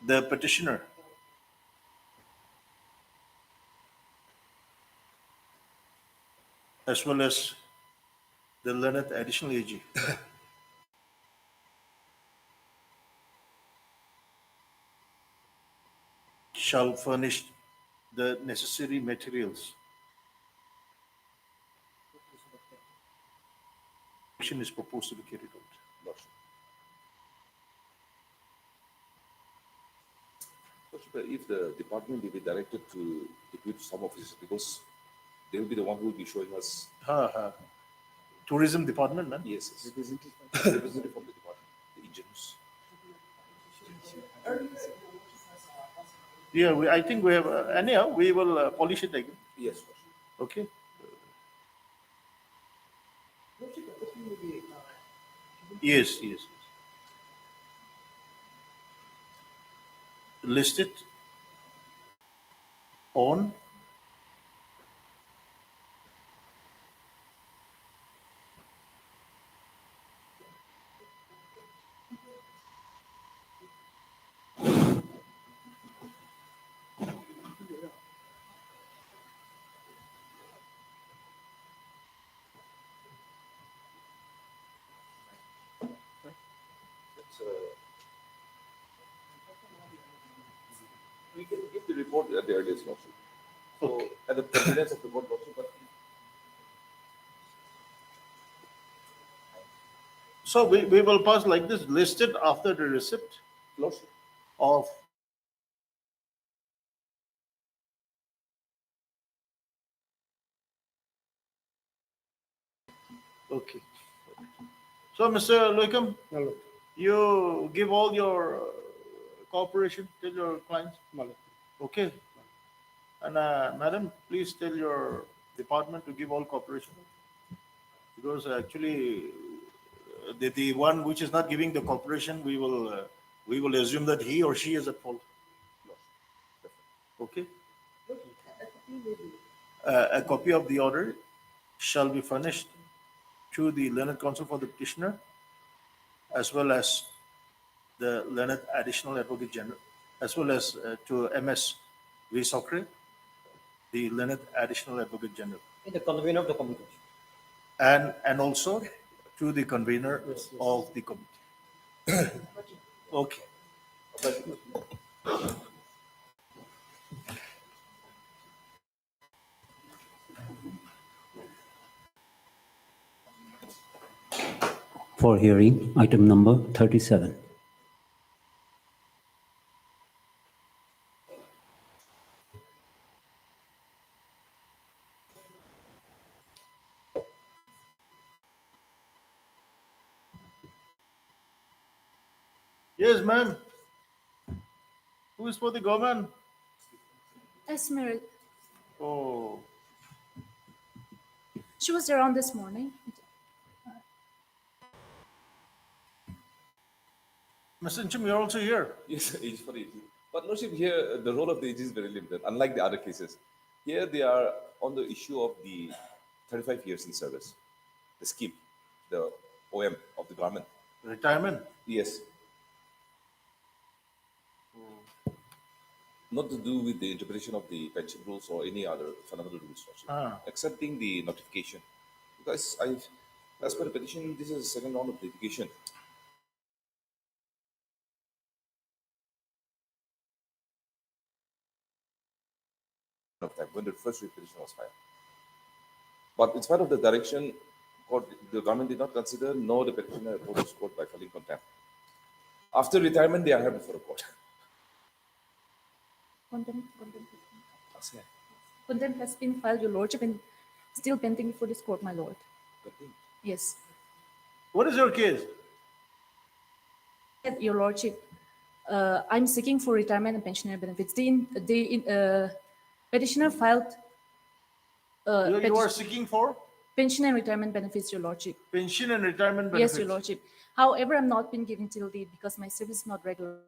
The petitioner as well as the learned additional AG shall furnish the necessary materials. Action is proposed to be carried out. Lordship. Lordship, if the department will be directed to equip some officers, because they will be the one who will be showing us. Tourism department, man. Yes, representative from the department, the engineers. Yeah, I think we have, anyhow, we will polish it again. Yes, Lordship. Okay. Yes, yes. List it on We can give the report at the earliest, Lordship. So, at the convenience of the board, Lordship, but so we will pass like this, listed after the receipt Lordship. of okay. So Mr. Loikam, you give all your cooperation, tell your clients. Okay. And madam, please tell your department to give all cooperation. Because actually the one which is not giving the cooperation, we will assume that he or she is at fault. Okay. A copy of the order shall be furnished to the learned counsel for the petitioner, as well as the learned additional advocate general, as well as to MS V. Sokre, the learned additional advocate general, In the convener of the committee. and also to the convener of the committee. Okay. For hearing, item number 37. Yes, ma'am. Who is for the government? Esmeralda. Oh, She was around this morning. Mr. Inchum, you're also here. Yes, age for AG. But Lordship, here the role of the AG is very limited, unlike the other cases. Here they are on the issue of the 35 years in service, the scheme, the OM of the government. Retirement? Yes. not to do with the interpretation of the pension rules or any other fundamental rules, Lordship, accepting the notification. Because as per the petition, this is the second round of litigation. Of time when the first petition was filed. But in spite of the direction, the government did not consider, nor the petitioner approached court by filing contempt. After retirement, they are held before the court. Contempt has been filed, Your Lordship, and still pending before this court, my lord. Yes. What is your case? Your Lordship, I'm seeking for retirement and pensioner benefits. The petitioner filed. You are seeking for pension and retirement benefits, Your Lordship. pension and retirement benefits. Yes, Your Lordship. However, I'm not been given till date because my service is not regular.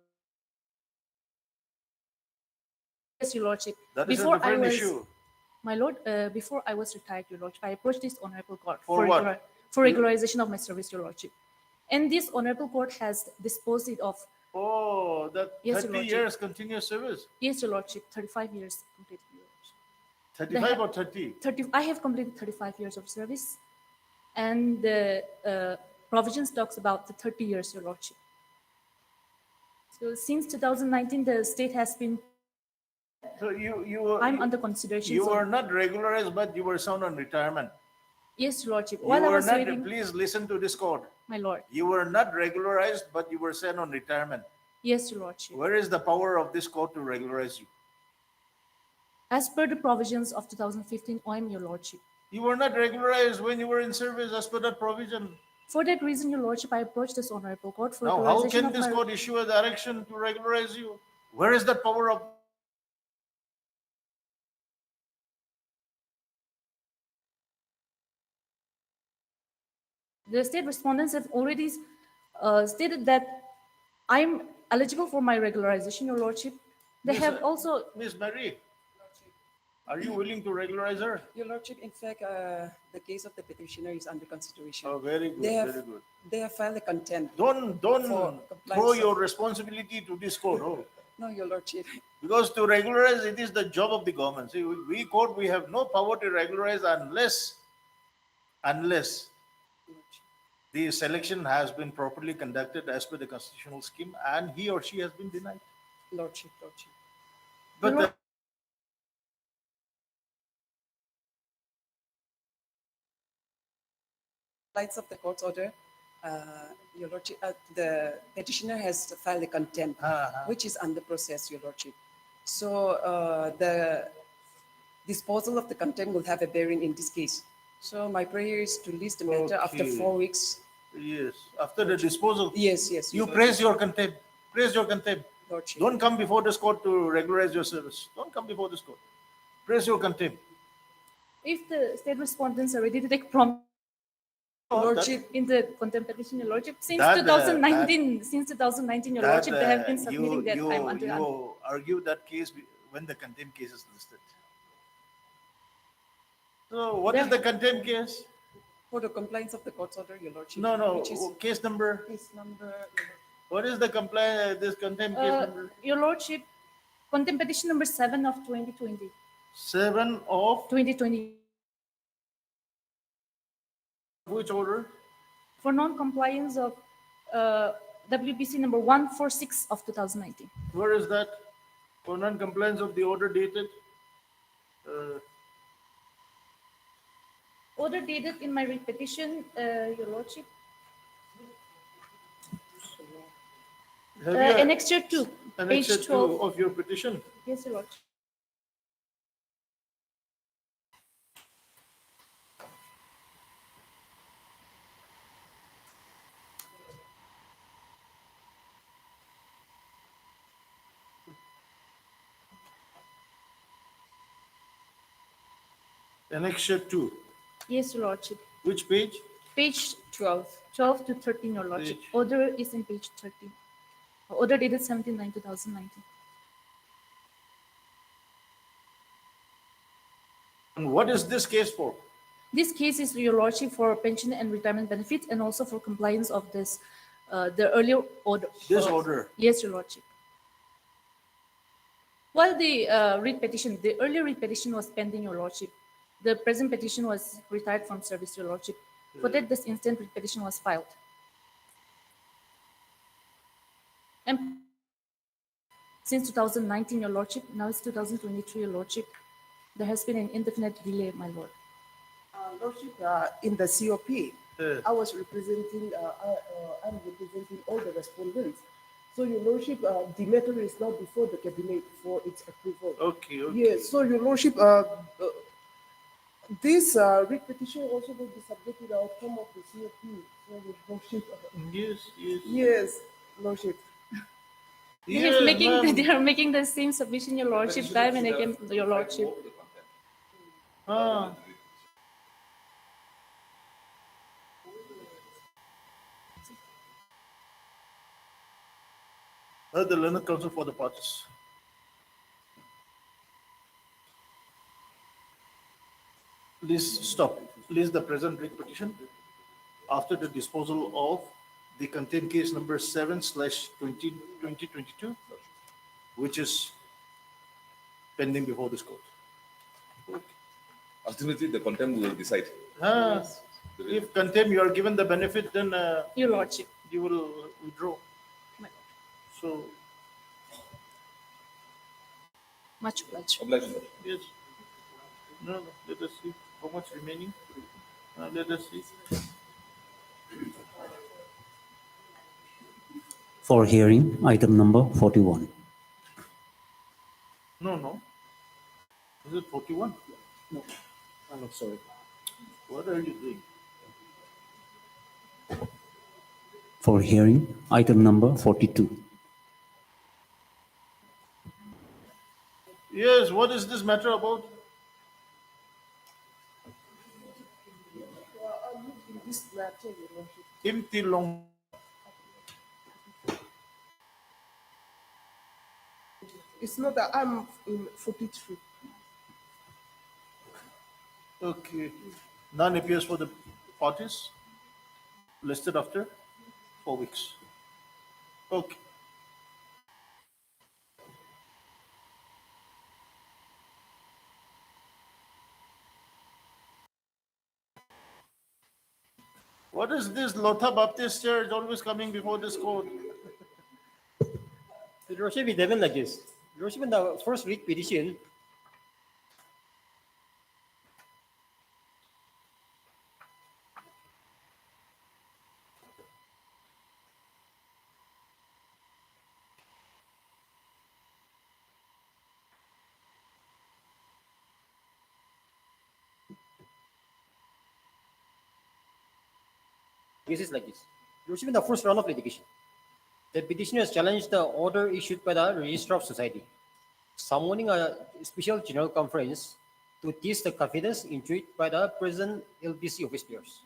Yes, Your Lordship. That is a different issue. My lord, before I was retired, Your Lordship, I approached this honorable court For what? for regularization of my service, Your Lordship. And this honorable court has disposed it of. Oh, that Yes, Your 30 Lordship. years continuous service. Yes, Your Lordship, 35 years completed, Your Lordship. 35 or 30? 30. I have completed 35 years of service, and the provisions talks about the 30 years, Your Lordship. So since 2019, the state has been. So you I'm under consideration. You so- were not regularized, but you were sound on retirement. Yes, Your Lordship. You While I were was not. waiting, Please listen to this court. my lord. You were not regularized, but you were sent on retirement. Yes, Your Lordship. Where is the power of this court to regularize you? As per the provisions of 2015 OM, Your Lordship. You were not regularized when you were in service as per that provision. For that reason, Your Lordship, I approached this honorable court for Now, how regularization can of this my- court issue a direction to regularize you? Where is that power of? The state respondents have already stated that I'm eligible for my regularization, Your Lordship. They Miss- have also. Miss Mary, are you willing to regularize her? Your Lordship, in fact, the case of the petitioner is under consideration. Oh, very good, They have, very good. They have filed a contempt. Don't for throw compliance your of- responsibility to this court. Oh. No, Your Lordship. Because to regularize, it is the job of the government. See, we court, we have no power to regularize unless the selection has been properly conducted as per the constitutional scheme and he or she has been denied. Lordship. But the, Lights of the court's order, Your Lordship, the petitioner has filed a contempt, which is under process, Your Lordship. So the disposal of the contempt will have a bearing in this case. So my prayer is to list the matter after Okay. 4 weeks. yes, after the disposal. Yes. You Your praise your contempt. Praise your contempt. Lordship. Don't come before this court to regularize your service. Don't come before this court. Praise your contempt. If the state respondents are ready to take prompt Lordship, in the contempt petition, Your Lordship, since That, 2019, Your Lordship, they have been submitting that I'm under. You argue that case when the contempt case is listed. So what is the contempt case? For the compliance of the court's order, Your Lordship. No, which is case number. case number. What is the this contempt case number? Your Lordship, contempt petition number 7 of 2020. 7 of 2020 which order? for non-compliance of WBC number 146 of 2019. Where is that? For non-compliance of the order dated? Order dated in my petition, Your Lordship. Have you- Annexure 2, Annexure page 2 12. of your petition. Yes, Your Lordship. Annexure 2. Yes, Your Lordship. Which page? Page 12 to 13, Your Lordship. Page. Order is in page 13. Order dated 17/9/2019. And what is this case for? This case is, Your Lordship, for pension and retirement benefits and also for compliance of this, the earlier order. This order. Yes, Your Lordship. While the writ petition, the earlier writ petition was pending, Your Lordship. The present petition was retired from service, Your Lordship. For that, this instant writ petition was filed. And since 2019, Your Lordship, now it's 2023, Your Lordship, there has been an indefinite delay, my Lord. Lordship, in the COP, I was representing, I'm representing all the respondents. So, Your Lordship, the matter is now before the cabinet for its approval. Okay, okay. Yes, so Your Lordship, this writ petition also will be subject to the outcome of the COP. So, Your Lordship. Yes, yes. Yes, Lordship. They are making the same submission, Your Lordship, time and again, Your Lordship. Ah. The learned counsel for the parties. Please stop. Please the present writ petition after the disposal of the contained case number 7/2022, which is pending before this court. Ultimately, the contempt will decide. If contempt you are given the benefit, then Your Lordship, you will withdraw. My Lord. So Much obliged. yes. No, let us see how much remaining. Let us see. For hearing, item number 41. No. Is it 41? No, I'm not sorry. What are you doing? For hearing, item number 42. Yes, what is this matter about? In this matter, Your Lordship. Kim Tilong. It's not that I'm in 43. Okay. None appears for the parties listed after 4 weeks. Okay. What is this Lotha Baptist Church always coming before this court? Your Lordship, it happened like this. Your Lordship, in the first writ petition, this is like this. Your Lordship, in the first round of litigation, the petitioner has challenged the order issued by the Registrar of Society, summoning a special general conference to test the confidence enjoyed by the present LBC office bearers.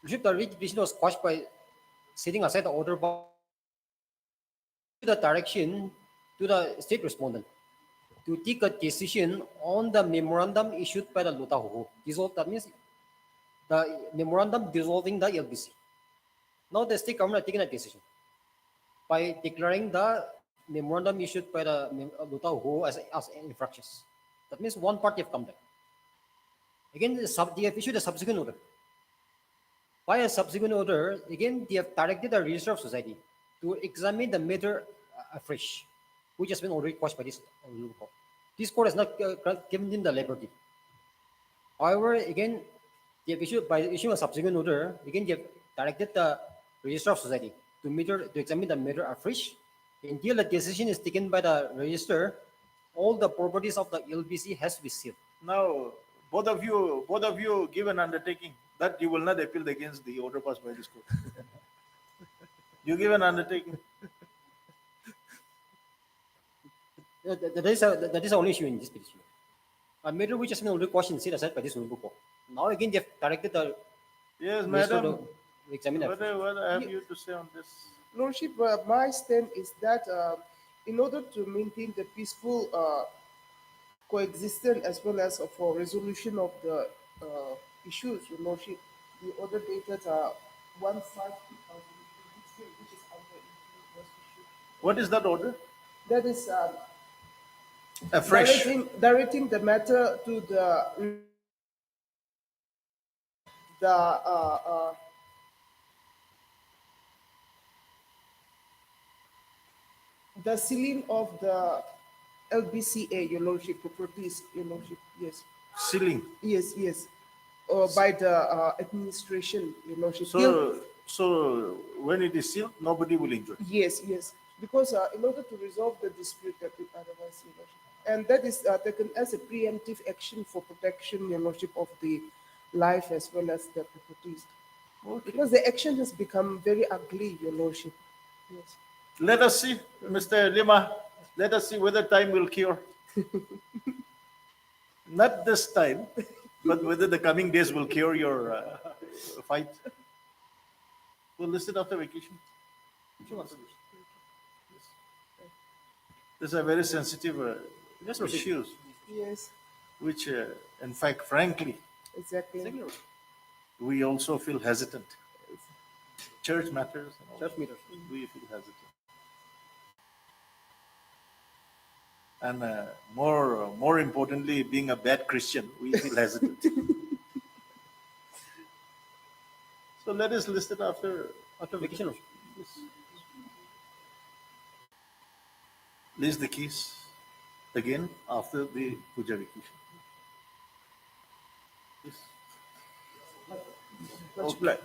Your Lordship, the writ petition was quashed by setting aside the order by the direction to the state respondent to take a decision on the memorandum issued by the Lutahoho. That means the memorandum dissolving the LBC. Now the state government has taken a decision by declaring the memorandum issued by the Lutahoho as infractious. That means one party have come back. Again, they have issued a subsequent order. By a subsequent order, again, they have directed the Registrar of Society to examine the matter afresh, which has been already quashed by this court. This court has not given them the liberty. However, again, they have issued, by issuing a subsequent order, again, they have directed the Registrar of Society to examine the matter afresh. Until the decision is taken by the Register, all the properties of the LBC has to be sealed. Now, both of you give an undertaking that you will not appeal against the order passed by this court. You give an undertaking. That is the only issue in this petition. A matter which has been already quashed and set aside by this honorable court. Now again, they have directed the Yes, Minister madam. to examine What have you to say on this? Lordship, my stand is that in order to maintain the peaceful coexistence as well as for resolution of the issues, Your Lordship, the order dated 1/5/2023, which is under review, was issued. What is that order? That is Afresh. Directing the matter to the the ceiling of the LBCA, Your Lordship, properties, Your Lordship, yes. Ceiling. Yes, yes. By the administration, Your Lordship. So when it is sealed, nobody will injure. Yes, yes. Because in order to resolve the dispute that it otherwise, Your Lordship, and that is taken as a preemptive action for protection, Your Lordship, of the life as well as the properties. Because the action has become very ugly, Your Lordship. Yes. Let us see, Mr. Lima. Let us see whether time will cure. Not this time, but whether the coming days will cure your fight. We'll listen after vacation. These are very sensitive issues, Yes, which, in fact, frankly, exactly. we also feel hesitant. Church matters. Church matters. We feel hesitant. And more importantly, being a bad Christian, we feel hesitant. So let us listen after Vacation. Yes. List the keys again after the puja vacation. Yes. Okay.